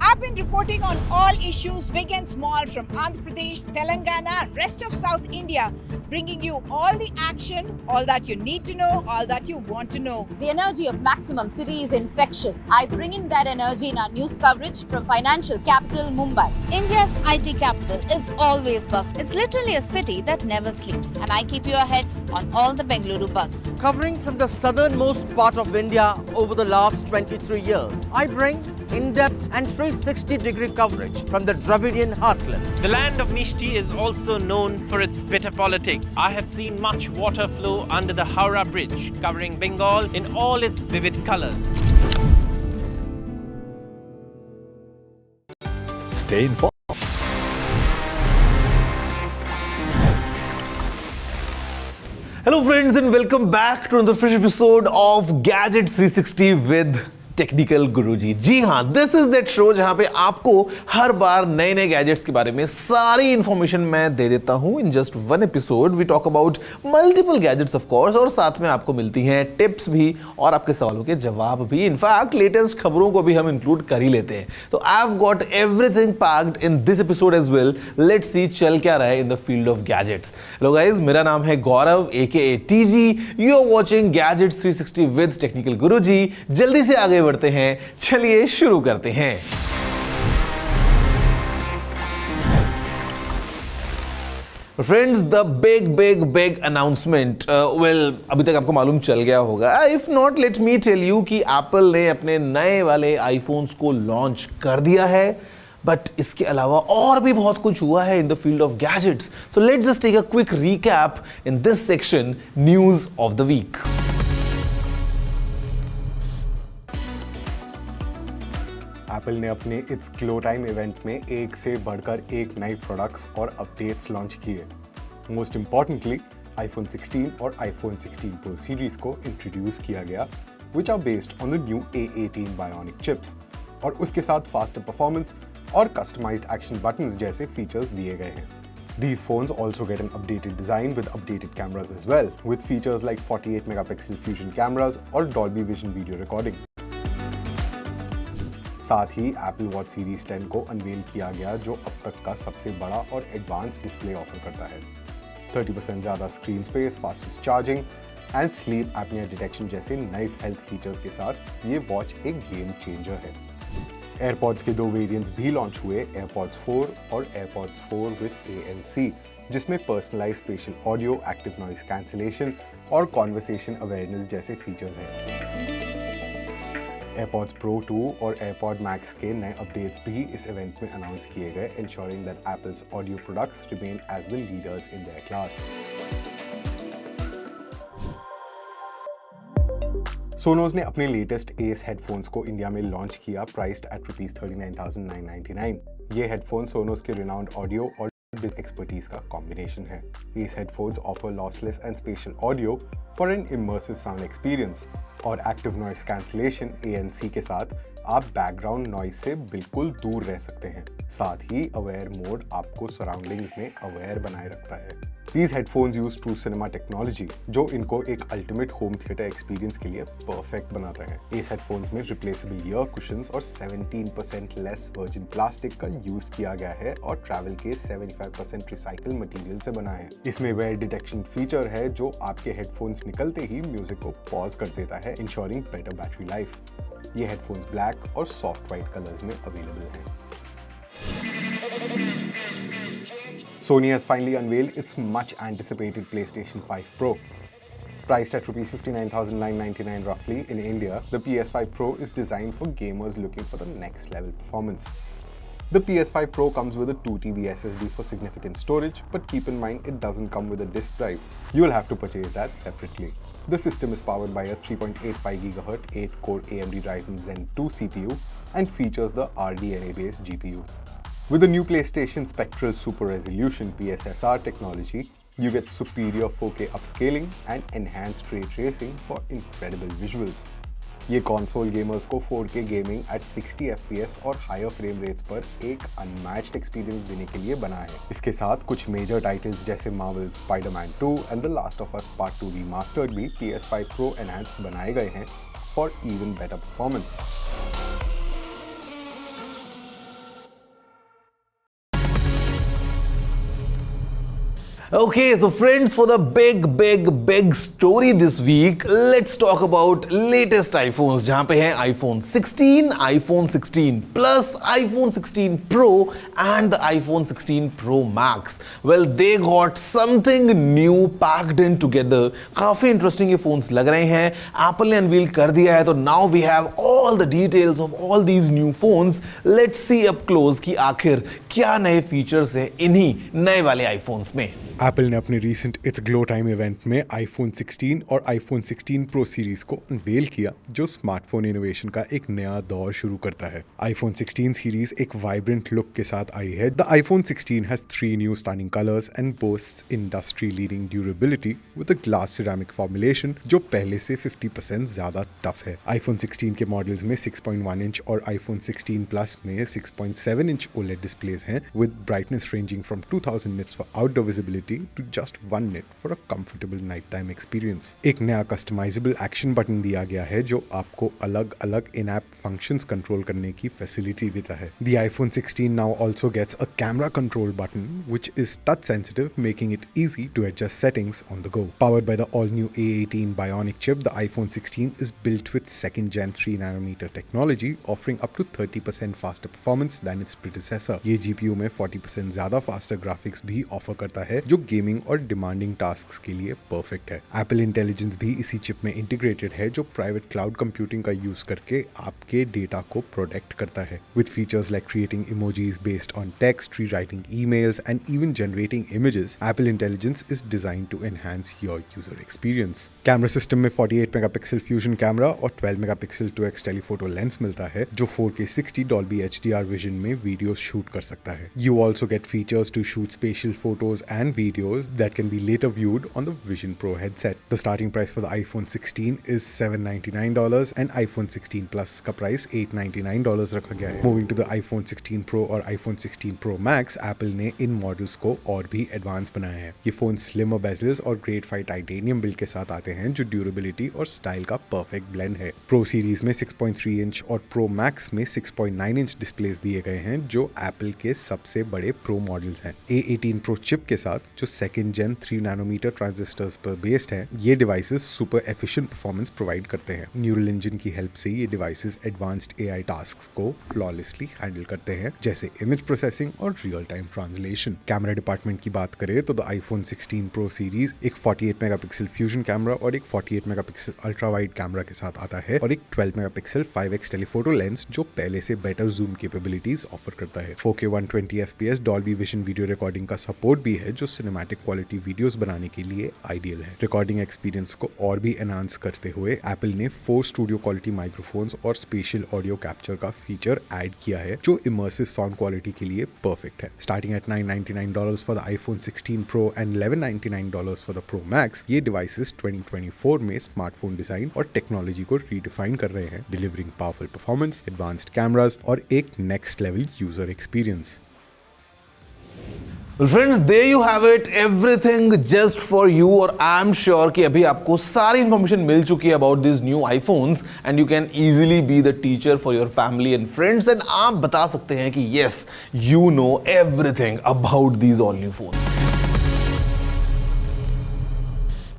I've been reporting on all issues big and small from Andhra Pradesh, Telangana, rest of South India, bringing you all the action, all that you need to know, all that you want to know. The energy of Maximum City is infectious. I bring in that energy in our news coverage from financial capital Mumbai. India's IT capital is always buzz. It's literally a city that never sleeps. And I keep you ahead on all the Bengaluru buzz. Covering from the southernmost part of India over the last 23 years, I bring in-depth and 360-degree coverage from the Dravidian heartland. The land of Mishti is also known for its bitter politics. I have seen much water flow under the Howrah Bridge, covering Bengal in all its vivid colors. Stay informed. Hello friends and welcome back to another fresh episode of Gadget 360 with technical गुरुजी। जी हाँ, this is that show जहां पे आपको हर बार नए नए gadgets के बारे में सारी इंफॉर्मेशन मैं दे देता हूं। In just one episode we talk about multiple gadgets of course, और साथ में आपको मिलती हैं टिप्स भी और आपके सवालों के जवाब भी। इनफैक्ट लेटेस्ट खबरों को भी हम इंक्लूड कर ही लेते हैं। तो I have got everything packed in this episode as well. Let's see चल क्या रहा है in the field of gadgets. Hello guys, मेरा नाम है Gaurav AKA TG। You are watching Gadgets 360 with technical Guruji. जल्दी से आगे बढ़ते हैं, चलिए शुरू करते हैं। Friends, the big announcement, well अभी तक आपको मालूम चल गया होगा। If not, let me tell you कि एप्पल ने अपने नए वाले आईफोन्स को लॉन्च कर दिया है, बट इसके अलावा और भी बहुत कुछ हुआ है in the field of gadgets. So let's just take a quick recap in this section, news of the week. Apple ने अपने इट्स ग्लो टाइम इवेंट में एक से बढ़कर एक नए प्रोडक्ट्स और अपडेट्स लॉन्च किए। मोस्ट इंपॉर्टेंटली आईफोन 16 और आईफोन 16 प्रो सीरीज को इंट्रोड्यूस किया गया, which are based on the new A18 bionic chips, और उसके साथ फास्टर परफॉर्मेंस और कस्टमाइज्ड एक्शन बटन्स जैसे फीचर्स दिए गए हैं। These phones also get an updated design with updated cameras as well, with features like 48 megapixel fusion cameras और Dolby Vision video recording। साथ ही Apple Watch Series 10 को unwell किया गया, जो अब तक का सबसे बड़ा और एडवांस डिस्प्ले ऑफर करता है। 30% ज़्यादा screen space, fastest charging and sleep apnoea detection जैसे नए हेल्थ फीचर्स के साथ ये वॉच एक गेम चेंजर है। एयरपॉड्स के 2 वेरिएंट्स भी लॉन्च हुए, एयरपॉड्स 4 और एयरपॉड्स 4 विद ANC, जिसमें personalise spatial audio, active noise cancellation और कॉन्वर्सेशन अवेयरनेस जैसे फीचर्स हैं। एयरपॉड्स Pro 2 और एयरपॉड Max के नए अपडेट्स भी इस इवेंट में अनाउंस किए गए, ensuring that Apple's audio products remain as the leaders in their class. Sonos ने अपने लेटेस्ट Ace हेडफोन्स को इंडिया में लॉन्च किया, प्राइस्ड एट ₹39,999। ये हेडफोन सोनोस के रिनाउंड ऑडियो और with expertise का कॉम्बिनेशन है। These headphones offer lossless and spatial audio for an immersive sound experience, और active noise cancellation ANC के साथ आप बैकग्राउंड नॉइज से बिल्कुल दूर रह सकते हैं। साथ ही अवेयर मोड आपको सराउंडिंग्स में अवेयर बनाए रखता है। These headphones use True Cinema technology, जो इनको एक अल्टीमेट होम थिएटर एक्सपीरियंस के लिए परफेक्ट बनाता है। इस हेडफोन्स में रिप्लेसेबल ईयर कुशंस और 17% लेस वर्जिन प्लास्टिक का यूज किया गया है, और ट्रैवल के 75% रिसाइकल मटेरियल से बना है। इसमें वेयर डिटेक्शन फीचर है, जो आपके हेडफोन्स निकलते ही म्यूजिक को पॉज कर देता है, इंश्योरिंग बेटर बैटरी लाइफ। ये हेडफोन्स ब्लैक और सॉफ्ट व्हाइट कलर्स में अवेलेबल हैं। Sony has finally unveiled its much anticipated PlayStation 5 Pro. Priced at ₹59,999 roughly in India, the PS5 Pro is designed for gamers looking for the next level performance. The PS5 Pro comes with a 2TB SSD for significant storage, but keep in mind it doesn't come with a disk drive. You'll have to purchase that separately. The system is powered by a 3.85 GHz 8-core AMD Ryzen Zen 2 CPU and features the RDNA-based GPU. With the new PlayStation Spectral Super Resolution PSSR technology, you get superior 4K upscaling and enhanced ray tracing for incredible visuals. ये console gamers को 4K gaming eight 60 FPS और higher frame rates पर एक unmatched experience देने के लिए बना है। इसके साथ कुछ मेजर टाइटल्स जैसे Marvel Spiderman 2 and the last of us part 2 remastered भी PS5 Pro एनहांस्ड बनाए गए हैं for even better performance. Okay, so friends, for the big story this week, let's talk about latest iPhones. जहाँ पे है iPhone 16, iPhone 16 Plus, iPhone 16 Pro and the iPhone 16 Pro Max. Well, they got something new packed in together. काफी interesting ये phones लग रहे हैं. Apple ने unveil कर दिया है, तो now we have all the details of all these new phones. Let's see up close कि आखिर क्या नए फीचर्स है इन्हीं नए वाले iPhones में. एप्पल ने अपने recent it's glow time event में आईफोन 16 और आईफोन 16 प्रो सीरीज को अनवेल किया, जो स्मार्टफोन इनोवेशन का एक नया दौर शुरू करता है. आईफोन 16 सीरीज एक वाइब्रेंट लुक के साथ आई है. The iPhone 16 has 3 new stunning colours and बोस्ट्स industry leading durability with a glass ceramic formulation जो पहले से 50% ज्यादा टफ है. आईफोन 16 के मॉडल्स में 6.1 इंच और आईफोन 16 प्लस में 6.7 इंच OLED डिस्प्लेस हैं with brightness ranging from 2000 nits for outdoor visibility to just 1 nit for a comfortable nighttime experience. एक नया कस्टमाइजेबल एक्शन बटन दिया गया है जो आपको अलग अलग इन-ऐप फंक्शंस कंट्रोल करने की फैसिलिटी देता है. The iPhone 16 now also gets a camera control button which is touch sensitive, making it easy to adjust settings on the go. Powered by the all-new A18 Bionic chip, the iPhone 16 is built with 2nd Gen 3nm technology, offering up to 30% faster performance than its predecessor. ये GPU में 40% ज्यादा faster graphics भी offer करता है, जो gaming और demanding tasks के लिए परफेक्ट है. एप्पल इंटेलिजेंस भी इसी चिप में इंटीग्रेटेड है, जो प्राइवेट क्लाउड कंप्यूटिंग का यूज करके आपके डेटा को प्रोटेक्ट करता है. With features like creating emojis based on text, rewriting emails and even generating images, Apple intelligence is designed to enhance your user experience. Camera system में 48 megapixel fusion camera और 12 megapixel 2x telephoto lens मिलता है, जो 4K 60 Dolby HDR vision में video shoot कर सकता है. You also get features to shoot spatial photos and videos that can be later viewed on the Vision Pro headset. The starting price for the iPhone 16 is $799 and iPhone 16 Plus का price $899 रखा गया है. Moving to the iPhone 16 Pro और iPhone 16 Pro Max, Apple ने इन models को और भी advance बनाया है. ये फोन स्लिमर बेजल्स और ग्रेड 5 टाइटेनियम बिल्ड के साथ आते हैं, जो ड्यूरेबिलिटी और स्टाइल का परफेक्ट ब्लेंड है. Pro सीरीज में 6.3 इंच और Pro Max में 6.9 इंच डिस्प्लेस दिए गए हैं, जो Apple के सबसे बड़े Pro मॉडल्स हैं. A18 Pro चिप के साथ जो 2nd Gen 3nm ट्रांजिस्टर्स पर बेस्ड है, ये devices super efficient performance provide करते हैं. न्यूरल इंजन की हेल्प से ये डिवाइसेस एडवांस्ड AI टास्क्स को फ्लॉलेसली हैंडल करते हैं, जैसे इमेज प्रोसेसिंग और real time translation. Camera department की बात करें तो द iPhone 16 Pro सीरीज एक 48 मेगापिक्सल फ्यूजन कैमरा और एक 48 मेगापिक्सल अल्ट्रा वाइड कैमरा के साथ आता है, और एक 12 मेगापिक्सल 5x टेलीफोटो लेंस जो पहले से बेटर जूम कैपेबिलिटीज ऑफर करता है. 4K 120 FPS Dolby vision video recording का सपोर्ट भी है, जो सिनेमैटिक क्वालिटी वीडियोस बनाने के लिए आइडियल है. रिकॉर्डिंग एक्सपीरियंस को और भी एनहांस करते हुए एप्पल ने 4 स्टूडियो क्वालिटी माइक्रोफोन्स और स्पेशल ऑडियो कैप्चर का फीचर ऐड किया है, जो इमर्सिव साउंड क्वालिटी के लिए परफेक्ट है. Starting at $999 for the iPhone 16 Pro and $1199 for the Pro Max, ये डिवाइसेस 2024 में स्मार्टफोन डिजाइन और टेक्नोलॉजी को रीडिफाइन कर रहे हैं, delivering powerful performance, advanced cameras और एक next level user experience. Well friends, there you have it, everything just for you. और I'm sure कि अभी आपको सारी इंफॉर्मेशन मिल चुकी है about these new iPhones and you can easily be the teacher for your family and friends, and आप बता सकते हैं कि yes, you know everything about these all new phones.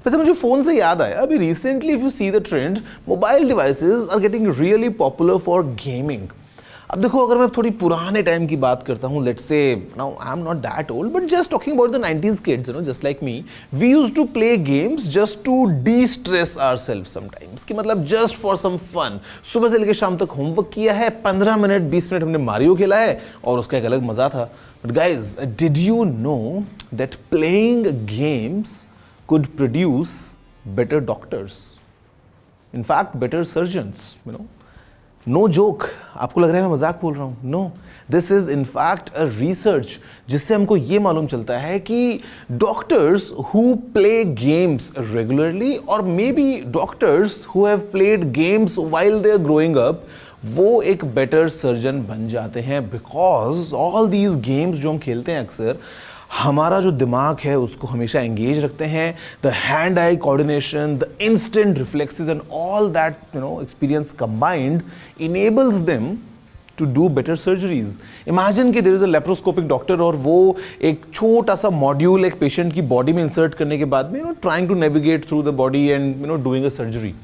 वैसे मुझे फोन से याद आया, अभी recently if you see the trend, mobile devices are getting really popular for gaming. अब देखो, अगर मैं थोड़ी पुराने टाइम की बात करता हूँ, let's say now I am not that old but just talking about the 90s kids, you know, just like me, we used to play games just to destress ourselves sometimes, कि मतलब just for some fun. सुबह से लेकर शाम तक homework किया है, 15 minute 20 minute हमने मारियो खेला है और उसका एक अलग मजा था. But guys, did you know that playing games could produce better doctors, in fact better surgeons, you know. No joke. आपको लग रहा है मैं मजाक बोल रहा हूँ? No, this is in fact a research जिससे हमको ये मालूम चलता है कि doctors who play games regularly or maybe doctors who have played games while they are growing up, वो एक better surgeon बन जाते हैं, because all these games जो हम खेलते हैं अक्सर, हमारा जो दिमाग है उसको हमेशा एंगेज रखते हैं. The hand eye coordination, the instant reflexes and all that, you know, experience combined enables them to do better surgeries. Imagine कि there is a laparoscopic doctor और वो एक छोटा सा मॉड्यूल एक पेशेंट की बॉडी में इंसर्ट करने के बाद में trying to navigate through the body and doing a surgery.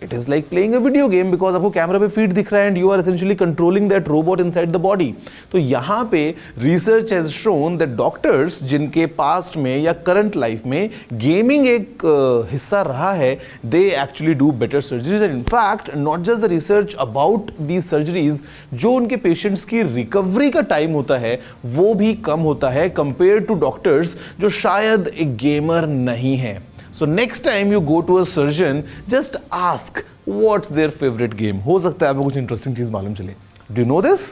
It is like playing a video game because आपको कैमरा पे फीड दिख रहा है and you are essentially controlling that robot inside the body. तो यहाँ पे research has shown that doctors जिनके past में या current life में gaming एक हिस्सा रहा है, they actually do better surgeries and in fact not just the research about these surgeries, जो उनके patients की recovery का time होता है वो भी कम होता है compared to doctors जो शायद एक gamer नहीं है. So next time you go to a surgeon, just ask what's their favorite game. हो सकता है आपको कुछ interesting चीज मालूम चले. Do you know this?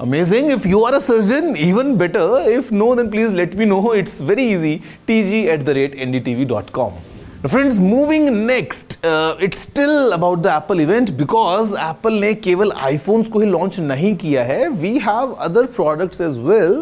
Amazing. If you are a surgeon, even better. If no, then please let me know. It's very easy. tg@ndtv.com. Now friends, moving next, it's still about the Apple event because Apple ने केवल iPhones को ही launch नहीं किया है. We have other products as well.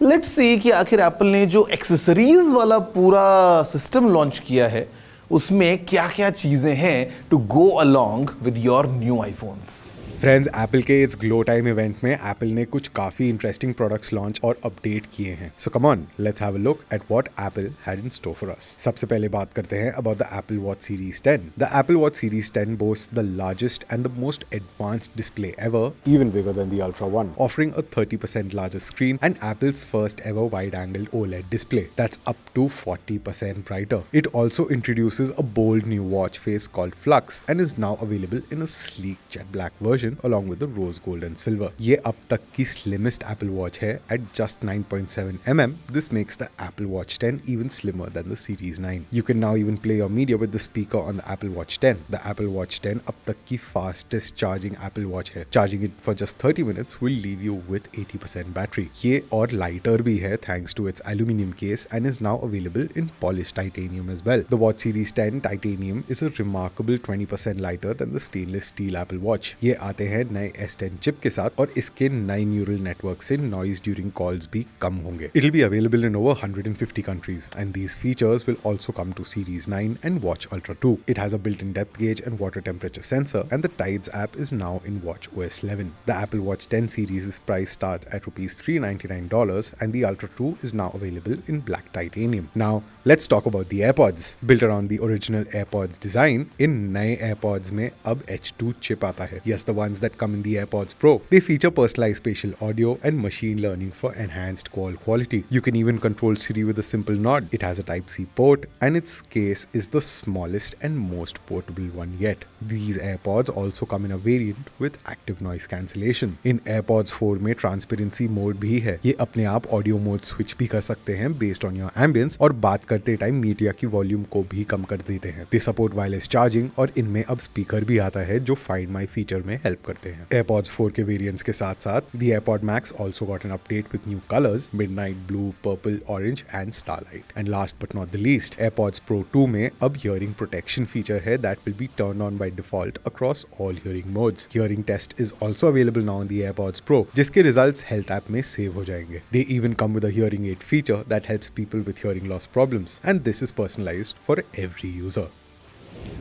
Let's see कि आखिर Apple ने जो एक्सेसरीज वाला पूरा सिस्टम लॉन्च किया है उसमें क्या क्या चीजें हैं to go along with your new iPhones. Friends, Apple के इस ग्लो टाइम इवेंट में एप्पल ने कुछ काफी इंटरेस्टिंग प्रोडक्ट्स लॉन्च और अपडेट किए हैं. So come on, let's have a look at what Apple had in store for us. सबसे पहले बात करते हैं about the Apple Watch Series 10. The Apple Watch Series 10 boasts the largest and the most advanced display ever, even bigger than the Ultra One, offering a 30% larger screen and Apple's first ever wide-angle OLED display that's up to 40% brighter. It also introduces a bold new watch face called Flux and is now available in a sleek jet black version along with the rose gold and silver. ये अब तक की slimmest Apple Watch है at just 9.7 mm. This makes the Apple Watch 10 even slimmer than the Series 9. You can now even play your media with the speaker on the Apple Watch 10. The Apple Watch 10 अब तक की fastest charging Apple Watch है. Charging it for just 30 minutes will leave you with 80% battery. ये और lighter भी है thanks to its aluminum case and is now available in polished titanium as well. The Watch Series 10 titanium is a remarkable 20% lighter than the stainless steel Apple Watch. ये आते हैं नए S10 chip के साथ और इसके नए न्यूरल नेटवर्क से नॉइज ड्यूरिंग कॉल्स भी कम होंगे. It'll be available in over 150 countries and these features will also come to Series 9 and Watch Ultra 2. It has a built-in depth gauge and water temperature sensor and the Tides app is now in Watch OS 11. The Apple Watch 10 series is priced start at rupees $399 and the Ultra 2 is now available in black titanium. Now let's talk about the AirPods. Built around the original AirPods design, इन नए AirPods में अब H2 chip आता है. Yes, the ones that come in the AirPods Pro. They feature personalized spatial audio and machine learning for enhanced call quality. You can even control Siri with a simple nod. It has a Type-C port and its case is the smallest and most portable one yet. These AirPods also come in a variant with active noise cancellation. In AirPods 4 में transparency mode भी है. ये अपने आप audio mode switch भी कर सकते हैं based on your ambience और बात करते टाइम मीडिया की वॉल्यूम को भी कम कर देते हैं. They support wireless charging और इनमें अब स्पीकर भी आता है जो Find My फीचर में हेल्प करते हैं. AirPods 4 के वेरिएंट्स के साथ साथ the AirPod Max also got an update with new colors, midnight blue, purple, orange and starlight. And last but not the least, AirPods Pro 2 में अब hearing protection feature है that will be turned on by default across all hearing modes. Hearing test is also available now on the AirPods Pro, जिसके results health app में save हो जाएंगे. They even come with a hearing aid feature that helps people with hearing loss problems, and this is personalized for every user.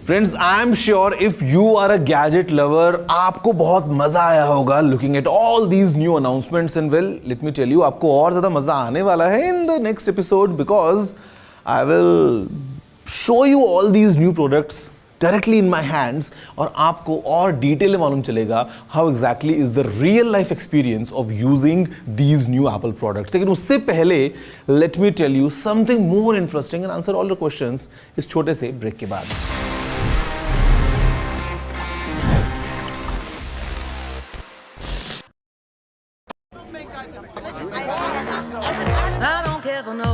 Friends, I am sure if you are a gadget lover, आपको बहुत मजा आया होगा looking at all these new announcements and well, let me tell you, आपको और ज़्यादा मजा आने वाला है in the next episode because I will show you all these new products directly in my hands और आपको और डिटेल में मालूम चलेगा how exactly is the real life experience of using these new Apple products. लेकिन उससे पहले let me tell you something more interesting and answer all your questions इस छोटे से ब्रेक के बाद. I don't care for no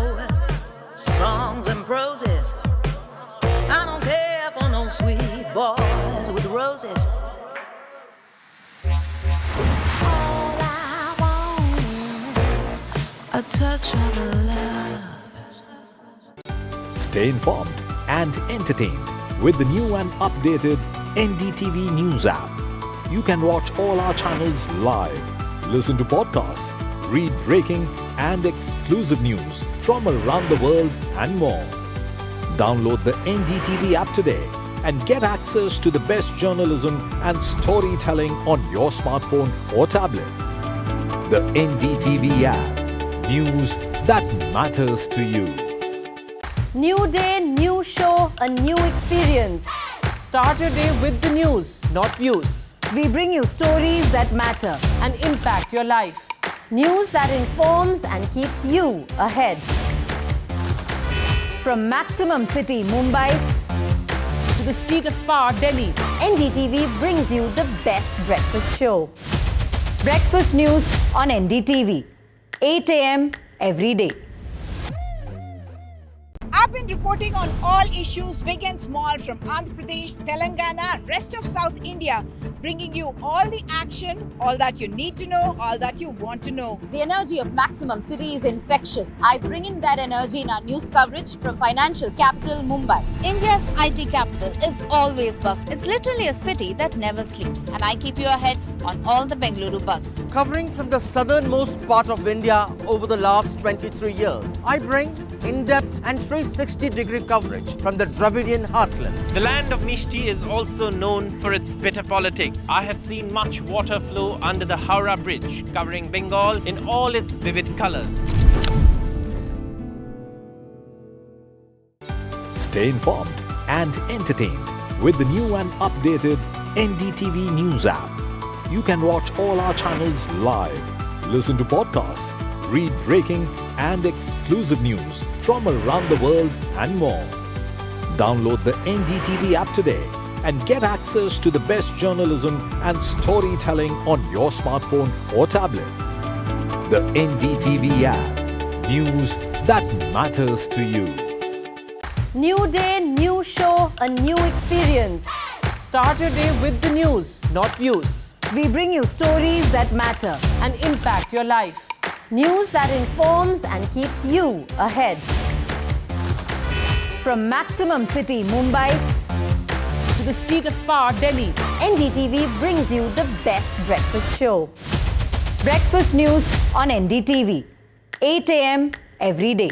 songs and proses. I don't care for no sweet boys with roses. All I want is a touch of love. Stay informed and entertained with the new and updated NDTV News app. You can watch all our channels live, listen to podcasts, read breaking and exclusive news from around the world and more. Download the NDTV app today and get access to the best journalism and storytelling on your smartphone or tablet. The NDTV app. News that matters to you. New day, new show, a new experience. Start your day with the news, not views. We bring you stories that matter and impact your life. News that informs and keeps you ahead. From Maximum City, Mumbai, to the seat of power, Delhi, NDTV brings you the best breakfast show. Breakfast news on NDTV, 8 a.m. every day. I've been reporting on all issues big and small from Andhra Pradesh, Telangana, rest of South India, bringing you all the action, all that you need to know, all that you want to know. The energy of Maximum City is infectious. I bring in that energy in our news coverage from financial capital Mumbai. India's IT capital is always buzz. It's literally a city that never sleeps. And I keep you ahead on all the Bengaluru buzz. Covering from the southernmost part of India over the last 23 years, I bring in-depth and 360-degree coverage from the Dravidian heartland. The land of Mishti is also known for its bitter politics. I have seen much water flow under the Howrah Bridge, covering Bengal in all its vivid colors. Stay informed and entertained with the new and updated NDTV News app. You can watch all our channels live, listen to podcasts, read breaking and exclusive news from around the world and more. Download the NDTV app today and get access to the best journalism and storytelling on your smartphone or tablet. The NDTV app. News that matters to you. New day, new show, a new experience. Start your day with the news, not views. We bring you stories that matter and impact your life. News that informs and keeps you ahead. From Maximum City, Mumbai, to the seat of power, Delhi, NDTV brings you the best breakfast show. Breakfast news on NDTV, 8 a.m. every day.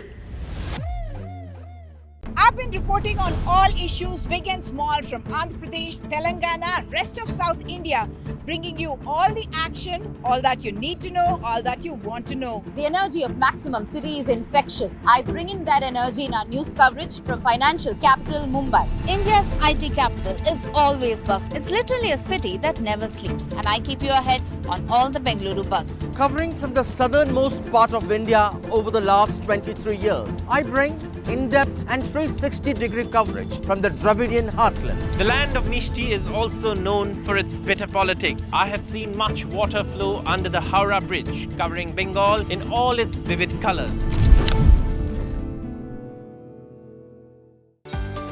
I've been reporting on all issues big and small from Andhra Pradesh, Telangana, rest of South India, bringing you all the action, all that you need to know, all that you want to know. The energy of Maximum City is infectious. I bring in that energy in our news coverage from financial capital Mumbai. India's IT capital is always buzz. It's literally a city that never sleeps. And I keep you ahead on all the Bengaluru buzz. Covering from the southernmost part of India over the last 23 years, I bring in-depth and 360-degree coverage from the Dravidian heartland. The land of Mishti is also known for its bitter politics. I have seen much water flow under the Howrah Bridge, covering Bengal in all its vivid colors.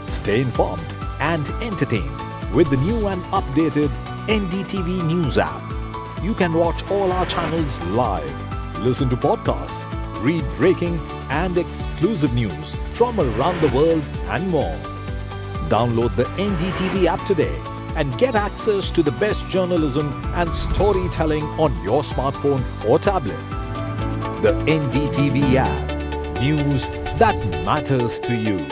Stay informed and entertained with the new and updated NDTV News app. You can watch all our channels live, listen to podcasts, read breaking and exclusive news from around the world and more. Download the NDTV app today and get access to the best journalism and storytelling on your smartphone or tablet. The NDTV app. News that matters to you.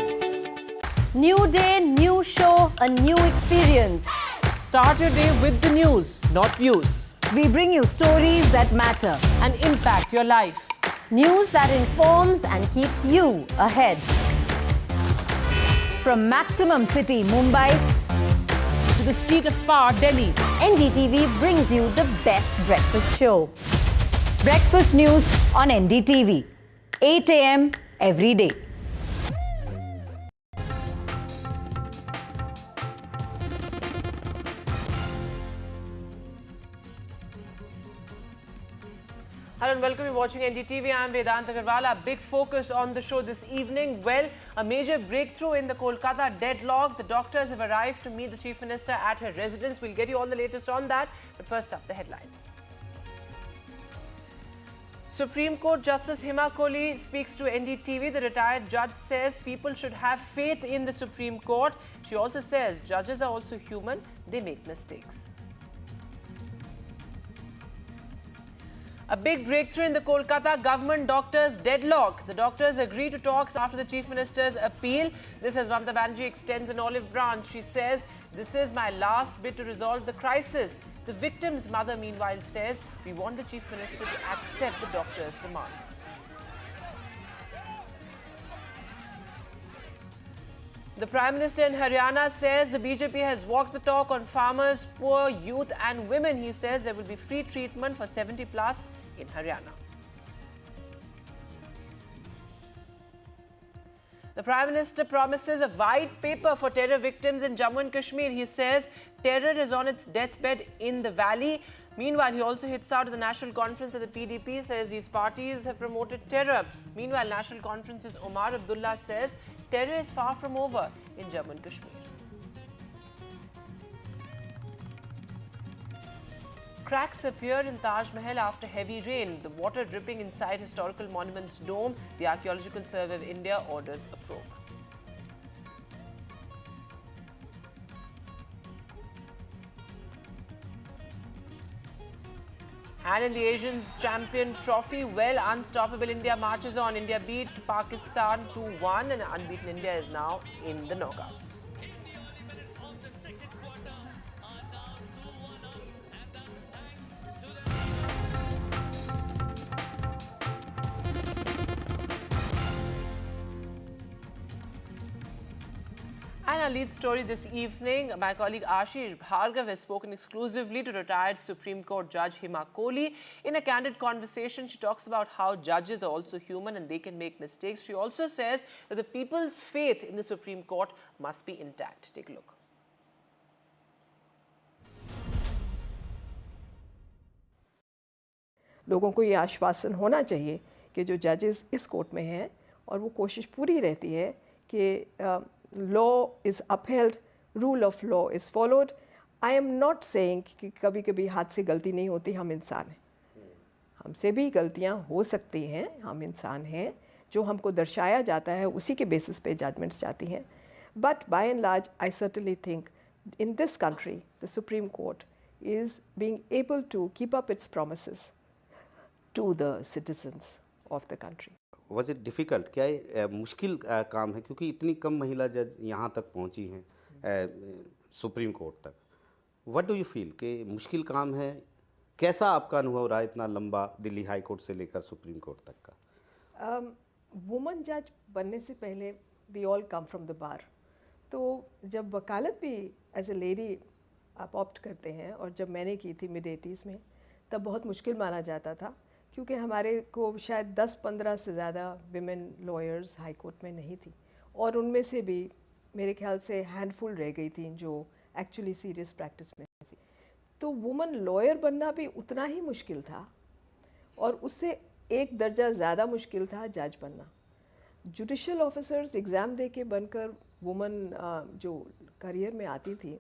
New day, new show, a new experience. Start your day with the news, not views. We bring you stories that matter and impact your life. News that informs and keeps you ahead. From Maximum City, Mumbai, to the seat of power, Delhi, NDTV brings you the best breakfast show. Breakfast news on NDTV, 8 a.m. every day. Hello and welcome. You're watching NDTV. I'm Vedant Agarwal. A big focus on the show this evening. Well, a major breakthrough in the Kolkata deadlock. The doctors have arrived to meet the Chief Minister at her residence. We'll get you all the latest on that. But first up, the headlines. Supreme Court Justice Kohli speaks to NDTV. The retired judge says people should have faith in the Supreme Court. She also says judges are also human. They make mistakes. A big breakthrough in the Kolkata government doctors' deadlock. The doctors agree to talks after the Chief Minister's appeal. This as Mamata Banerjee extends an olive branch. She says, "This is my last bid to resolve the crisis." The victim's mother, meanwhile, says, "We want the Chief Minister to accept the doctors' demands." The Prime Minister in Haryana says the BJP has walked the talk on farmers, poor, youth and women. He says there will be free treatment for 70 plus in Haryana. The Prime Minister promises a white paper for terror victims in Jammu and Kashmir. He says terror is on its deathbed in the valley. Meanwhile, he also hits out at the National Conference of the PDP, says these parties have promoted terror. Meanwhile, National Conference's Omar Abdullah says terror is far from over in Jammu and Kashmir. Cracks appeared in Taj Mahal after heavy rain. The water dripping inside historical monument's dome. The Archaeological Survey of India orders a probe. And in the Asians Champion Trophy, well, unstoppable India marches on. India beat Pakistan 2-1 and unbeaten India is now in the knockouts. And our lead story this evening, my colleague Ashish Bhargav has spoken exclusively to retired Supreme Court Judge Hima Kohli. In a candid conversation, she talks about how judges are also human and they can make mistakes. She also says that the people's faith in the Supreme Court must be intact. Take a look. लोगों को ये आश्वासन होना चाहिए कि जो जजेस इस कोर्ट में हैं और वो कोशिश पूरी रहती है कि law is upheld, rule of law is followed. I am not saying कि कभी कभी हाथ से गलती नहीं होती, हम इंसान हैं, हमसे भी गलतियां हो सकती हैं, हम इंसान हैं, जो हमको दर्शाया जाता है उसी के बेसिस पे जजमेंट्स जाती हैं. But by and large, I certainly think in this country, the Supreme Court is being able to keep up its promises to the citizens of the country. Was it difficult? क्या ये मुश्किल काम है क्योंकि इतनी कम महिला जज यहाँ तक पहुँची हैं सुप्रीम कोर्ट तक. What do you feel कि मुश्किल काम है? कैसा आपका अनुभव रहा इतना लंबा दिल्ली हाई कोर्ट से लेकर सुप्रीम कोर्ट तक का? वुमन जज बनने से पहले we all come from the bar. तो जब वकालत भी एज ए लेडी आप ऑप्ट करते हैं और जब मैंने की थी मिड-80s में तब बहुत मुश्किल माना जाता था क्योंकि हमारे को शायद 10-15 से ज़्यादा विमेन लॉयर्स हाई कोर्ट में नहीं थी और उनमें से भी मेरे ख्याल से हैंडफुल रह गई थी जो एक्चुअली सीरियस प्रैक्टिस में थी. तो वुमन लॉयर बनना भी उतना ही मुश्किल था और उससे एक दर्जा ज़्यादा मुश्किल था जज बनना. जुडिशल ऑफिसर्स एग्ज़ाम दे के बनकर वुमन जो करियर में आती थी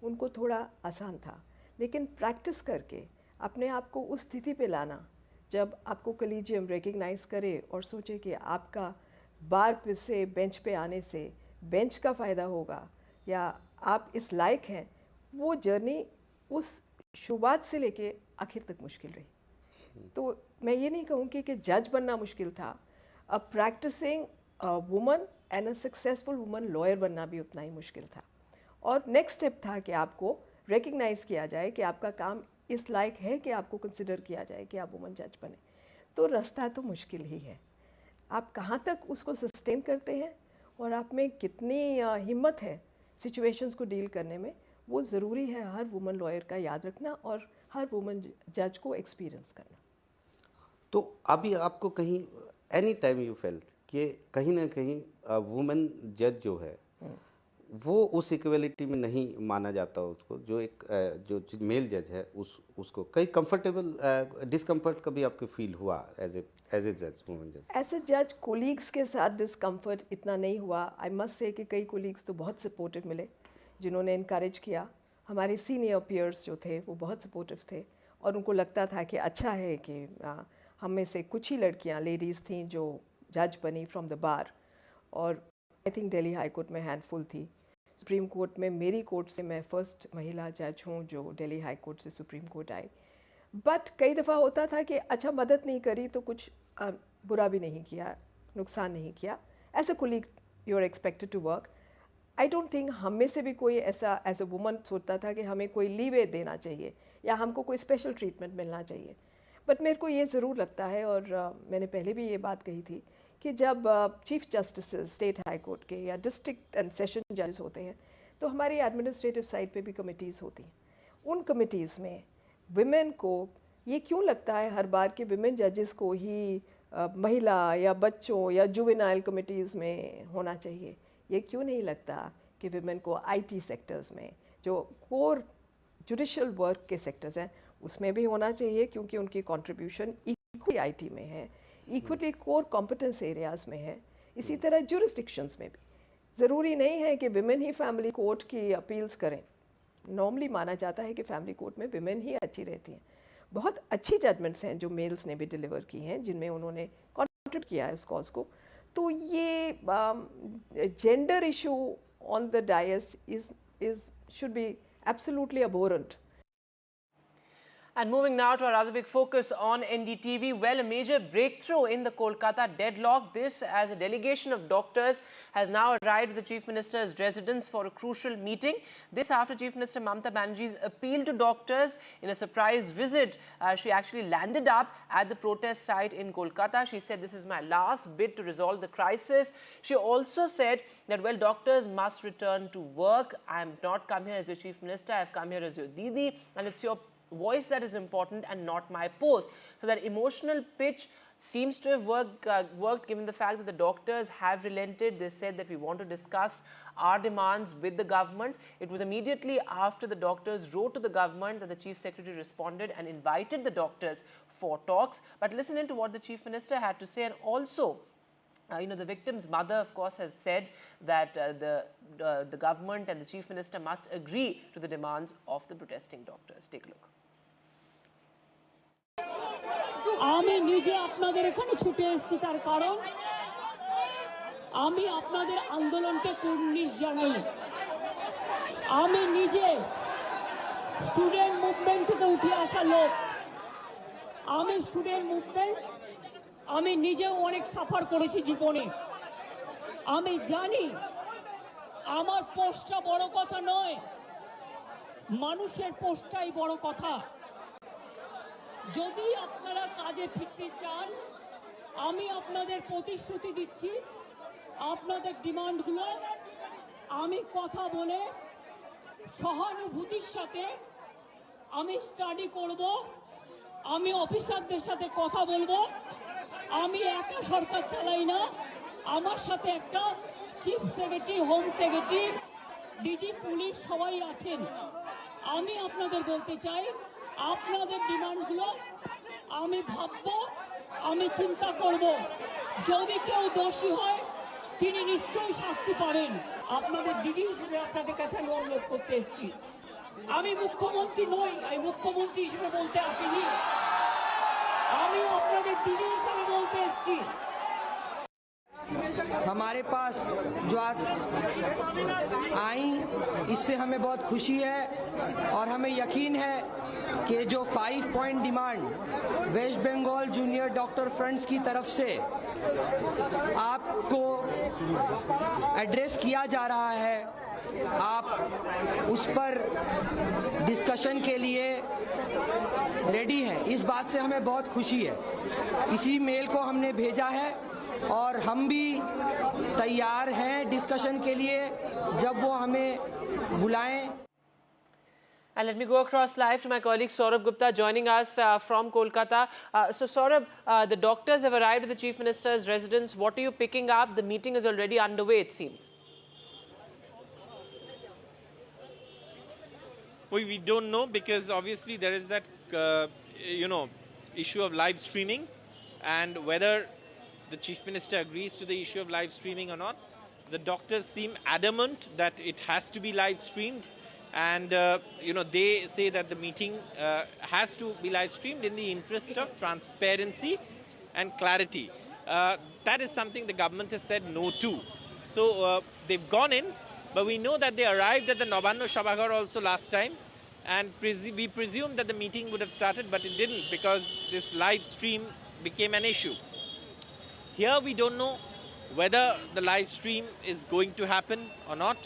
उनको थोड़ा आसान था, लेकिन प्रैक्टिस करके अपने आप को उस स्थिति पे लाना जब आपको कलीजियम रिकग्नाइज करे और सोचे कि आपका बार पे से बेंच पे आने से बेंच का फ़ायदा होगा या आप इस लायक हैं, वो जर्नी उस शुरुआत से लेके आखिर तक मुश्किल रही. तो मैं ये नहीं कहूँगी कि जज बनना मुश्किल था, a practising woman and a successful woman lawyer बनना भी उतना ही मुश्किल था. और नेक्स्ट स्टेप था कि आपको रिकग्नाइज़ किया जाए कि आपका काम इस लायक है कि आपको कंसिडर किया जाए कि आप वुमन जज बने. तो रास्ता तो मुश्किल ही है, आप कहाँ तक उसको सस्टेन करते हैं और आप में कितनी हिम्मत है सिचुएशंस को डील करने में, वो ज़रूरी है हर वुमन लॉयर का याद रखना और हर वुमन जज को एक्सपीरियंस करना. तो अभी आपको कहीं एनी टाइम यू फेल्ट कि कहीं ना कहीं वुमन जज जो है वो उस इक्वलिटी में नहीं माना जाता उसको, जो एक जो मेल जज है उसको कई कंफर्टेबल डिस्कम्फर्ट कभी आपको फील हुआ एज ए जज वुमन जज? एज ए जज कोलीग्स के साथ डिस्कम्फर्ट इतना नहीं हुआ. आई मस्ट से कि कई कोलीग्स तो बहुत सपोर्टिव मिले जिन्होंने इनकरेज किया. हमारे सीनियर पीयर्स जो थे वो बहुत सपोर्टिव थे और उनको लगता था कि अच्छा है कि हम में से कुछ ही लड़कियां लेडीज़ थीं जो जज बनी फ्रॉम द बार, और I think Delhi high court में हैंडफुल थी. सुप्रीम कोर्ट में मेरी कोर्ट से मैं फर्स्ट महिला जज हूँ जो दिल्ली हाई कोर्ट से सुप्रीम कोर्ट आई. बट कई दफ़ा होता था कि अच्छा मदद नहीं करी तो कुछ बुरा भी नहीं किया, नुकसान नहीं किया. As a colleague you are expected to work. I don't think हम में से भी कोई ऐसा एज अ वुमन सोचता था कि हमें कोई लीवे देना चाहिए या हमको कोई स्पेशल ट्रीटमेंट मिलना चाहिए. बट मेरे को ये ज़रूर लगता है, और मैंने पहले भी ये बात कही थी, कि जब chief justice state high court के या डिस्ट्रिक्ट एंड सेशन जजेस होते हैं तो हमारी एडमिनिस्ट्रेटिव साइड पे भी कमिटीज़ होती हैं. उन कमिटीज़ में विमेन को ये क्यों लगता है हर बार कि विमेन जजेस को ही महिला या बच्चों या जुवेनाइल कमिटीज़ में होना चाहिए? ये क्यों नहीं लगता कि विमेन को आईटी सेक्टर्स में, जो कोर जुडिशल वर्क के सेक्टर्स हैं, उसमें भी होना चाहिए, क्योंकि उनकी कंट्रीब्यूशन इक्वली आईटी में है, इक्वली कोर कॉम्पिटेंस एरियाज में है. इसी तरह जुरिस्डिक्शंस में भी ज़रूरी नहीं है कि विमेन ही फैमिली कोर्ट की अपील्स करें. नॉर्मली माना जाता है कि फैमिली कोर्ट में विमेन ही अच्छी रहती हैं. बहुत अच्छी जजमेंट्स हैं जो मेल्स ने भी डिलीवर की हैं, जिनमें उन्होंने कंट्रीब्यूट किया है उस कॉज को. तो ये gender issue on the dais is should be absolutely abhorrent. And moving now to our other big focus on NDTV, well, a major breakthrough in the Kolkata deadlock. This, as a delegation of doctors has now arrived at the Chief Minister's residence for a crucial meeting. This after Chief Minister Mamata Banerjee's appeal to doctors in a surprise visit. She actually landed up at the protest site in Kolkata. She said, "This is my last bid to resolve the crisis." She also said that, well, doctors must return to work. I have not come here as your Chief Minister. I have come here as your Didi, and it's your voice that is important and not my post. So that emotional pitch seems to have worked given the fact that the doctors have relented. They said that we want to discuss our demands with the government. It was immediately after the doctors wrote to the government that the Chief Secretary responded and invited the doctors for talks. But listen in to what the Chief Minister had to say, and also the victim's mother, of course, has said that the government and the Chief Minister must agree to the demands of the protesting doctors. Take a look. আমি নিজে আপনাদের এখানে ছুটে এসেছি, তার কারণ আমি আপনাদের আন্দোলনকে কুর্নিশ জানাই। আমি নিজে স্টুডেন্ট মুভমেন্ট থেকে উঠে আসা লোক। আমি স্টুডেন্ট মুভমেন্ট, আমি নিজেও অনেক সাফার করেছি জীবনে। আমি জানি আমার পোস্টটা বড় কথা নয়, মানুষের পোস্টটাই বড় কথা। যদি আপনারা কাজে ফিরতে চান, আমি আপনাদের প্রতিশ্রুতি দিচ্ছি, আপনাদের ডিমান্ডগুলো আমি কথা বলে সহানুভূতির সাথে আমি স্টাডি করব, আমি অফিসারদের সাথে কথা বলবো। আমি একা সরকার চালাই না, আমার সাথে একটা chief secretary, home secretary, DG police সবাই আছেন। আমি আপনাদের বলতে চাই, আপনাদের ডিমান্ডগুলো আমি ভাববো, আমি চিন্তা করব। যদি কেউ দোষী হয় তিনি নিশ্চয়ই শাস্তি পাবেন। আপনাদের দিদি হিসেবে আপনাদের কাছে আমি অনুরোধ করতে এসেছি। আমি মুখ্যমন্ত্রী নই, আমি মুখ্যমন্ত্রী হিসেবে বলতে আসিনি, আমি আপনাদের দিদি হিসেবে বলতে এসেছি। हमारे पास जो आज आई, इससे हमें बहुत खुशी है और हमें यकीन है कि जो 5 point demand West Bengal junior doctor friends की तरफ से आपको एड्रेस किया जा रहा है, आप उस पर डिस्कशन के लिए रेडी हैं। इस बात से हमें बहुत खुशी है। इसी मेल को हमने भेजा है और हम भी तैयार हैं डिस्कशन के लिए जब वो हमें बुलाएं। And let me go across live to my colleague Saurabh Gupta joining us from Kolkata. So Saurabh, the doctors have arrived at the Chief Minister's residence. What are you picking up? The meeting is already underway, it seems. We don't know, because obviously there is that, issue of live streaming, and whether the Chief Minister agrees to the issue of live streaming or not. The doctors seem adamant that it has to be live streamed, and they say that the meeting has to be live streamed in the interest of transparency and clarity. That is something the government has said no to. So they've gone in, but we know that they arrived at the Nabanno Shabhaghar also last time, and we presumed that the meeting would have started, but it didn't because this live stream became an issue. Here we don't know whether the live stream is going to happen or not,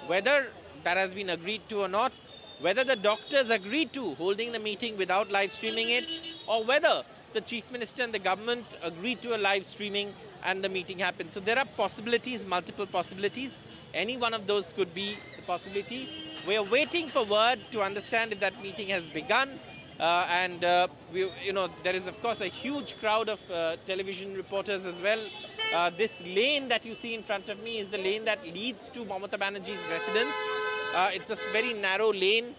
whether that has been agreed to or not, whether the doctors agreed to holding the meeting without live streaming it, or whether the Chief Minister and the government agreed to a live streaming and the meeting happened. So there are possibilities, multiple possibilities. Any one of those could be the possibility. We are waiting for word to understand if that meeting has begun. There is, of course, a huge crowd of television reporters as well. This lane that you see in front of me is the lane that leads to Mamata Banerjee's residence. It's a very narrow lane.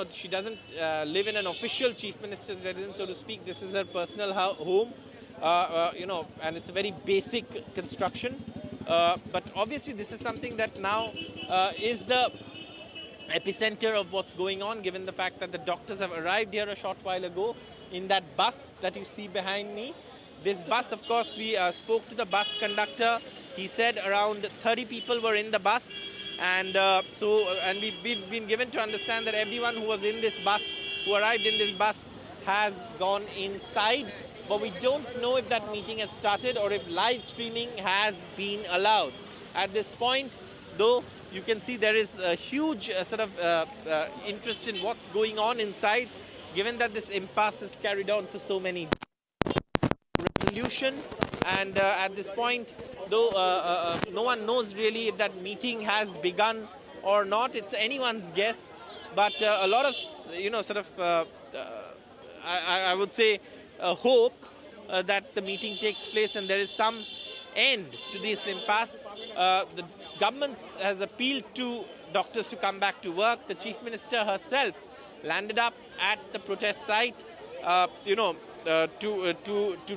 She doesn't live in an official Chief Minister's residence, so to speak. This is her personal home, and it's a very basic construction. But obviously, this is something that now is the epicenter of what's going on, given the fact that the doctors have arrived here a short while ago in that bus that you see behind me. This bus, of course, we spoke to the bus conductor. He said around 30 people were in the bus. And we've been given to understand that everyone who was in this bus, who arrived in this bus, has gone inside. But we don't know if that meeting has started or if live streaming has been allowed. At this point, though, you can see there is a huge interest in what's going on inside, given that this impasse is carried on for so many resolution. And at this point, though no one knows really if that meeting has begun or not. It's anyone's guess. But a lot of, I would say, hope that the meeting takes place and there is some end to this impasse. The government has appealed to doctors to come back to work. The Chief Minister herself landed up at the protest site, to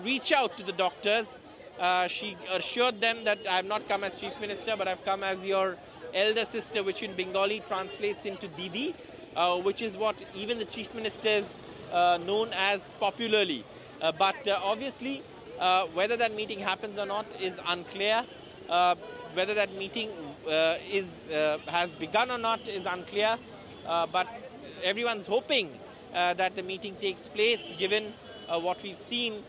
reach out to the doctors. She assured them that I have not come as Chief Minister, but I've come as your elder sister, which in Bengali translates into Didi, which is what even the Chief Minister is known as popularly. But obviously, whether that meeting happens or not is unclear. Whether that meeting has begun or not is unclear. But everyone's hoping that the meeting takes place, given what we've seen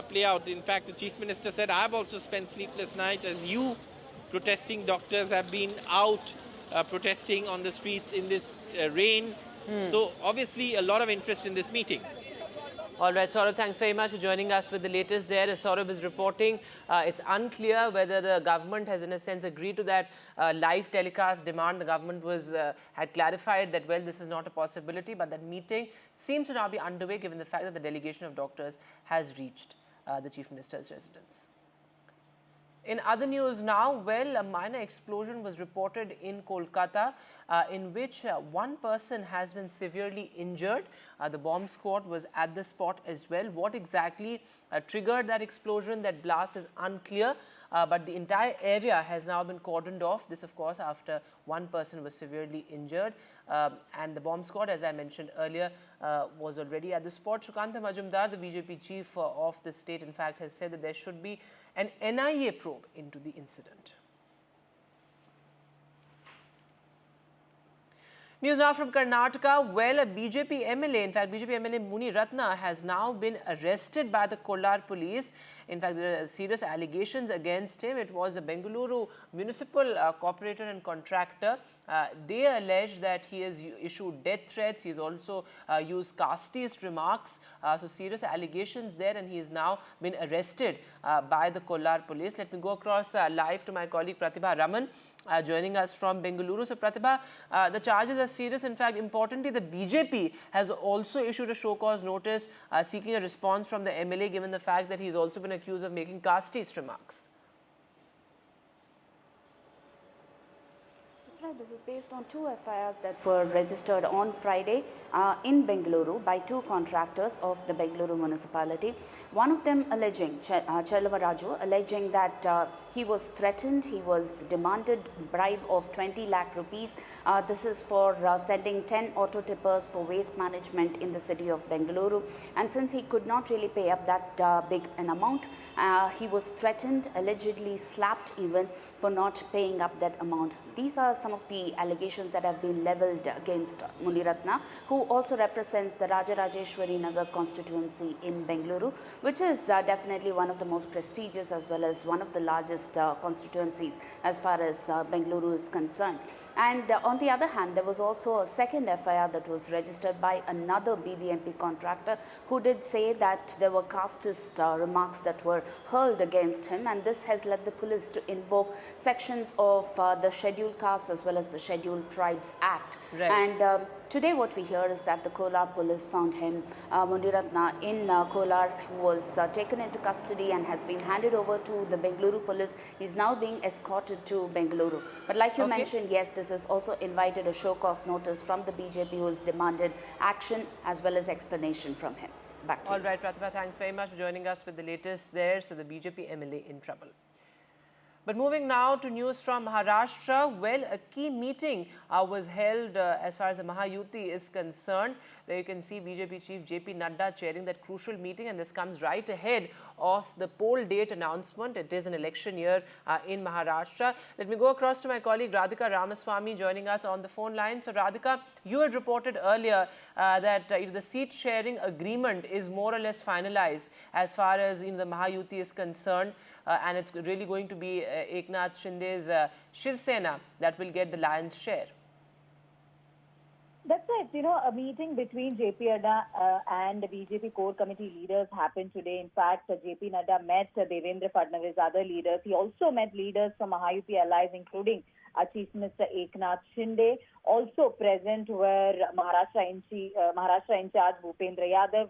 play out. In fact, the Chief Minister said, I've also spent sleepless nights as you protesting doctors have been out protesting on the streets in this rain. So obviously a lot of interest in this meeting. All right, Saurabh, thanks very much for joining us with the latest there. As Saurabh is reporting, it's unclear whether the government has, in a sense, agreed to that live telecast demand. The government had clarified that, well, this is not a possibility, but that meeting seems to now be underway, given the fact that the delegation of doctors has reached the Chief Minister's residence. In other news now, well, a minor explosion was reported in Kolkata, in which one person has been severely injured. The bomb squad was at the spot as well. What exactly triggered that explosion, that blast, is unclear. But the entire area has now been cordoned off. This, of course, after one person was severely injured. And the bomb squad, as I mentioned earlier, was already at the spot. Sukanta Majumdar, the BJP chief of the state, in fact, has said that there should be an NIA probe into the incident. News now from Karnataka. Well, a BJP MLA, in fact, BJP MLA Muni Ratna has now been arrested by the Kollar police. In fact, there are serious allegations against him. It was a Bengaluru municipal corporator and contractor. They allege that he has issued death threats. He has also used casteist remarks. So serious allegations there, and he has now been arrested by the Kollar police. Let me go across live to my colleague Pratibha Raman, joining us from Bengaluru. So Pratibha, the charges are serious. In fact, importantly, the BJP has also issued a show cause notice seeking a response from the MLA, given the fact that he's also been accused of making casteist remarks. Right, this is based on 2 FIRs that were registered on Friday in Bengaluru by 2 contractors of the Bengaluru municipality. One of them alleging, Chellavaraju, alleging that he was threatened, he was demanded bribe of 20 lakh rupees. This is for sending 10 auto tippers for waste management in the city of Bengaluru. And since he could not really pay up that big an amount, he was threatened, allegedly slapped even for not paying up that amount. These are some of the allegations that have been leveled against Muniratna, who also represents the Rajarajeshwari Nagar constituency in Bengaluru, which is definitely one of the most prestigious as well as one of the largest constituencies as far as Bengaluru is concerned. And on the other hand, there was also a second FIR that was registered by another BBMP contractor who did say that there were casteist remarks that were hurled against him, and this has led the police to invoke sections of the Scheduled Castes as well as the Scheduled Tribes Act. Right. And today what we hear is that the Kolar police found him, Muniratna, in Kolar, who was taken into custody and has been handed over to the Bengaluru police. He's now being escorted to Bengaluru. But like you mentioned, yes, this has also invited a show cause notice from the BJP, who has demanded action as well as explanation from him. Back to you. All right, Pratibha, thanks very much for joining us with the latest there. So the BJP MLA in trouble. But moving now to news from Maharashtra, well, a key meeting was held as far as the Mahayuti is concerned. There you can see BJP Chief JP Nadda chairing that crucial meeting, and this comes right ahead of the poll date announcement. It is an election year in Maharashtra. Let me go across to my colleague Radhika Ramaswamy joining us on the phone line. So Radhika, you had reported earlier that the seat sharing agreement is more or less finalized as far as the Mahayuti is concerned. And it's really going to be Eknath Shinde's Shiv Sena that will get the lion's share. That's right. A meeting between JP Nadda and the BJP core committee leaders happened today. In fact, JP Nadda met Devendra Fadnavis, other leaders. He also met leaders from Mahayuti allies, including Chief Minister Eknath Shinde. Also present were Maharashtra in charge Bhupendra Yadav,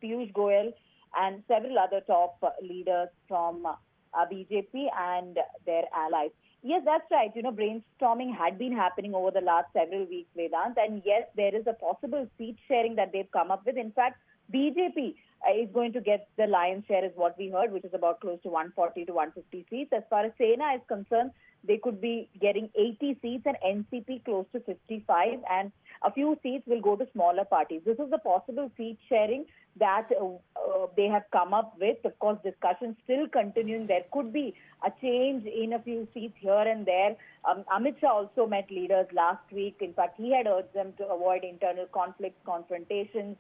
Piyush Goyal, and several other top leaders from BJP and their allies. Yes, that's right. Brainstorming had been happening over the last several weeks, Vedant, and yes, there is a possible seat sharing that they've come up with. In fact, BJP is going to get the lion's share, is what we heard, which is about close to 140 to 150 seats. As far as Sena is concerned, they could be getting 80 seats and NCP close to 55, and a few seats will go to smaller parties. This is the possible seat sharing that they have come up with. Of course, discussions still continuing. There could be a change in a few seats here and there. Amit Shah also met leaders last week. In fact, he had urged them to avoid internal conflicts, confrontations.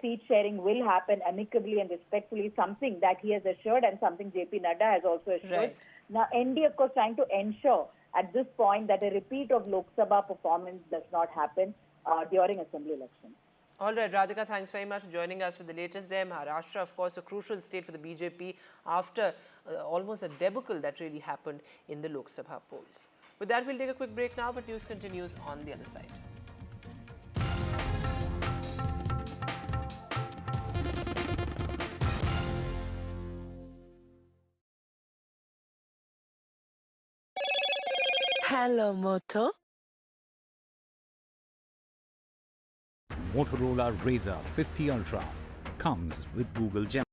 Seat sharing will happen amicably and respectfully, something that he has assured and something JP Nadda has also assured. Right. Now, ND, of course, trying to ensure at this point that a repeat of Lok Sabha performance does not happen during assembly elections. All right, Radhika, thanks very much for joining us with the latest there. Maharashtra, of course, a crucial state for the BJP after almost a debacle that really happened in the Lok Sabha polls. With that, we'll take a quick break now, but news continues on the other side. Hello, Moto. Motorola Razr 50 Ultra comes with Google Gemini.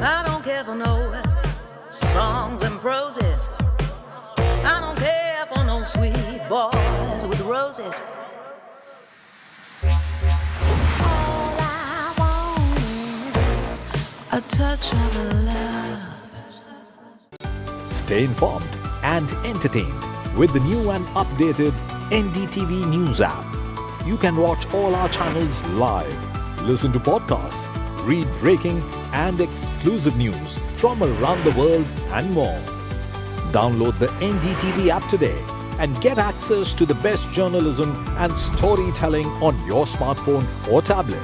I don't care for no songs and proses. I don't care for no sweet boys with roses. All I want is a touch of love. Stay informed and entertained with the new and updated NDTV News app. You can watch all our channels live, listen to podcasts, read breaking and exclusive news from around the world and more. Download the NDTV app today and get access to the best journalism and storytelling on your smartphone or tablet.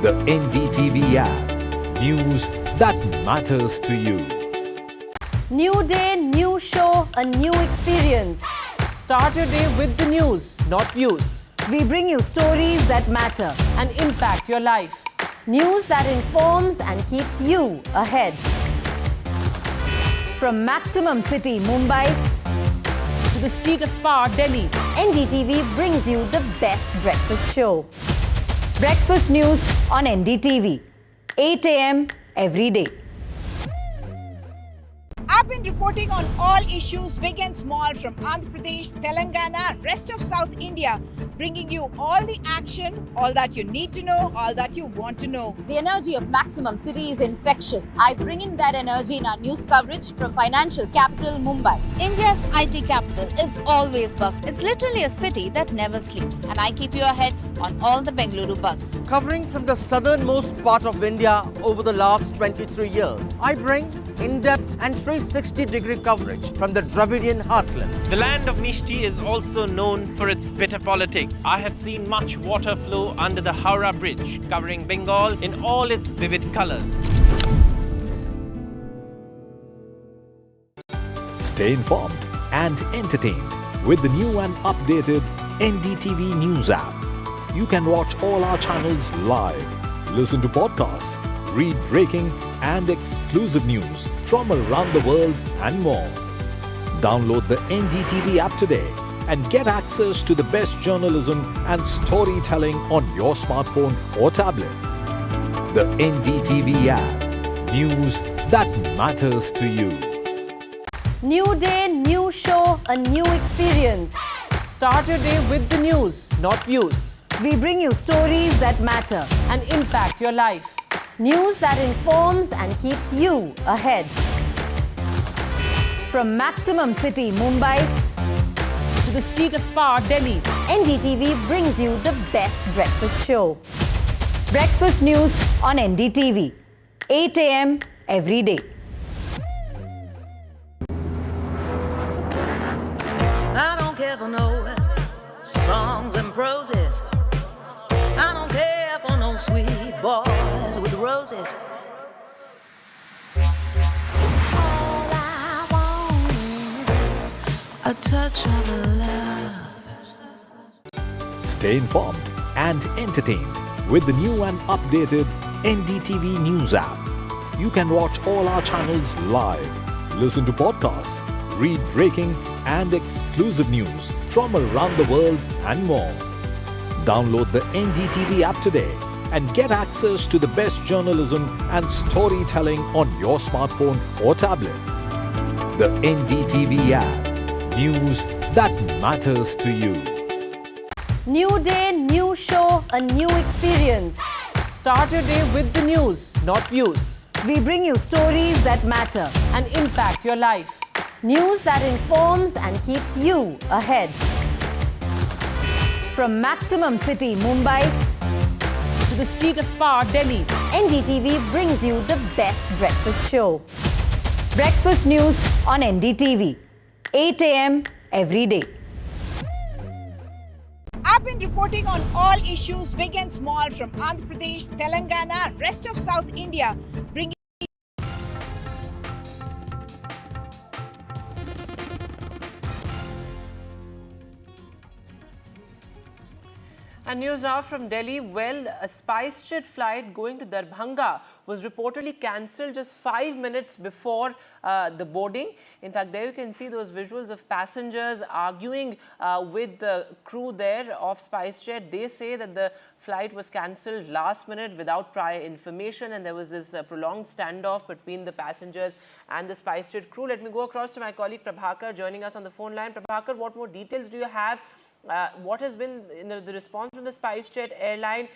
The NDTV app. News that matters to you. New day, new show, a new experience. Start your day with the news, not views. We bring you stories that matter and impact your life. News that informs and keeps you ahead. From Maximum City, Mumbai, to the seat of power, Delhi, NDTV brings you the best breakfast show. Breakfast news on NDTV, 8 a.m. every day. I've been reporting on all issues big and small from Andhra Pradesh, Telangana, rest of South India, bringing you all the action, all that you need to know, all that you want to know. The energy of Maximum City is infectious. I bring in that energy in our news coverage from financial capital Mumbai. India's IT capital is always buzz. It's literally a city that never sleeps. And I keep you ahead on all the Bengaluru buzz. Covering from the southernmost part of India over the last 23 years, I bring in-depth and 360-degree coverage from the Dravidian heartland. The land of Mishti is also known for its bitter politics. I have seen much water flow under the Howrah Bridge, covering Bengal in all its vivid colors. Stay informed and entertained with the new and updated NDTV News app. You can watch all our channels live, listen to podcasts, read breaking and exclusive news from around the world and more. Download the NDTV app today and get access to the best journalism and storytelling on your smartphone or tablet. The NDTV app. News that matters to you. New day, new show, a new experience. Start your day with the news, not views. We bring you stories that matter and impact your life. News that informs and keeps you ahead. From Maximum City, Mumbai, to the seat of power, Delhi, NDTV brings you the best breakfast show. Breakfast news on NDTV, 8 a.m. every day. I don't care for no songs and proses. I don't care for no sweet boys with roses. All I want is a touch of love. Stay informed and entertained with the new and updated NDTV News app. You can watch all our channels live, listen to podcasts, read breaking and exclusive news from around the world and more. Download the NDTV app today and get access to the best journalism and storytelling on your smartphone or tablet. The NDTV app. News that matters to you. New day, new show, a new experience. Start your day with the news, not views. We bring you stories that matter and impact your life. News that informs and keeps you ahead. From Maximum City, Mumbai, to the seat of power, Delhi, NDTV brings you the best breakfast show. Breakfast news on NDTV, 8 a.m. every day. I've been reporting on all issues big and small from Andhra Pradesh, Telangana, rest of South India, bringing And news now from Delhi. Well, a SpiceJet flight going to Darbhanga was reportedly cancelled just 5 minutes before the boarding. In fact, there you can see those visuals of passengers arguing with the crew there of SpiceJet. They say that the flight was cancelled last minute without prior information, and there was this prolonged standoff between the passengers and the SpiceJet crew. Let me go across to my colleague Prabhakar joining us on the phone line. Prabhakar, what more details do you have? What has been the response from the SpiceJet airline?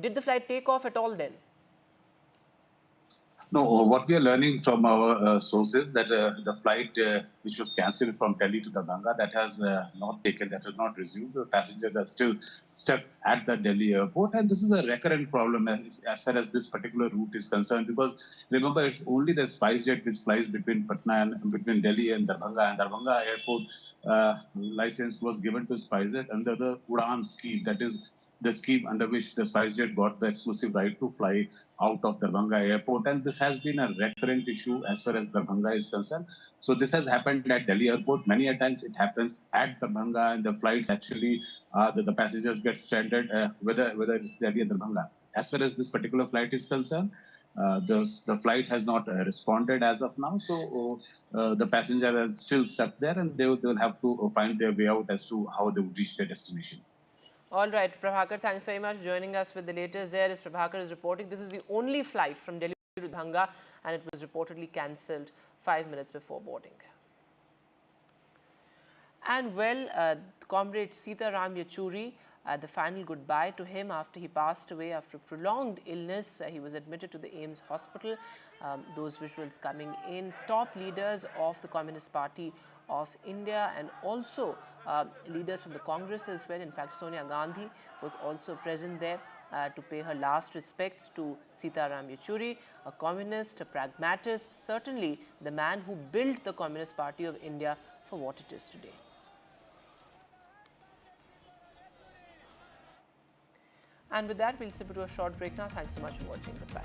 Did the flight take off at all then? No, what we are learning from our sources that the flight which was cancelled from Delhi to Darbhanga, that has not resumed. The passengers are still stuck at the Delhi airport, and this is a recurrent problem as far as this particular route is concerned, because remember, it's only the SpiceJet which flies between Patna and between Delhi and Darbhanga airport license was given to SpiceJet under the Udan scheme, that is the scheme under which the SpiceJet got the exclusive right to fly out of Darbhanga airport. And this has been a recurrent issue as far as Darbhanga is concerned. So this has happened at Delhi airport. Many a times it happens at Darbhanga, and the flights actually, the passengers get stranded, whether it's Delhi or Darbhanga. As far as this particular flight is concerned, the flight has not responded as of now. So the passenger is still stuck there, and they will have to find their way out as to how they would reach their destination. All right, Prabhakar, thanks very much for joining us with the latest there. As Prabhakar is reporting, this is the only flight from Delhi to Dhanga, and it was reportedly cancelled 5 minutes before boarding. And well, comrade Sitaram Yechury, the final goodbye to him after he passed away after prolonged illness. He was admitted to the AIIMS hospital. Those visuals coming in. Top leaders of the Communist Party of India and also leaders from the Congress as well. In fact, Sonia Gandhi was also present there to pay her last respects to Sitaram Yechury, a communist, a pragmatist, certainly the man who built the Communist Party of India for what it is today. And with that, we'll slip into a short break now. Thanks so much for watching. Goodbye.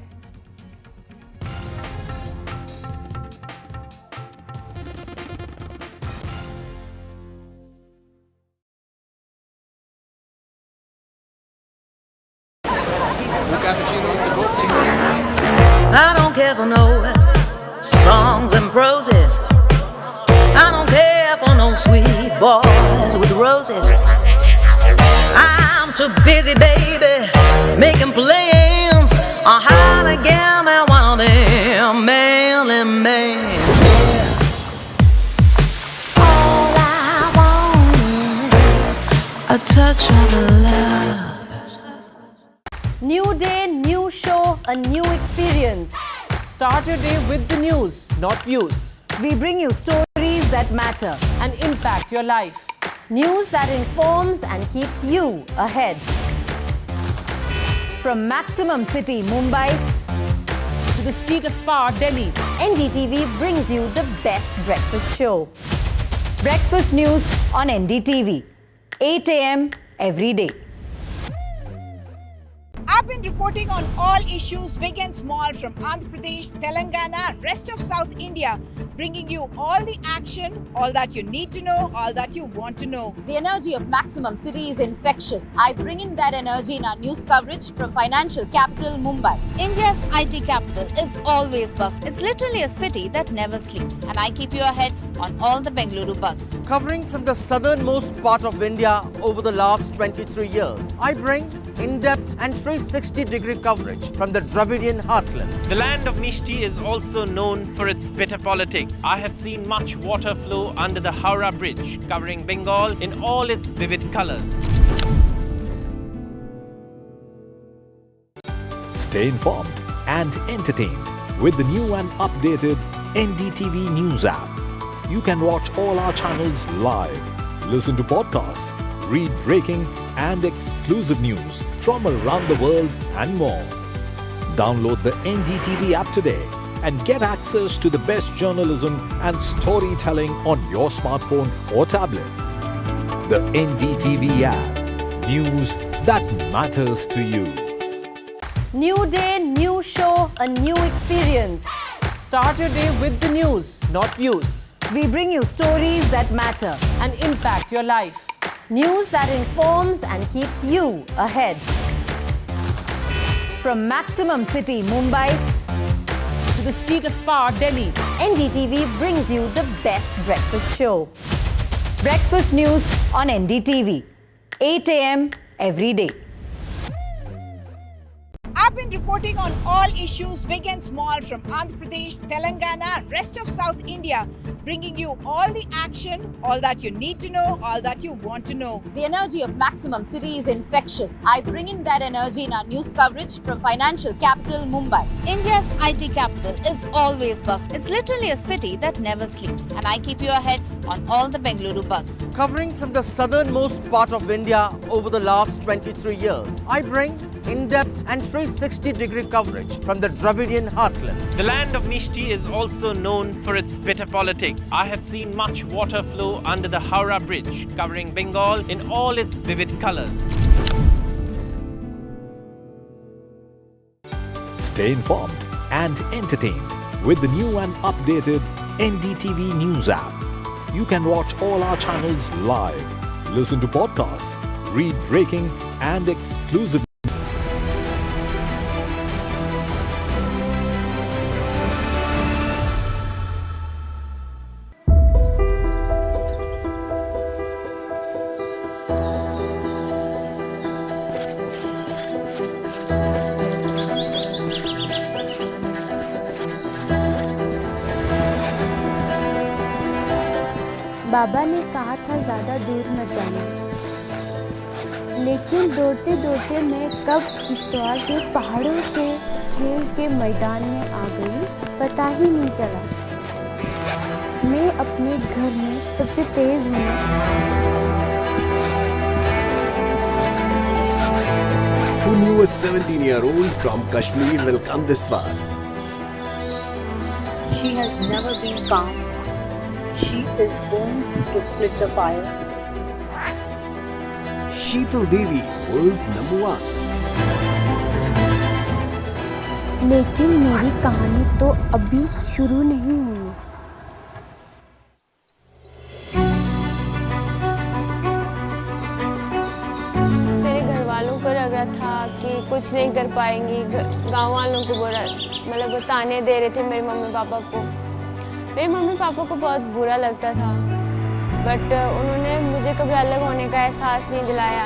I don't care for no songs and proses. I don't care for no sweet boys with roses. I'm too busy, baby, making plans on how to get me one of them manly men. All I want is a touch of love. New day, new show, a new experience. Start your day with the news, not views. We bring you stories that matter and impact your life. News that informs and keeps you ahead. From Maximum City, Mumbai, to the seat of power, Delhi, NDTV brings you the best breakfast show. Breakfast news on NDTV, 8 a.m. every day. I've been reporting on all issues big and small from Andhra Pradesh, Telangana, rest of South India, bringing you all the action, all that you need to know, all that you want to know. The energy of Maximum City is infectious. I bring in that energy in our news coverage from financial capital Mumbai. India's IT capital is always buzz. It's literally a city that never sleeps. And I keep you ahead on all the Bengaluru buzz. Covering from the southernmost part of India over the last 23 years, I bring in-depth and 360-degree coverage from the Dravidian heartland. The land of Mishti is also known for its bitter politics. I have seen much water flow under the Howrah Bridge, covering Bengal in all its vivid colors. Stay informed and entertained with the new and updated NDTV News app. You can watch all our channels live, listen to podcasts, read breaking and exclusive news from around the world and more. Download the NDTV app today and get access to the best journalism and storytelling on your smartphone or tablet. The NDTV app. News that matters to you. New day, new show, a new experience. Start your day with the news, not views. We bring you stories that matter and impact your life. News that informs and keeps you ahead. From Maximum City, Mumbai, to the seat of power, Delhi, NDTV brings you the best breakfast show. Breakfast news on NDTV, 8 a.m. every day. I've been reporting on all issues big and small from Andhra Pradesh, Telangana, rest of South India, bringing you all the action, all that you need to know, all that you want to know. The energy of Maximum City is infectious. I bring in that energy in our news coverage from financial capital Mumbai. India's IT capital is always buzz. It's literally a city that never sleeps. And I keep you ahead on all the Bengaluru buzz. Covering from the southernmost part of India over the last 23 years, I bring in-depth and 360-degree coverage from the Dravidian heartland. The land of Mishti is also known for its bitter politics. I have seen much water flow under the Howrah Bridge, covering Bengal in all its vivid colors. Stay informed and entertained with the new and updated NDTV News app. You can watch all our channels live, listen to podcasts, read breaking and exclusive बाबा ने कहा था ज़्यादा दूर मत जाना, लेकिन दौड़ते दौड़ते मैं कब किश्तवाड़ के पहाड़ों से खेल के मैदान में आ गई पता ही नहीं चला। मैं अपने घर में सबसे तेज हूँ ना। Who knew a 17-year-old from Kashmir will come this far? She has never been calm. She is born to split the fire. Sheetal Devi, world's #1. लेकिन मेरी कहानी तो अभी शुरू नहीं हुई। मेरे घर वालों को लग रहा था कि कुछ नहीं कर पाएंगी, गांव वालों को बोला, मतलब वो ताने दे रहे थे मेरे मम्मी पापा को। मेरे मम्मी पापा को बहुत बुरा लगता था, बट उन्होंने मुझे कभी अलग होने का एहसास नहीं दिलाया।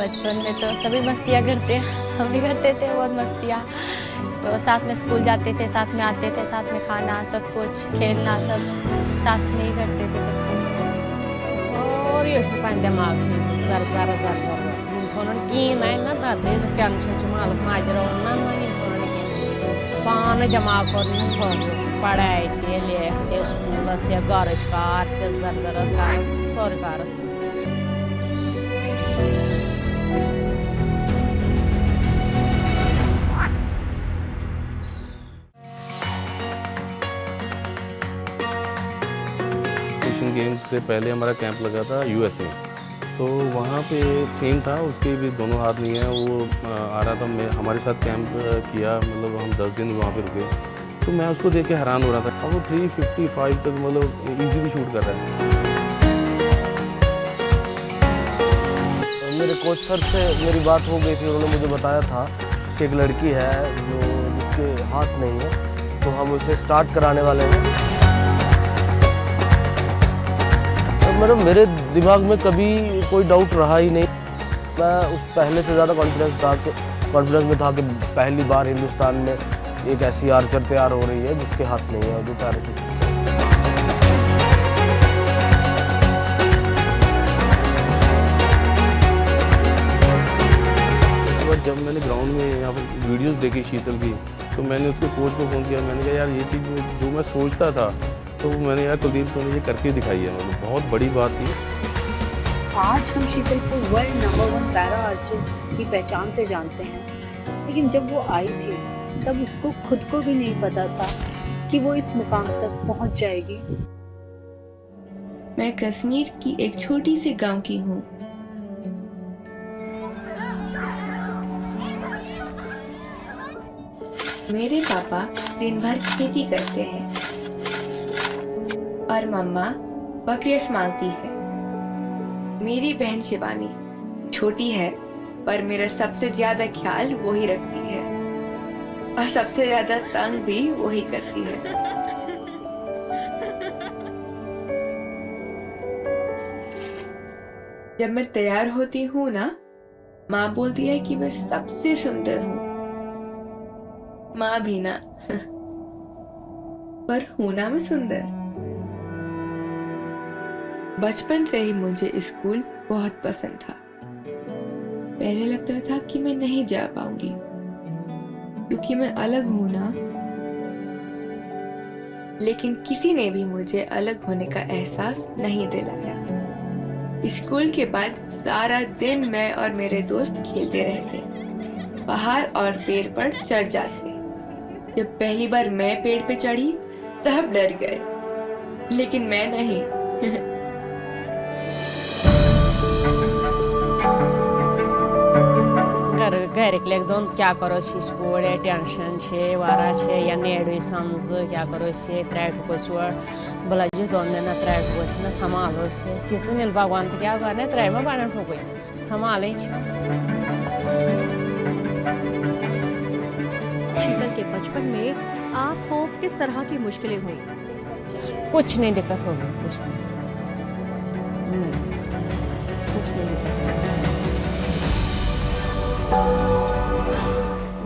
बचपन में तो सभी मस्तियाँ करते हैं, हम भी करते थे बहुत मस्तियाँ। तो साथ में स्कूल जाते थे, साथ में आते थे, साथ में खाना, सब कुछ खेलना, सब साथ में ही करते थे सब कुछ। Sorry, ich bin der Max, zar. Thonon ki nahi na date, tension ch malas majra na nahi thonon ki. Pan jama karna sorry, padhai ke liye school aste garage car te zar sorry cars. Asian games से पहले हमारा camp लगा था US में, तो वहाँ पे same था, उसके भी दोनों हाथ नहीं है। वो आ रहा था, मैं हमारे साथ कैंप किया, मतलब हम 10 दिन वहाँ पे रुके, तो मैं उसको देख के हैरान हो रहा था। अब वो 355 तक मतलब इजीली शूट कर रहा है। मेरे कोच सर से मेरी बात हो गई थी, उन्होंने मुझे बताया था कि एक लड़की है जिसके हाथ नहीं है, तो हम उसे स्टार्ट कराने वाले हैं। मेरे दिमाग में कभी कोई डाउट रहा ही नहीं। मैं उस पहले से ज़्यादा कॉन्फिडेंस में था कि पहली बार हिंदुस्तान में एक ऐसी आर्चर तैयार हो रही है जिसके हाथ नहीं है, जो पैराशूट। जब मैंने ग्राउंड में यहाँ पर वीडियोस देखी शीतल की, तो मैंने उसके कोच को फ़ोन किया। मैंने कहा यार ये चीज़ जो मैं सोचता था, तो मैंने यार कुलदीप तो ये करके दिखाई है, मतलब बहुत बड़ी बात थी। आज हम शीतल को वर्ल्ड #1 पैरा आर्चर की पहचान से जानते हैं, लेकिन जब वो आई थी तब उसको खुद को भी नहीं पता था कि वो इस मुकाम तक पहुंच जाएगी। मैं कश्मीर की एक छोटी सी गांव की हूँ। मेरे पापा दिन भर खेती करते हैं और मम्मा बकरियां संभालती है। मेरी बहन शिवानी छोटी है, पर मेरा सबसे ज्यादा ख्याल वो ही रखती है और सबसे ज्यादा तंग भी वही करती है। जब मैं तैयार होती हूँ ना, माँ बोलती है कि मैं सबसे सुंदर हूँ। माँ भी ना पर हूं ना मैं सुंदर। बचपन से ही मुझे स्कूल बहुत पसंद था। पहले लगता था कि मैं नहीं जा पाऊंगी क्योंकि मैं अलग हूं ना, लेकिन किसी ने भी मुझे अलग होने का एहसास नहीं दिलाया। स्कूल के बाद सारा दिन मैं और मेरे दोस्त खेलते रहते, पहाड़ और पेड़ पर चढ़ जाते। जब पहली बार मैं पेड़ पे चढ़ी, सब डर गए, लेकिन मैं नहीं। Garikli don क्या करो स्कूल है, टेंशन छे, वारा छे या नेडू समझ क्या करो से ट्रैक को छोड़ बोला जिस दोन ना ट्रैक को ना संभालो से किसी ने भगवान तो क्या करने ट्रैक में बाणन ठोको संभाले। शीतल के बचपन में आपको किस तरह की मुश्किलें हुई? कुछ नहीं दिक्कत होगी, कुछ नहीं दिक्कत।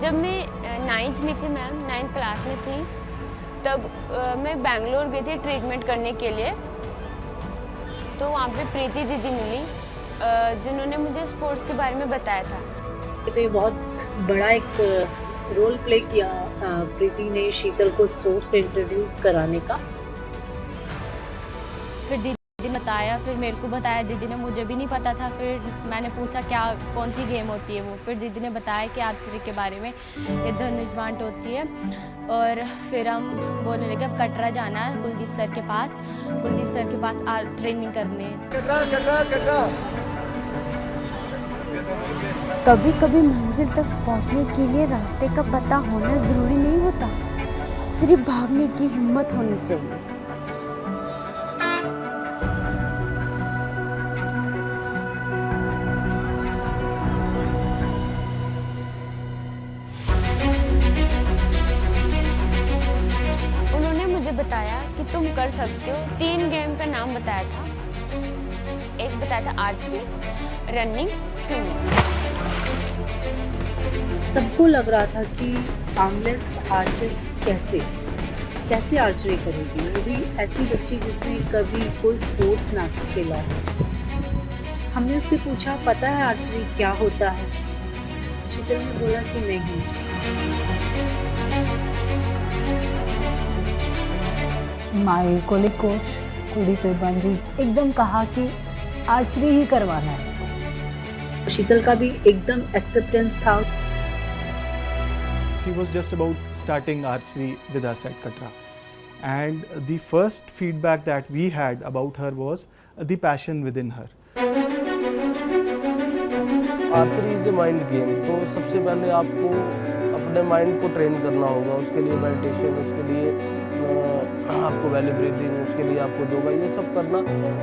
जब मैं 9th में थी मैम, 9th क्लास में थी, तब मैं बैंगलोर गई थी ट्रीटमेंट करने के लिए, तो वहाँ पे प्रीति दीदी मिली जिन्होंने मुझे स्पोर्ट्स के बारे में बताया था। तो ये बहुत बड़ा एक रोल प्ले किया प्रीति ने शीतल को स्पोर्ट्स से इंट्रोड्यूस कराने का। फिर दीदी ने बताया, फिर मेरे को बताया दीदी ने, मुझे भी नहीं पता था। फिर मैंने पूछा क्या कौन सी गेम होती है वो, फिर दीदी ने बताया कि आर्चरी के बारे में, ये धनुष बांट होती है। और फिर हम बोलने लगे अब कटरा जाना है कुलदीप सर के पास, ट्रेनिंग करने। कभी कभी मंजिल तक पहुंचने के लिए रास्ते का पता होना ज़रूरी नहीं होता, सिर्फ भागने की हिम्मत होनी चाहिए। उन्होंने मुझे बताया कि तुम कर सकते हो। 3 गेम का नाम बताया था, एक बताया था आर्चरी, रनिंग, स्विमिंग। सबको लग रहा था कि आर्मलेस आर्चर कैसे आर्चरी करेगी, वो भी ऐसी बच्ची जिसने कभी कोई स्पोर्ट्स ना खेला है। हमने उससे पूछा पता है आर्चरी क्या होता है? शीतल ने बोला कि नहीं। माय कॉलेज कोच कुलदीप विद्वान जी एकदम कहा कि आर्चरी ही करवाना है इसको। शीतल का भी एकदम एक्सेप्टेंस था। She was just about starting archery with us at Katra, and the first feedback that we had about her was the passion within her. Archery is a mind game, तो सबसे पहले आपको अपने माइंड को train करना होगा। उसके लिए मेडिटेशन, उसके लिए आपको वैली ब्रीदिंग, उसके लिए आपको योगा, ये सब करना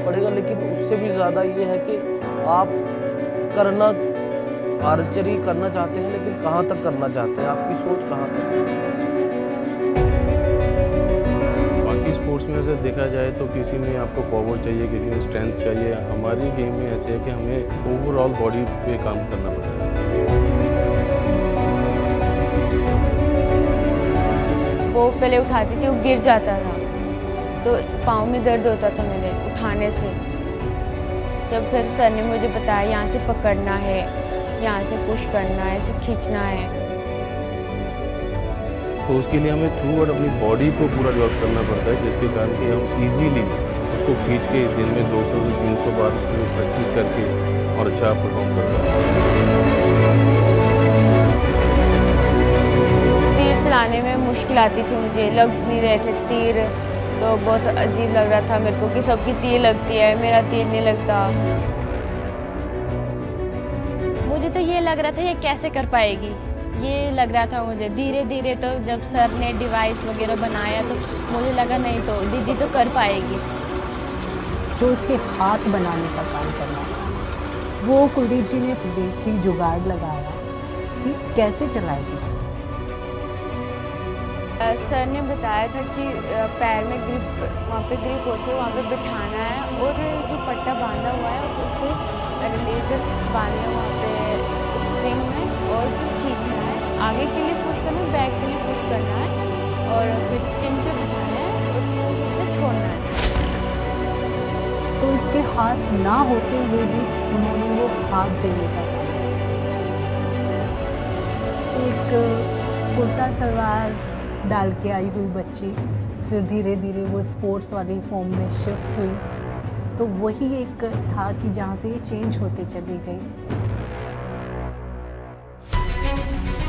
पड़ेगा। लेकिन उससे भी ज़्यादा ये है कि आप आर्चरी करना चाहते हैं, लेकिन कहाँ तक करना चाहते हैं, आपकी सोच कहाँ तक है। बाकी स्पोर्ट्स में अगर देखा जाए तो किसी में आपको पावर चाहिए, किसी में स्ट्रेंथ चाहिए। हमारी गेम में ऐसे है कि हमें ओवरऑल बॉडी पे काम करना पड़ता है। वो पहले उठाती थी, वो गिर जाता था तो पाँव में दर्द होता था मेरे उठाने से। जब फिर सर ने मुझे बताया यहाँ से पकड़ना है, यहाँ से पुश करना है, ऐसे खींचना है, तो उसके लिए हमें थ्रू आउट अपनी बॉडी को पूरा डेवलप करना पड़ता है, जिसके कारण कि हम इजीली उसको खींच के दिन में 200 से 300 बार उसको प्रैक्टिस करके और अच्छा परफॉर्म करता है। तीर चलाने में मुश्किल आती थी, मुझे लग नहीं रहे थे तीर, तो बहुत अजीब लग रहा था मेरे को कि सबकी तीर लगती है, मेरा तीर नहीं लगता। मुझे तो ये लग रहा था ये कैसे कर पाएगी, ये लग रहा था मुझे। धीरे धीरे तो जब सर ने डिवाइस वगैरह बनाया तो मुझे लगा नहीं तो दीदी तो कर पाएगी। जो उसके हाथ बनाने का काम करना था, वो कुलदीप जी ने देसी जुगाड़ लगाया कि कैसे चलाएगी। सर ने बताया था कि पैर में ग्रिप, वहाँ पे ग्रिप होती है, वहाँ पे बिठाना है, और जो पट्टा बांधा हुआ है उससे रिलीजर बांधना वहाँ पे स्ट्रिंग में, और फिर खींचना है, आगे के लिए पुश करना है, बैक के लिए पुश करना है, और फिर चिन पे बिठाना है और चिन से छोड़ना है। तो इसके हाथ ना होते हुए भी उन्होंने वो हाथ देने का काम किया। एक कुर्ता सलवार डाल के आई हुई बच्ची फिर धीरे धीरे वो स्पोर्ट्स वाली फॉर्म में शिफ्ट हुई, तो वही एक था कि जहाँ से ये चेंज होते चली गई।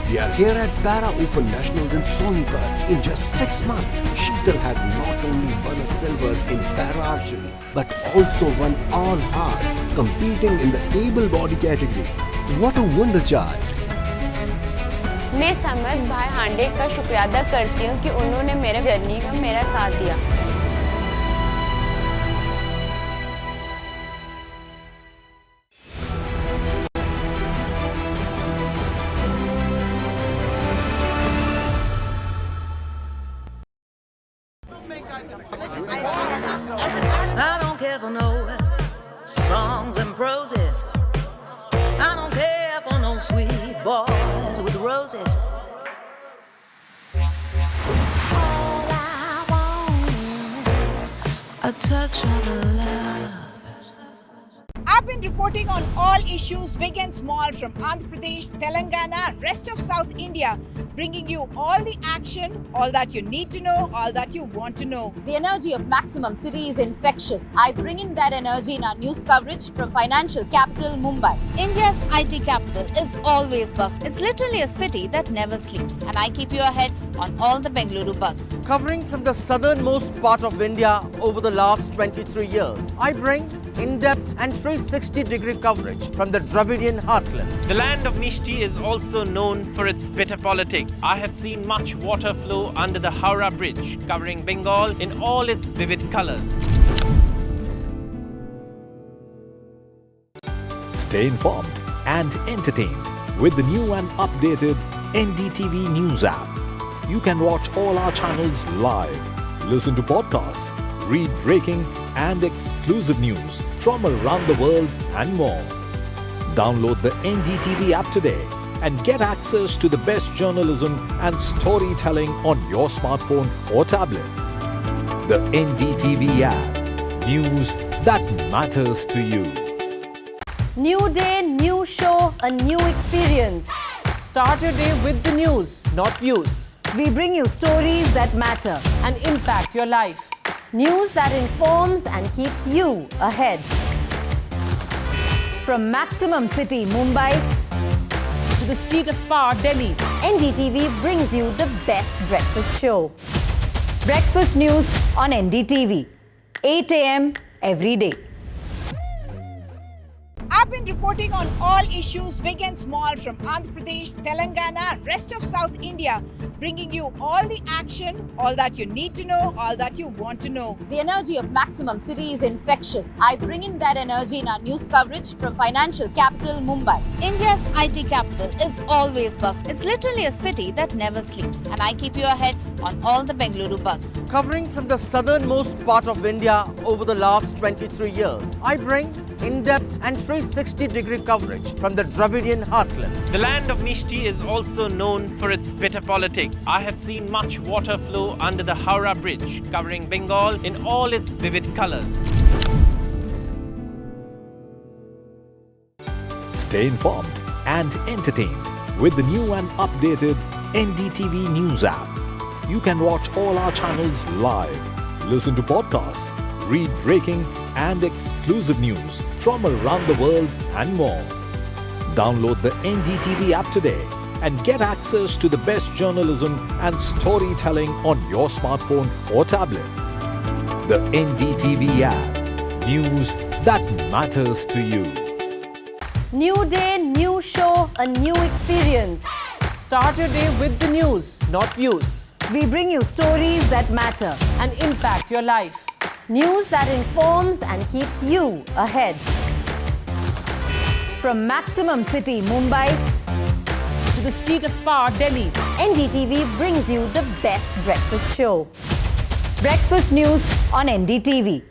We are here at Para Open Nationals in Sonipat. In just 6 months, Sheetal has not only won a silver in para archery, but also won all hearts, competing in the able body category. What a wonder child! मैं समद भाई हांडे का शुक्रिया अदा करती हूँ कि उन्होंने मेरे जर्नी में मेरा साथ दिया। I don't care for no songs and proses. I don't care for no sweet boys with roses. All I a touch of love. I've been reporting on all issues big and small from Andhra Pradesh, Telangana, rest of South India, bringing you all the action, all that you need to know, all that you want to know. The energy of Maximum City is infectious. I bring in that energy in our news coverage from financial capital Mumbai. India's IT capital is always buzz. It's literally a city that never sleeps. And I keep you ahead on all the Bengaluru buzz. Covering from the southernmost part of India over the last 23 years, I bring in-depth and 360-degree coverage from the Dravidian heartland. The land of Mishti is also known for its bitter politics. I have seen much water flow under the Howrah Bridge, covering Bengal in all its vivid colors. Stay informed and entertained with the new and updated NDTV News app. You can watch all our channels live, listen to podcasts, read breaking and exclusive news from around the world and more. Download the NDTV app today and get access to the best journalism and storytelling on your smartphone or tablet. The NDTV app. News that matters to you. New day, new show, a new experience. Start your day with the news, not views. We bring you stories that matter and impact your life. News that informs and keeps you ahead. From Maximum City, Mumbai, to the seat of power, Delhi, NDTV brings you the best breakfast show. Breakfast news on NDTV, 8 a.m. every day. I've been reporting on all issues big and small from Andhra Pradesh, Telangana, rest of South India, bringing you all the action, all that you need to know, all that you want to know. The energy of Maximum City is infectious. I bring in that energy in our news coverage from financial capital Mumbai. India's IT capital is always buzz. It's literally a city that never sleeps. And I keep you ahead on all the Bengaluru buzz. Covering from the southernmost part of India over the last 23 years, I bring in-depth and 360-degree coverage from the Dravidian heartland. The land of Mishti is also known for its bitter politics. I have seen much water flow under the Howrah Bridge, covering Bengal in all its vivid colors. Stay informed and entertained with the new and updated NDTV News app. You can watch all our channels live, listen to podcasts, read breaking and exclusive news from around the world and more. Download the NDTV app today and get access to the best journalism and storytelling on your smartphone or tablet. The NDTV app. News that matters to you. New day, new show, a new experience. Start your day with the news, not views. We bring you stories that matter and impact your life. News that informs and keeps you ahead. From Maximum City, Mumbai, to the seat of power, Delhi, NDTV brings you the best breakfast show. Breakfast news on NDTV,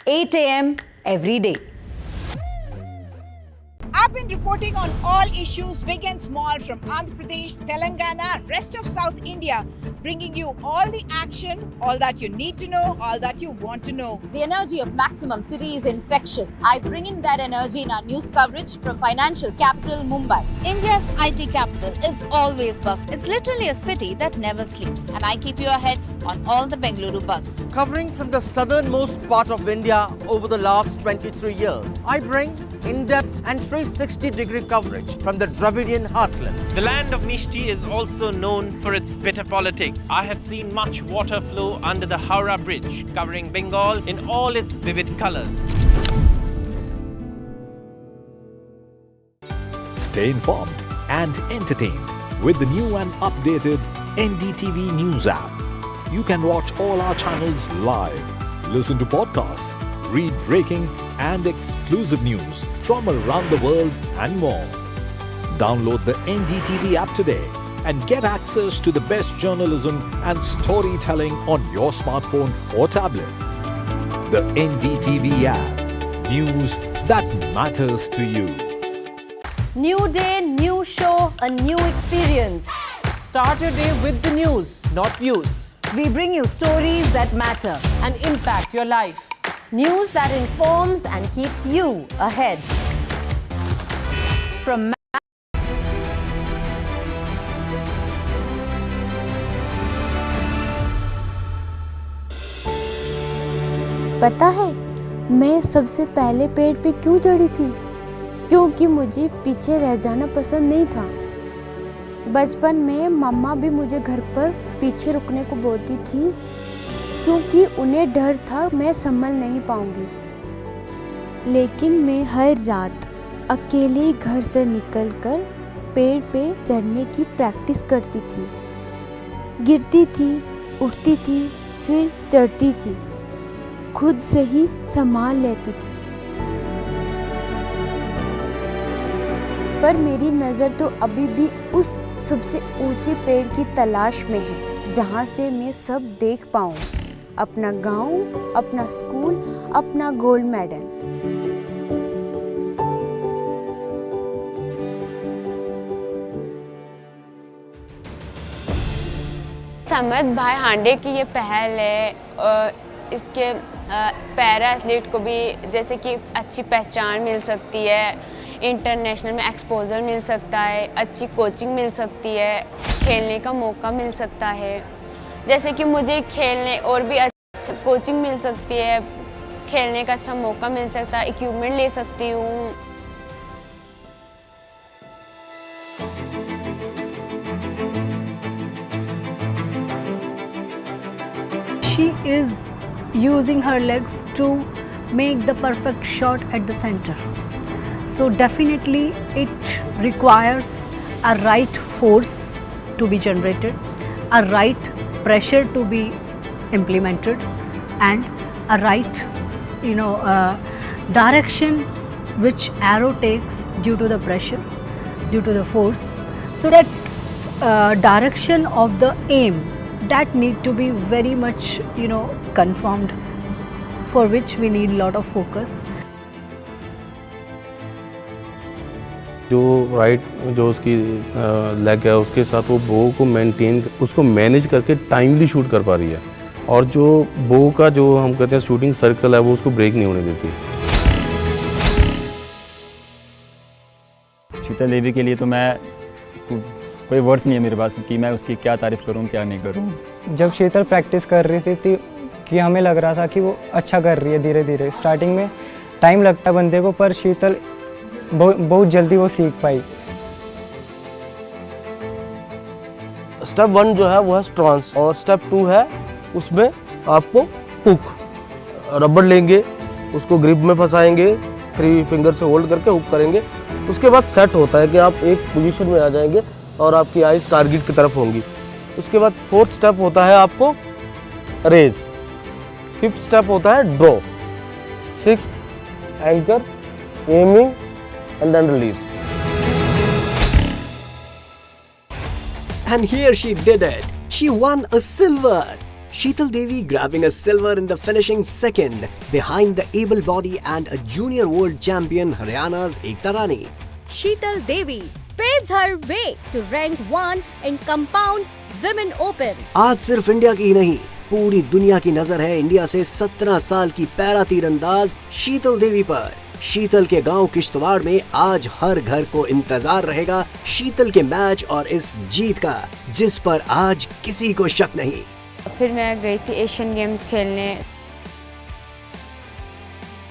8 a.m. every day. I've been reporting on all issues big and small from Andhra Pradesh, Telangana, rest of South India, bringing you all the action, all that you need to know, all that you want to know. The energy of Maximum City is infectious. I bring in that energy in our news coverage from financial capital Mumbai. India's IT capital is always buzz. It's literally a city that never sleeps. And I keep you ahead on all the Bengaluru buzz. Covering from the southernmost part of India over the last 23 years, I bring in-depth and 360-degree coverage from the Dravidian heartland. The land of Mishti is also known for its bitter politics. I have seen much water flow under the Howrah Bridge, covering Bengal in all its vivid colors. Stay informed and entertained with the new and updated NDTV News app. You can watch all our channels live, listen to podcasts, read breaking and exclusive news from around the world and more. Download the NDTV app today and get access to the best journalism and storytelling on your smartphone or tablet. The NDTV app. News that matters to you. New day, new show, a new experience. Start your day with the news, not views. We bring you stories that matter and impact your life. News that informs and keeps you ahead. From पता है मैं सबसे पहले पेड़ पे क्यों चढ़ी थी? क्योंकि मुझे पीछे रह जाना पसंद नहीं था। बचपन में मम्मा भी मुझे घर पर पीछे रुकने को बोलती थी क्योंकि उन्हें डर था मैं संभल नहीं पाऊंगी। लेकिन मैं हर रात अकेले घर से निकलकर पेड़ पे चढ़ने की प्रैक्टिस करती थी। गिरती थी, उठती थी, फिर चढ़ती थी, खुद से ही संभाल लेती थी। पर मेरी नज़र तो अभी भी उस सबसे ऊंचे पेड़ की तलाश में है जहाँ से मैं सब देख पाऊँ, अपना गांव, अपना स्कूल, अपना गोल्ड मेडल। समद भाई हांडे की ये पहल है, इसके पैरा एथलीट को भी जैसे कि अच्छी पहचान मिल सकती है, इंटरनेशनल में एक्सपोजर मिल सकता है, अच्छी कोचिंग मिल सकती है, खेलने का मौका मिल सकता है। जैसे कि मुझे खेलने और भी अच्छा कोचिंग मिल सकती है, खेलने का अच्छा मौका मिल सकता है, इक्विपमेंट ले सकती हूँ। She is using her legs to make the perfect shot at the center. So definitely it requires a right force to be generated, a right pressure to be implemented, and a right, direction which arrow takes due to the pressure, due to the force. So that direction of the aim, that need to be very much confirmed, for which we need lot of focus. जो right जो उसकी leg है उसके साथ वो बो को maintain उसको मैनेज करके टाइमली शूट कर पा रही है, और जो बो का जो हम कहते हैं शूटिंग सर्कल है वो उसको ब्रेक नहीं होने देती। शीतल देवी के लिए तो मैं कोई वर्ड्स नहीं है मेरे पास कि मैं उसकी क्या तारीफ़ करूं क्या नहीं करूं। जब शीतल प्रैक्टिस कर रही थी कि हमें लग रहा था कि वो अच्छा कर रही है, धीरे धीरे स्टार्टिंग में टाइम लगता है बंदे को, पर शीतल बहुत जल्दी वो सीख पाई। स्टेप 1 जो है वो है स्ट्रांस, और स्टेप 2 है उसमें आपको हुक, रबड़ लेंगे, उसको ग्रिप में फंसाएंगे, 3 फिंगर से होल्ड करके हुक करेंगे। उसके बाद सेट होता है कि आप एक पोजीशन में आ जाएंगे और आपकी आइज टारगेट की तरफ होंगी। उसके बाद 4th स्टेप होता है आपको रेज, 5th स्टेप होता है draw, 6th anchor, aiming and then release. And here she did it. She won a silver. Sheetal Devi grabbing a silver in the finishing second behind the able-bodied and a junior world champion Haryana's Ekta Rani. Sheetal Devi paves her way to rank 1 in compound women open. आज सिर्फ India की ही नहीं, पूरी दुनिया की नजर है India से 17 साल की पैरा तीरंदाज शीतल देवी पर। शीतल के गांव किश्तवाड़ में आज हर घर को इंतजार रहेगा शीतल के मैच और इस जीत का, जिस पर आज किसी को शक नहीं। फिर मैं गई थी एशियन गेम्स खेलने।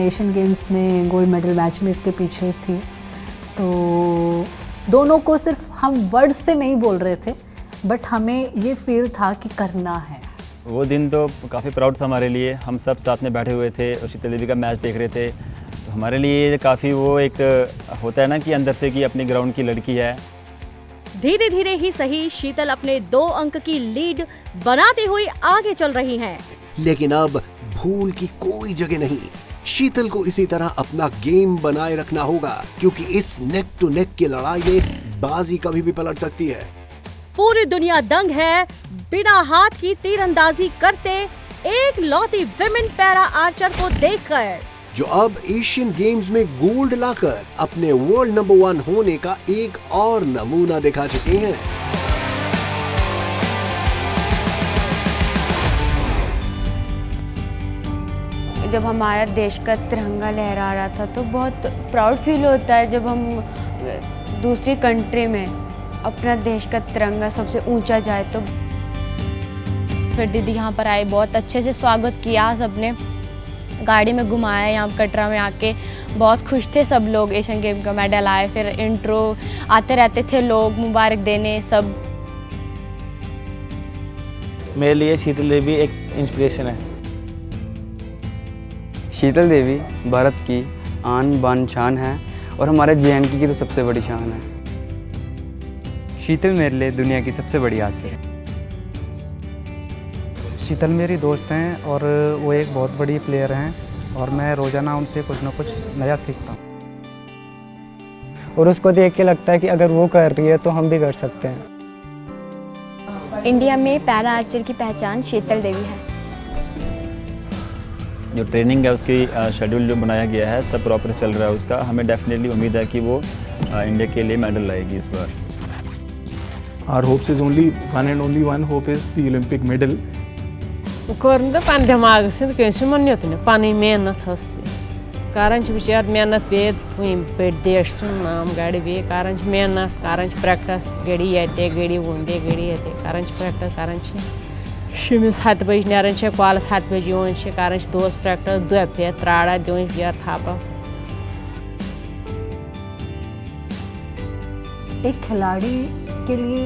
एशियन गेम्स में गोल्ड मेडल मैच में इसके पीछे थी, तो दोनों को सिर्फ हम वर्ड से नहीं बोल रहे थे, बट हमें ये फील था कि करना है। वो दिन तो काफ़ी प्राउड था हमारे लिए। हम सब साथ में बैठे हुए थे और शीतल देवी का मैच देख रहे थे, तो हमारे लिए काफ़ी वो एक होता है ना कि अंदर से कि अपनी ग्राउंड की लड़की है। धीरे धीरे ही सही शीतल अपने 2 अंक की लीड बनाते हुए आगे चल रही हैं। लेकिन अब भूल की कोई जगह नहीं। शीतल को इसी तरह अपना गेम बनाए रखना होगा, क्योंकि इस नेक टू नेक की लड़ाई में बाजी कभी भी पलट सकती है। पूरी दुनिया दंग है बिना हाथ की तीरंदाजी करते एक लौती विमेन पैरा आर्चर को देखकर, जो अब एशियन गेम्स में गोल्ड लाकर अपने वर्ल्ड नंबर 1 होने का एक और नमूना दिखा चुके हैं। जब हमारा देश का तिरंगा लहरा रहा था तो बहुत प्राउड फील होता है जब हम दूसरी कंट्री में अपना देश का तिरंगा सबसे ऊंचा जाए तो। फिर दीदी यहाँ पर आए, बहुत अच्छे से स्वागत किया, सबने गाड़ी में घुमाया, यहाँ कटरा में आके बहुत खुश थे सब लोग। एशियन गेम का मेडल आए, फिर इंट्रो आते रहते थे लोग मुबारक देने सब। मेरे लिए शीतल देवी एक इंस्पिरेशन है। शीतल देवी भारत की आन बान शान है और हमारे JNK की तो सबसे बड़ी शान है। शीतल मेरे लिए दुनिया की सबसे बड़ी आग है। शीतल मेरी दोस्त हैं और वो एक बहुत बड़ी प्लेयर हैं और मैं रोज़ाना उनसे कुछ ना कुछ नया सीखता हूँ। और उसको देख के लगता है कि अगर वो कर रही है तो हम भी कर सकते हैं। इंडिया में पैरा आर्चर की पहचान शीतल देवी है। जो ट्रेनिंग है उसकी शेड्यूल जो बनाया गया है सब प्रॉपर चल रहा है उसका। हमें डेफिनेटली उम्मीद है कि वो इंडिया के लिए मेडल लाएगी इस बार। Our hopes is only one and only one hope is the Olympic medal. Korunda pan demag sind könse man yotne pani mehnat hasi. Karanch bichar mehnat bed fuim ped desh sun naam gadi be karanch mehnat karanch practice gadi yate gadi wonde gadi yate karanch practice karanch shimis 7 baj neran che kwal 7 baj yon che karanch dos practice do pe trada don biar thapa. एक खिलाड़ी के लिए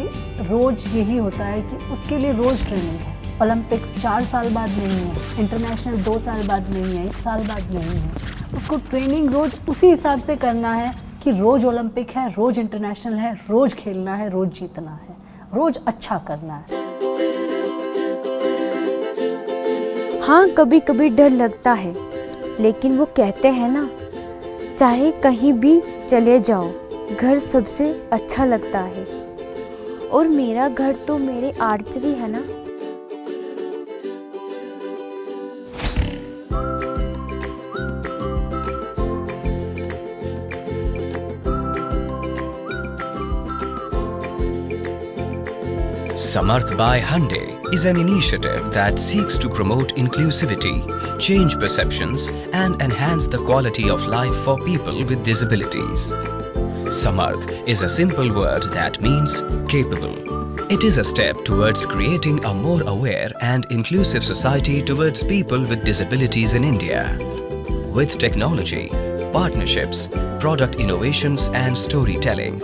रोज़ यही होता है कि उसके लिए रोज़ ट्रेनिंग है। ओलंपिक्स 4 साल बाद नहीं है, इंटरनेशनल 2 साल बाद नहीं है, 1 साल बाद नहीं है। उसको ट्रेनिंग रोज़ उसी हिसाब से करना है कि रोज़ ओलंपिक है, रोज़ इंटरनेशनल है, रोज़ खेलना है, रोज़ जीतना है, रोज़ अच्छा करना है। हाँ, कभी कभी डर लगता है, लेकिन वो कहते हैं ना, चाहे कहीं भी चले जाओ घर सबसे अच्छा लगता है। और मेरा घर तो मेरे आर्चरी है ना। Samarth by Hyundai is an initiative that seeks to promote inclusivity, change perceptions, and enhance the quality of life for people with disabilities. Samarth is a simple word that means capable. It is a step towards creating a more aware and inclusive society towards people with disabilities in India. With technology, partnerships, product innovations and storytelling,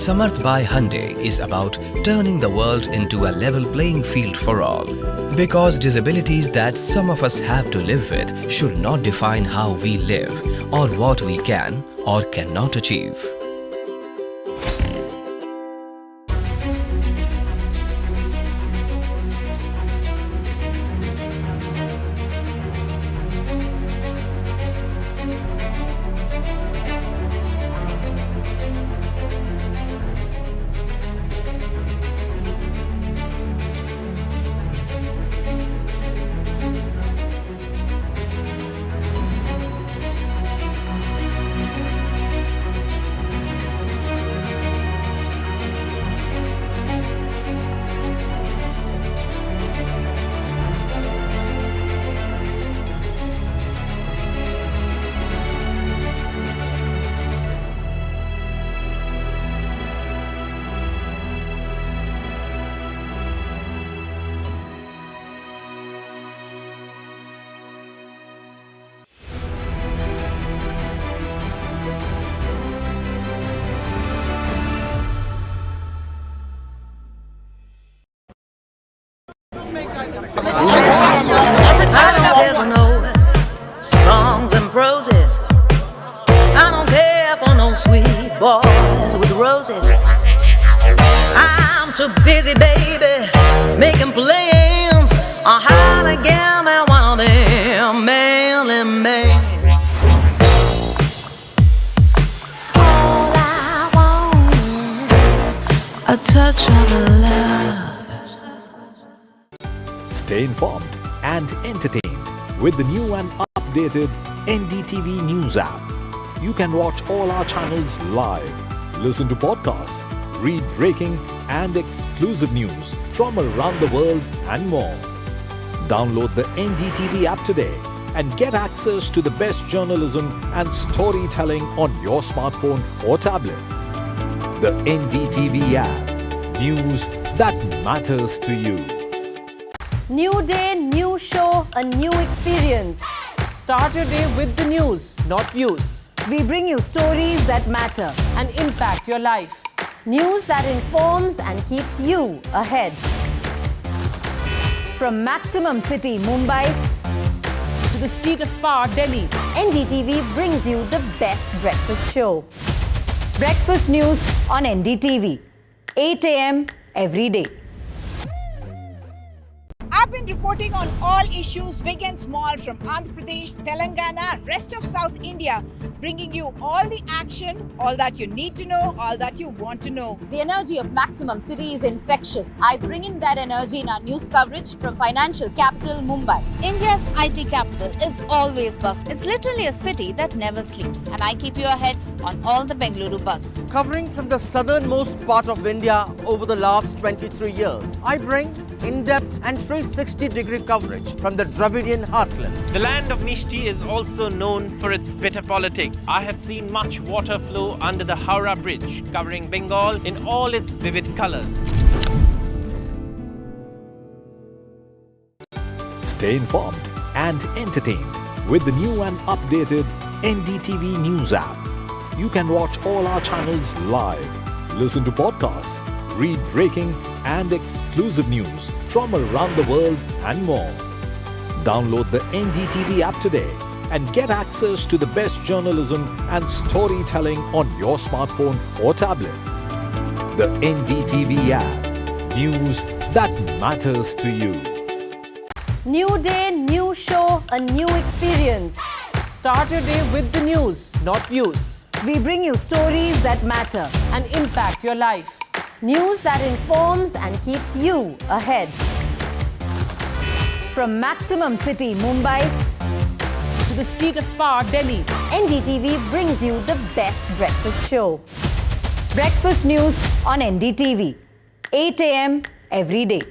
Samarth by Hyundai is about turning the world into a level playing field for all. Because disabilities that some of us have to live with should not define how we live or what we can or cannot achieve. I don't know songs and proses. I don't care for no sweet boys with roses. I'm too busy, baby, making plans on how to get me one of them man. All I want is a touch of love. Stay informed and entertained with the new and updated NDTV News app. You can watch all our channels live, listen to podcasts, read breaking and exclusive news from around the world and more. Download the NDTV app today and get access to the best journalism and storytelling on your smartphone or tablet. The NDTV app. News that matters to you. New day, new show, a new experience. Start your day with the news, not views. We bring you stories that matter and impact your life. News that informs and keeps you ahead. From Maximum City, Mumbai, to the seat of power, Delhi, NDTV brings you the best breakfast show. Breakfast news on NDTV, 8 a.m. every day. I've been reporting on all issues, big and small, from Andhra Pradesh, Telangana, rest of South India, bringing you all the action, all that you need to know, all that you want to know. The energy of Maximum City is infectious. I bring in that energy in our news coverage from financial capital, Mumbai. India's IT capital is always buzz. It's literally a city that never sleeps. And I keep you ahead on all the Bengaluru buzz. Covering from the southernmost part of India over the last 23 years, I bring in-depth and 360-degree coverage from the Dravidian heartland. The land of Mishti is also known for its bitter politics. I have seen much water flow under the Howrah Bridge, covering Bengal in all its vivid colors. Stay informed and entertained with the new and updated NDTV News app. You can watch all our channels live, listen to podcasts, read breaking and exclusive news from around the world and more. Download the NDTV app today and get access to the best journalism and storytelling on your smartphone or tablet. The NDTV app. News that matters to you. New day, new show, a new experience. Start your day with the news, not views. We bring you stories that matter and impact your life. News that informs and keeps you ahead. From Maximum City, Mumbai, to the seat of power, Delhi, NDTV brings you the best breakfast show. Breakfast news on NDTV, 8 a.m. every day.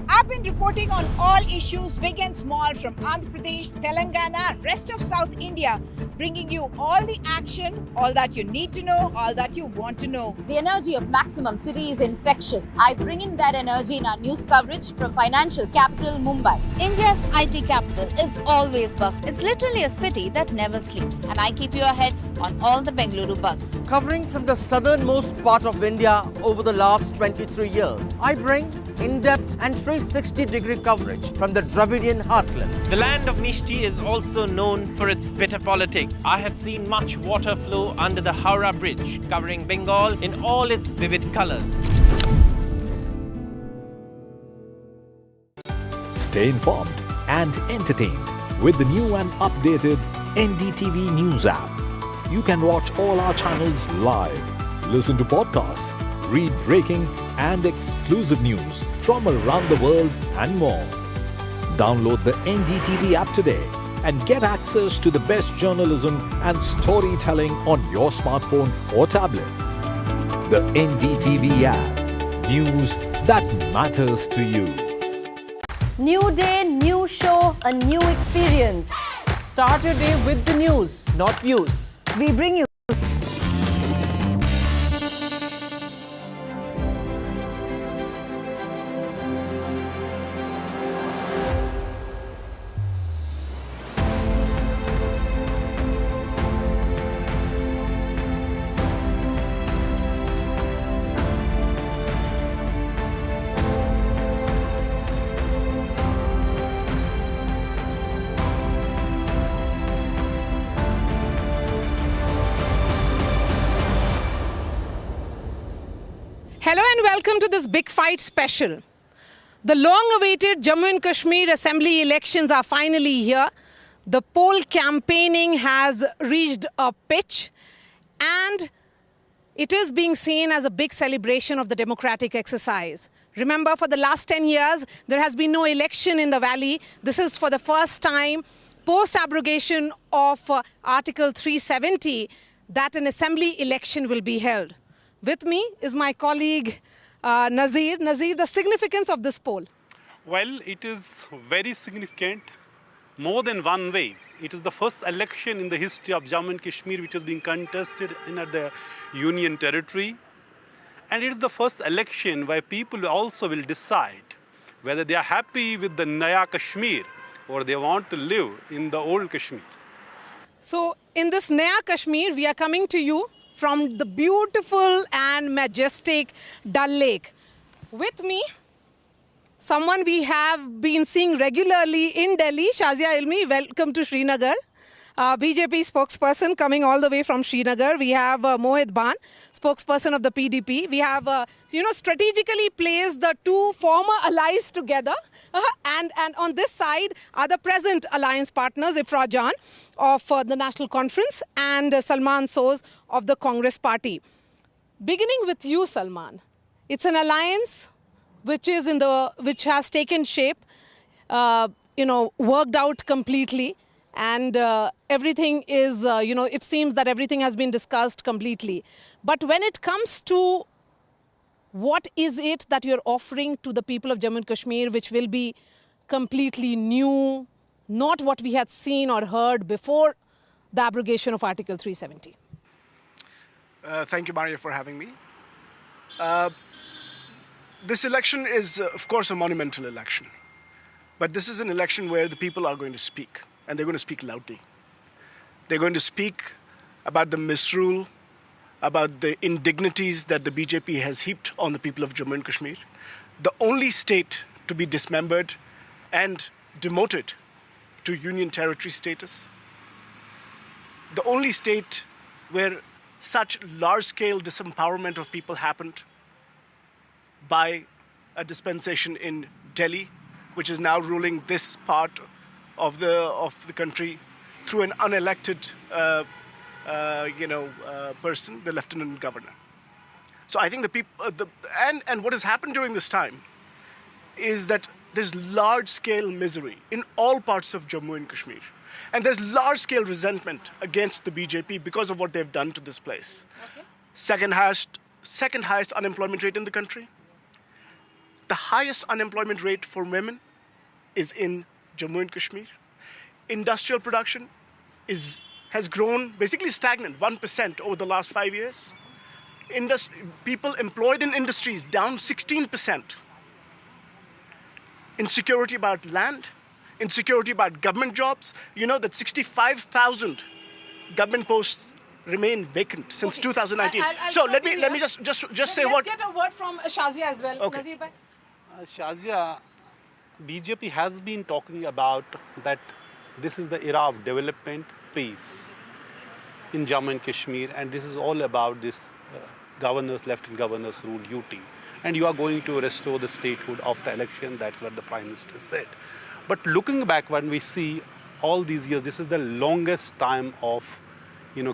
I've been reporting on all issues, big and small, from Andhra Pradesh, Telangana, rest of South India, bringing you all the action, all that you need to know, all that you want to know. The energy of Maximum City is infectious. I bring in that energy in our news coverage from financial capital, Mumbai. India's IT capital is always buzz. It's literally a city that never sleeps. And I keep you ahead on all the Bengaluru buzz. Covering from the southernmost part of India over the last 23 years, I bring in-depth and 360-degree coverage from the Dravidian heartland. The land of Mishti is also known for its bitter politics. I have seen much water flow under the Howrah Bridge, covering Bengal in all its vivid colors. Stay informed and entertained with the new and updated NDTV News app. You can watch all our channels live, listen to podcasts, read breaking and exclusive news from around the world and more. Download the NDTV app today and get access to the best journalism and storytelling on your smartphone or tablet. The NDTV app. News that matters to you. New day, new show, a new experience. Start your day with the news, not views. We bring you Hello and welcome to this Big Fight special. The long-awaited Jammu and Kashmir Assembly elections are finally here. The poll campaigning has reached a pitch and it is being seen as a big celebration of the democratic exercise. Remember, for the last 10 years, there has been no election in the valley. This is for the first time, post-abrogation of Article 370, that an assembly election will be held. With me is my colleague Nazir. Nazir, the significance of this poll? Well, it is very significant, more than one ways. It is the first election in the history of Jammu and Kashmir which is being contested in the Union territory. And it is the first election where people also will decide whether they are happy with the Naya Kashmir or they want to live in the old Kashmir. So in this Naya Kashmir, we are coming to you from the beautiful and majestic Dal Lake. With me, someone we have been seeing regularly in Delhi, Shazia Ilmi. Welcome to Srinagar. BJP spokesperson coming all the way from Srinagar. We have Mohit Ban, spokesperson of the PDP. We have, strategically placed the two former allies together. And on this side are the present alliance partners, Ifra Jan of the National Conference and Salman Soz of the Congress Party. Beginning with you, Salman. It's an alliance which has taken shape, worked out completely. And everything is, it seems that everything has been discussed completely. But when it comes to what is it that you're offering to the people of Jammu and Kashmir, which will be completely new, not what we had seen or heard before the abrogation of Article 370? Thank you, Maria, for having me. This election is, of course, a monumental election. But this is an election where the people are going to speak. And they're going to speak loudly. They're going to speak about the misrule, about the indignities that the BJP has heaped on the people of Jammu and Kashmir. The only state to be dismembered and demoted to union territory status. The only state where such large-scale disempowerment of people happened by a dispensation in Delhi, which is now ruling this part of the country through an unelected person, the lieutenant governor. So I think the people and what has happened during this time is that there's large-scale misery in all parts of Jammu and Kashmir, and there's large-scale resentment against the BJP because of what they've done to this place. Okay. Second highest unemployment rate in the country. The highest unemployment rate for women is in Jammu and Kashmir. Industrial production has grown basically stagnant, 1% over the last 5 years. People employed in industries down 16%. Insecurity about land, insecurity about government jobs. You know that 65,000 government posts remain vacant since 2019. So let me just say what. Let's get a word from Shazia as well. Okay. Nazir bhai. Shazia, BJP has been talking about that this is the era of development, peace in Jammu and Kashmir, and this is all about this lieutenant governor's rule duty. And you are going to restore the statehood after election, that's what the Prime Minister said. But looking back, when we see all these years, this is the longest time of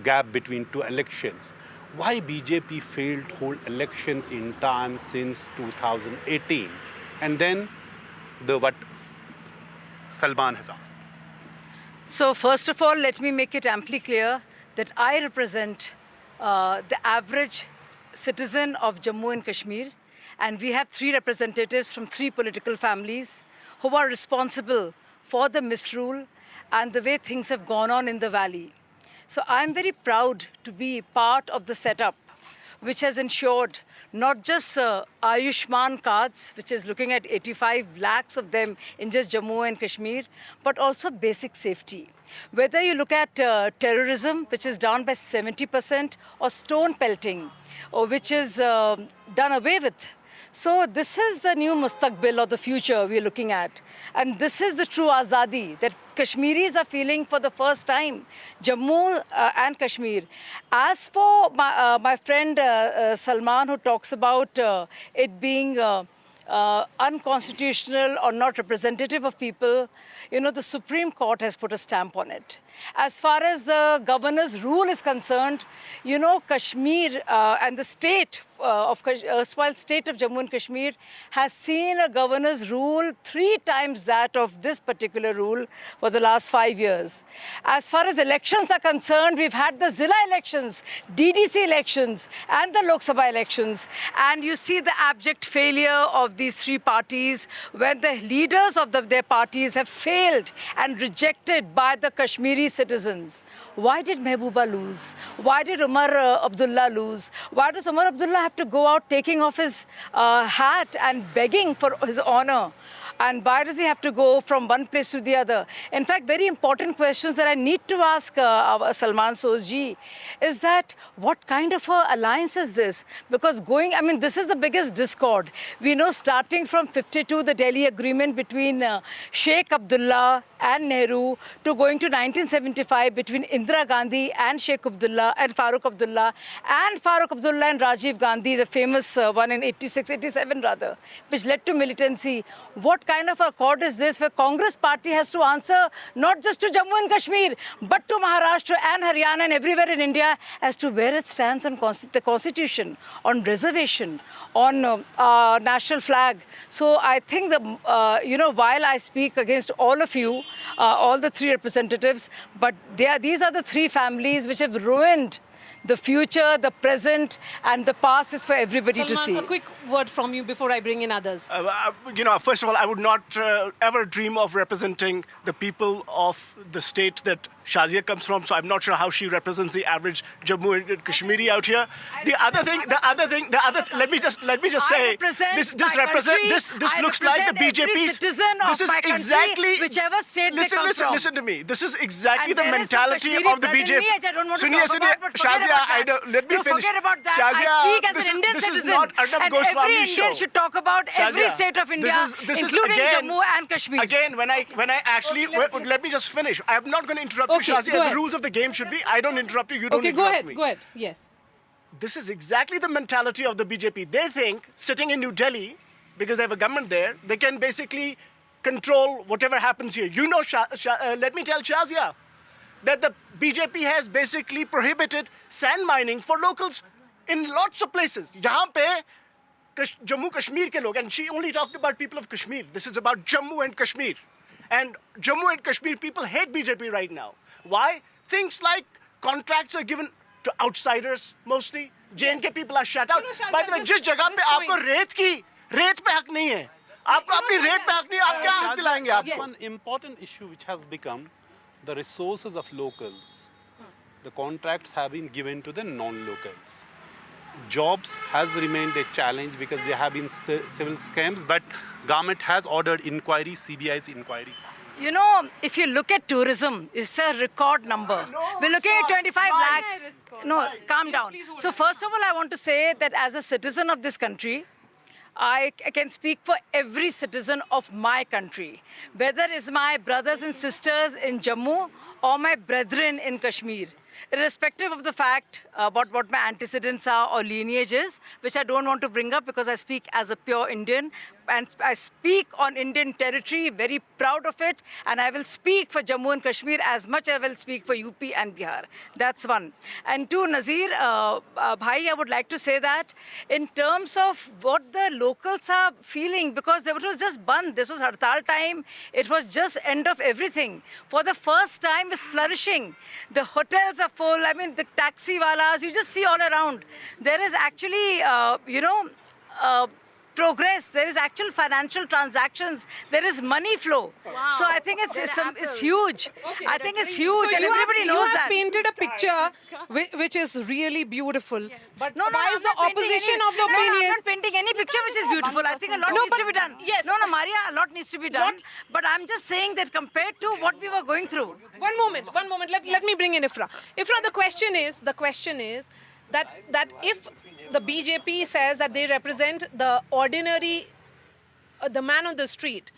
gap between two elections. Why BJP failed to hold elections in time since 2018? And then what Salman has asked. So first of all, let me make it amply clear that I represent the average citizen of Jammu and Kashmir, and we have 3 representatives from 3 political families who are responsible for the misrule and the way things have gone on in the valley. So I'm very proud to be part of the setup which has ensured not just Ayushman cards, which is looking at 85 lakhs of them in just Jammu and Kashmir, but also basic safety. Whether you look at terrorism, which is down by 70%, or stone pelting, or which is done away with. So this is the new Mustaqbil, or the future we're looking at. And this is the true Azadi that Kashmiris are feeling for the first time, Jammu and Kashmir. As for my friend Salman, who talks about it being unconstitutional or not representative of people, the Supreme Court has put a stamp on it. As far as the governor's rule is concerned, you know, Kashmir and the state erstwhile state of Jammu and Kashmir has seen a governor's rule 3 times that of this particular rule for the last 5 years. As far as elections are concerned, we've had the Zilla elections, DDC elections, and the Lok Sabha elections. And you see the abject failure of these 3 parties when the leaders of their parties have failed and rejected by the Kashmiri citizens. Why did Mehbooba lose? Why did Umar Abdullah lose? Why does Umar Abdullah have to go out taking off his hat and begging for his honor? And why does he have to go from one place to the other? In fact, very important questions that I need to ask Salman Sozji is that what kind of a alliance is this? Because this is the biggest discord. We know starting from 52, the Delhi agreement between Sheikh Abdullah and Nehru, to going to 1975 between Indira Gandhi and Sheikh Abdullah and Farooq Abdullah and Rajiv Gandhi, the famous one in 87 rather, which led to militancy. What kind of accord is this where Congress party has to answer not just to Jammu and Kashmir but to Maharashtra and Haryana and everywhere in India as to where it stands on the constitution, on reservation, on national flag? So I think while I speak against all of you, all the 3 representatives, but these are the 3 families which have ruined the future, the present, and the past is for everybody to see. A quick word from you before I bring in others. First of all, I would not ever dream of representing the people of the state that Shazia comes from, so I'm not sure how she represents the average Jammu and Kashmiri out here. Let me just say, this looks like the BJP's. This is exactly whichever state they come from. Listen to me. This is exactly the mentality of the BJP. Let me finish. Forget about that. Shazia, I speak as an Indian this citizen, is not Arnab and Goswami's every show. Indian should talk about every Shazia, state of India, this is including again, Jammu and Kashmir. Again, when I actually let me just finish. I'm not going to interrupt you, Shazia. The rules of the game should be: I don't interrupt you, you don't interrupt me. Go ahead. Yes. This is exactly the mentality of the BJP. They think sitting in New Delhi, because they have a government there, they can basically control whatever happens here. You know, let me tell Shazia that the BJP has basically prohibited sand mining for locals in lots of places. Jahan pe Jammu Kashmir ke log, and she only talked about people of Kashmir. This is about Jammu and Kashmir. And Jammu and Kashmir people hate BJP right now. Why? Things like contracts are given to outsiders mostly. JNK people are shut out. By the way, जिस जगह पे आपको रेत पे हक नहीं है, आपको अपनी रेत पे हक नहीं है, आप क्या हक दिलाएंगे आप? One important issue which has become the resources of locals. The contracts have been given to the non-locals. Jobs has remained a challenge because there have been civil scams, but government has ordered inquiry, CBI's inquiry. You know, if you look at tourism, it's a record number. We're looking at 25 lakhs. No, calm down. So first of all, I want to say that as a citizen of this country, I can speak for every citizen of my country, whether it's my brothers and sisters in Jammu or my brethren in Kashmir. Irrespective of the fact about what my antecedents are or lineages, which I don't want to bring up because I speak as a pure Indian, and I speak on Indian territory, very proud of it, and I will speak for Jammu and Kashmir as much as I will speak for UP and Bihar. That's one. And two, Nazir, Bhai, I would like to say that in terms of what the locals are feeling, because it was just Band, this was Hartal time, it was just end of everything. For the first time, it's flourishing. The hotels are full, I mean, the taxi walas, you just see all around. There is actually, progress, there is actual financial transactions, there is money flow. Wow. So I think it's huge. Okay, I think it's huge, so and everybody knows that. You have painted a picture which is really beautiful. Yeah. But why is the opposition of the opinion? No, I'm not painting any picture which is beautiful. I think a lot needs to be done. Yes. No, Maria, a lot needs to be done. But I'm just saying that compared to what we were going through. One moment. Let me bring in Ifra. Ifra, the question is that if the BJP says that they represent the ordinary, the man on the street,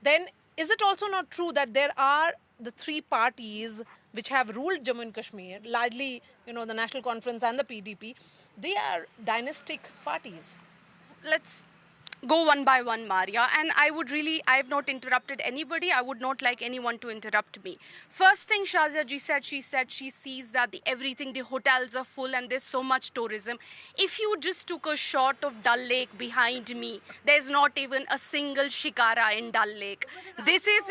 then is it also not true that there are the three parties which have ruled Jammu and Kashmir, largely, the National Conference and the PDP, they are dynastic parties? go one by one, Maria, and I have not interrupted anybody. I would not like anyone to interrupt me. First thing Shazia ji said she sees that the hotels are full and there's so much tourism. If you just took a shot of Dal Lake behind me, there's not even a single shikara in Dal Lake. This is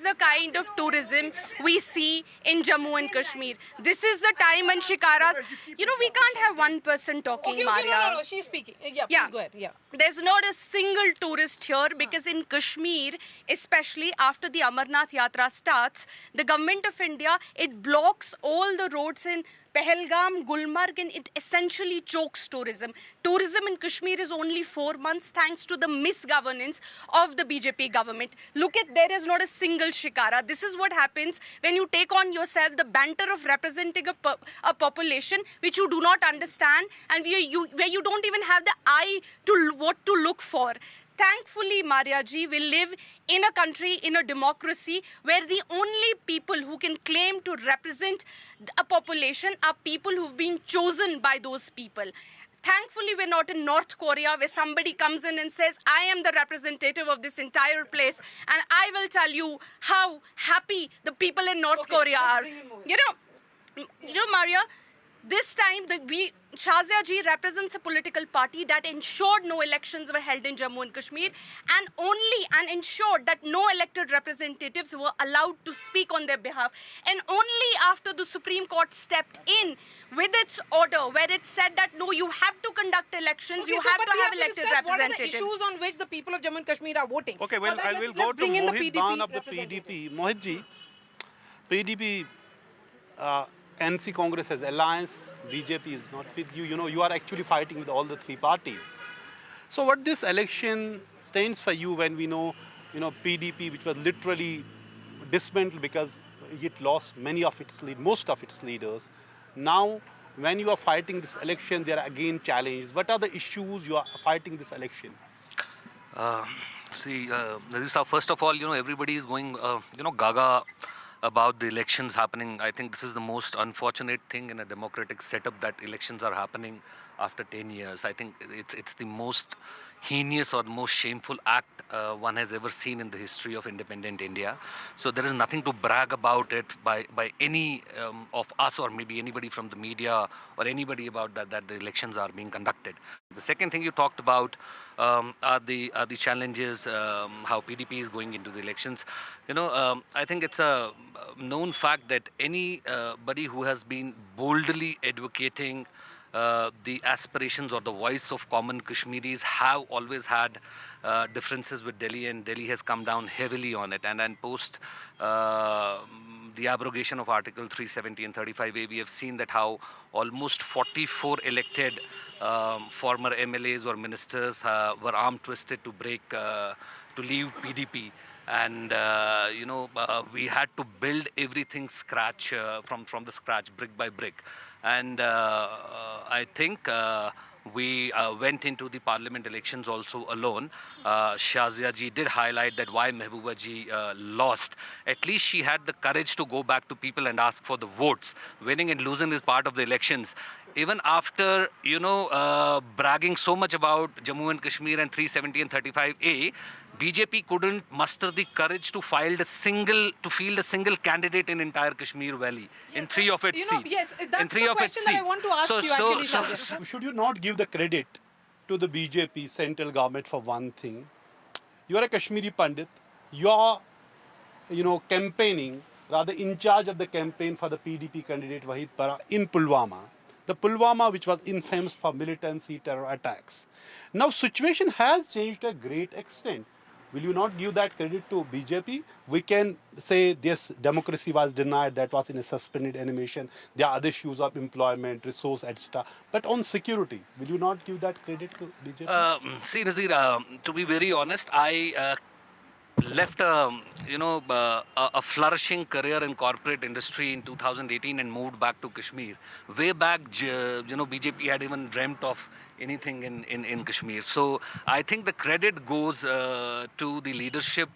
the kind of tourism we see in Jammu and Kashmir. This is the time when shikaras, we can't have one person talking, Maria. No, she's speaking. Yeah, please go ahead. Yeah. There's not a single tourist here because in Kashmir, especially after the Amarnath Yatra starts, the government of India, it blocks all the roads in Pahalgam, Gulmarg, and it essentially chokes tourism. Tourism in Kashmir is only 4 months thanks to the misgovernance of the BJP government. There is not a single shikara. This is what happens when you take on yourself the banter of representing a population which you do not understand and where you don't even have the eye to what to look for. Thankfully, Maria ji, we live in a country, in a democracy, where the only people who can claim to represent a population are people who've been chosen by those people. Thankfully, we're not in North Korea where somebody comes in and says, I am the representative of this entire place and I will tell you how happy the people in North Korea are. Maria, this time, Shazia ji represents a political party that ensured no elections were held in Jammu and Kashmir and ensured that no elected representatives were allowed to speak on their behalf. And only after the Supreme Court stepped in with its order where it said that no, you have to conduct elections, you have to have elected representatives. What are the issues on which the people of Jammu and Kashmir are voting? Okay, well, I will go to Mohit Ban of the PDP. Mohit ji, PDP, NC Congress has alliance, BJP is not with you. You are actually fighting with all the three parties. So what this election stands for you when we know, PDP, which was literally dismantled because it lost most of its leaders. Now, when you are fighting this election, there are again challenges. What are the issues you are fighting this election? First of all, everybody is going, gaga about the elections happening. I think this is the most unfortunate thing in a democratic setup that elections are happening after 10 years. I think it's the most heinous or the most shameful act one has ever seen in the history of independent India. So there is nothing to brag about it by any of us or maybe anybody from the media or anybody about that the elections are being conducted. The second thing you talked about are the challenges, how PDP is going into the elections. I think it's a known fact that anybody who has been boldly advocating the aspirations or the voice of common Kashmiris have always had differences with Delhi, and Delhi has come down heavily on it. And post the abrogation of Article 370 and 35A, we have seen that how almost 44 elected former MLAs or ministers were arm-twisted to leave PDP. And we had to build everything from the scratch, brick by brick. And I think we went into the parliament elections also alone. Shazia ji did highlight that why Mehbooba ji lost. At least she had the courage to go back to people and ask for the votes. Winning and losing is part of the elections. Even after, bragging so much about Jammu and Kashmir and 370 and 35A, BJP couldn't muster the courage to field a single candidate in entire Kashmir Valley in 3 of its seats. Yes, that's the question that I want to ask you actually. Should you not give the credit to the BJP central government for one thing? You are a Kashmiri Pandit. You are, campaigning, rather in charge of the campaign for the PDP candidate Wahid Para in Pulwama. The Pulwama, which was infamous for militancy, terror attacks. Now, situation has changed to a great extent. Will you not give that credit to BJP? We can say this democracy was denied, that was in a suspended animation. There are other issues of employment, resource, etc. But on security, will you not give that credit to BJP? See, Nazir, to be very honest, I left a flourishing career in corporate industry in 2018 and moved back to Kashmir. Way back, BJP had even dreamt of anything in Kashmir. So I think the credit goes to the leadership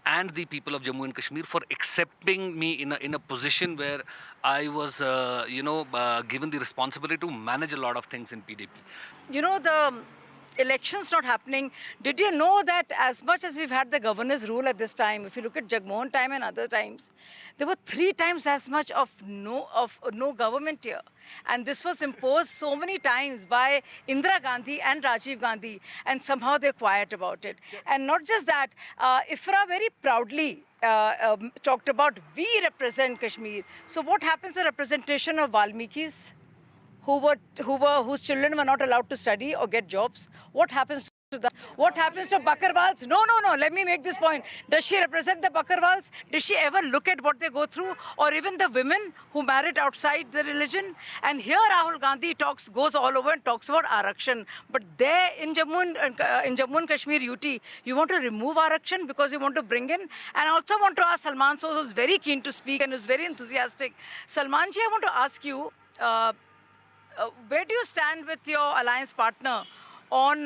and the people of Jammu and Kashmir for accepting me in a position where I was, given the responsibility to manage a lot of things in PDP. elections not happening. Did you know that as much as we've had the governor's rule at this time, if you look at Jagmohan time and other times, there were 3 times as much of no government here. And this was imposed so many times by Indira Gandhi and Rajiv Gandhi, and somehow they're quiet about it. And not just that, IFRA very proudly talked about, we represent Kashmir. So what happens to representation of Valmikis? Whose children were not allowed to study or get jobs? What happens to that? What happens to Bakarwals? No. Let me make this point. Does she represent the Bakarwals? Does she ever look at what they go through? Or even the women who married outside the religion? And here Rahul Gandhi goes all over and talks about Arakshan. But there in Jammu and Kashmir UT, you want to remove Arakshan because you want to bring in. And I also want to ask Salman Sood, who's very keen to speak and who's very enthusiastic. Salman ji, I want to ask you, where do you stand with your alliance partner on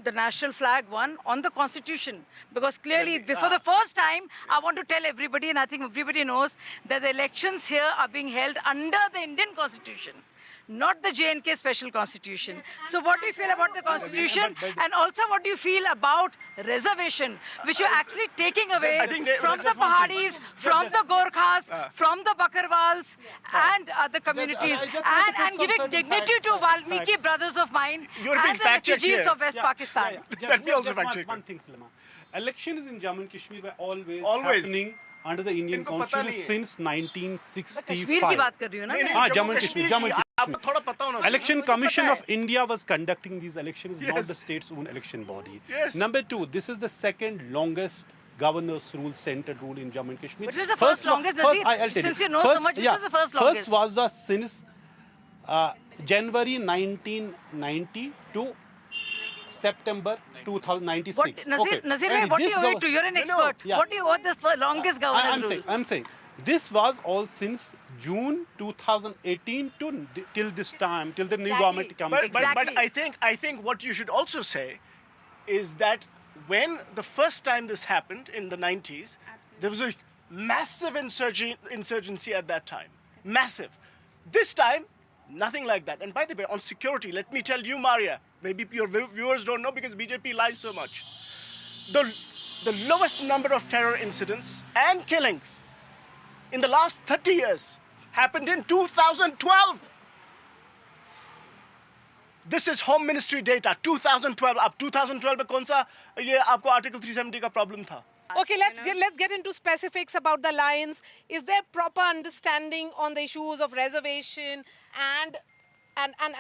the national flag on the constitution? Because clearly, for the first time, I want to tell everybody, and I think everybody knows, that the elections here are being held under the Indian constitution, not the JNK special constitution. So what do you feel about the constitution? And also what do you feel about reservation, which you're actually taking away from the Pahadis, from the Gorkhas, from the Bakarwals and other communities, and giving dignity to Valmiki brothers of mine and the refugees of West Pakistan. Let me also fact check. One thing, Salman. Elections in Jammu and Kashmir were always happening under the Indian constitution since 1965. Kashmir की बात कर रही हूँ ना? Jammu and Kashmir. Election Commission of India was conducting these elections, not the state's own election body. Number 2, this is the second longest governor's rule, central rule in Jammu and Kashmir. Which was the first longest, Nazir? Since you know so much, which was the first longest? First was since January 1990 to September 2096. Nazir, what do you owe it to? You're an expert. What do you owe the longest governor's rule? I'm saying, this was all since June 2018 till this time, till the new government comes. But I think what you should also say is that when the first time this happened in the 90s, there was a massive insurgency at that time. Massive. This time, nothing like that. And by the way, on security, let me tell you, Maria, maybe your viewers don't know because BJP lies so much. The lowest number of terror incidents and killings in the last 30 years happened in 2012. This is Home Ministry data, 2012. Ab 2012 mein kaun sa ye aapko Article 370 ka problem tha? Okay, let's get into specifics about the alliance. Is there proper understanding on the issues of reservation and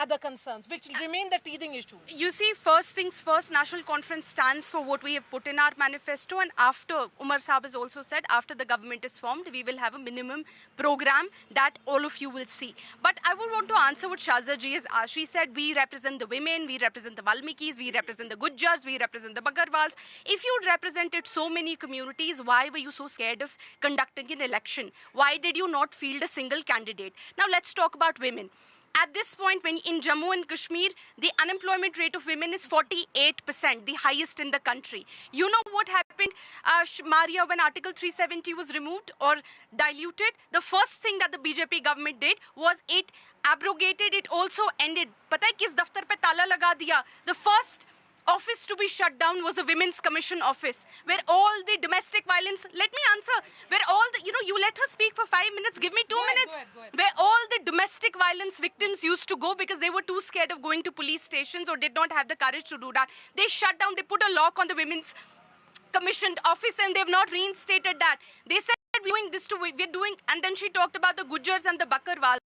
other concerns, which remain the teething issues? You see, first things first, National Conference stands for what we have put in our manifesto, and after, Umar Saab has also said, after the government is formed, we will have a minimum program that all of you will see. But I would want to answer what Shahzad ji has asked. She said, we represent the women, we represent the Valmikis, we represent the Gujjars, we represent the Bakarwals. If you represented so many communities, why were you so scared of conducting an election? Why did you not field a single candidate? Now let's talk about women. At this point, when in Jammu and Kashmir, the unemployment rate of women is 48%, the highest in the country. You know what happened, Maria, when Article 370 was removed or diluted? The first thing that the BJP government did was it abrogated, it also ended. Pata hai kis daftar pe tala laga diya? The first office to be shut down was a Women's Commission office, where all the domestic violence, let me answer, where all the, you let her speak for 5 minutes, give me 2 minutes, go ahead. where all the domestic violence victims used to go because they were too scared of going to police stations or did not have the courage to do that. They shut down, they put a lock on the Women's Commission office and they've not reinstated that. They said, we're doing this we're doing, and then she talked about the Gujjars and the Bakarwals.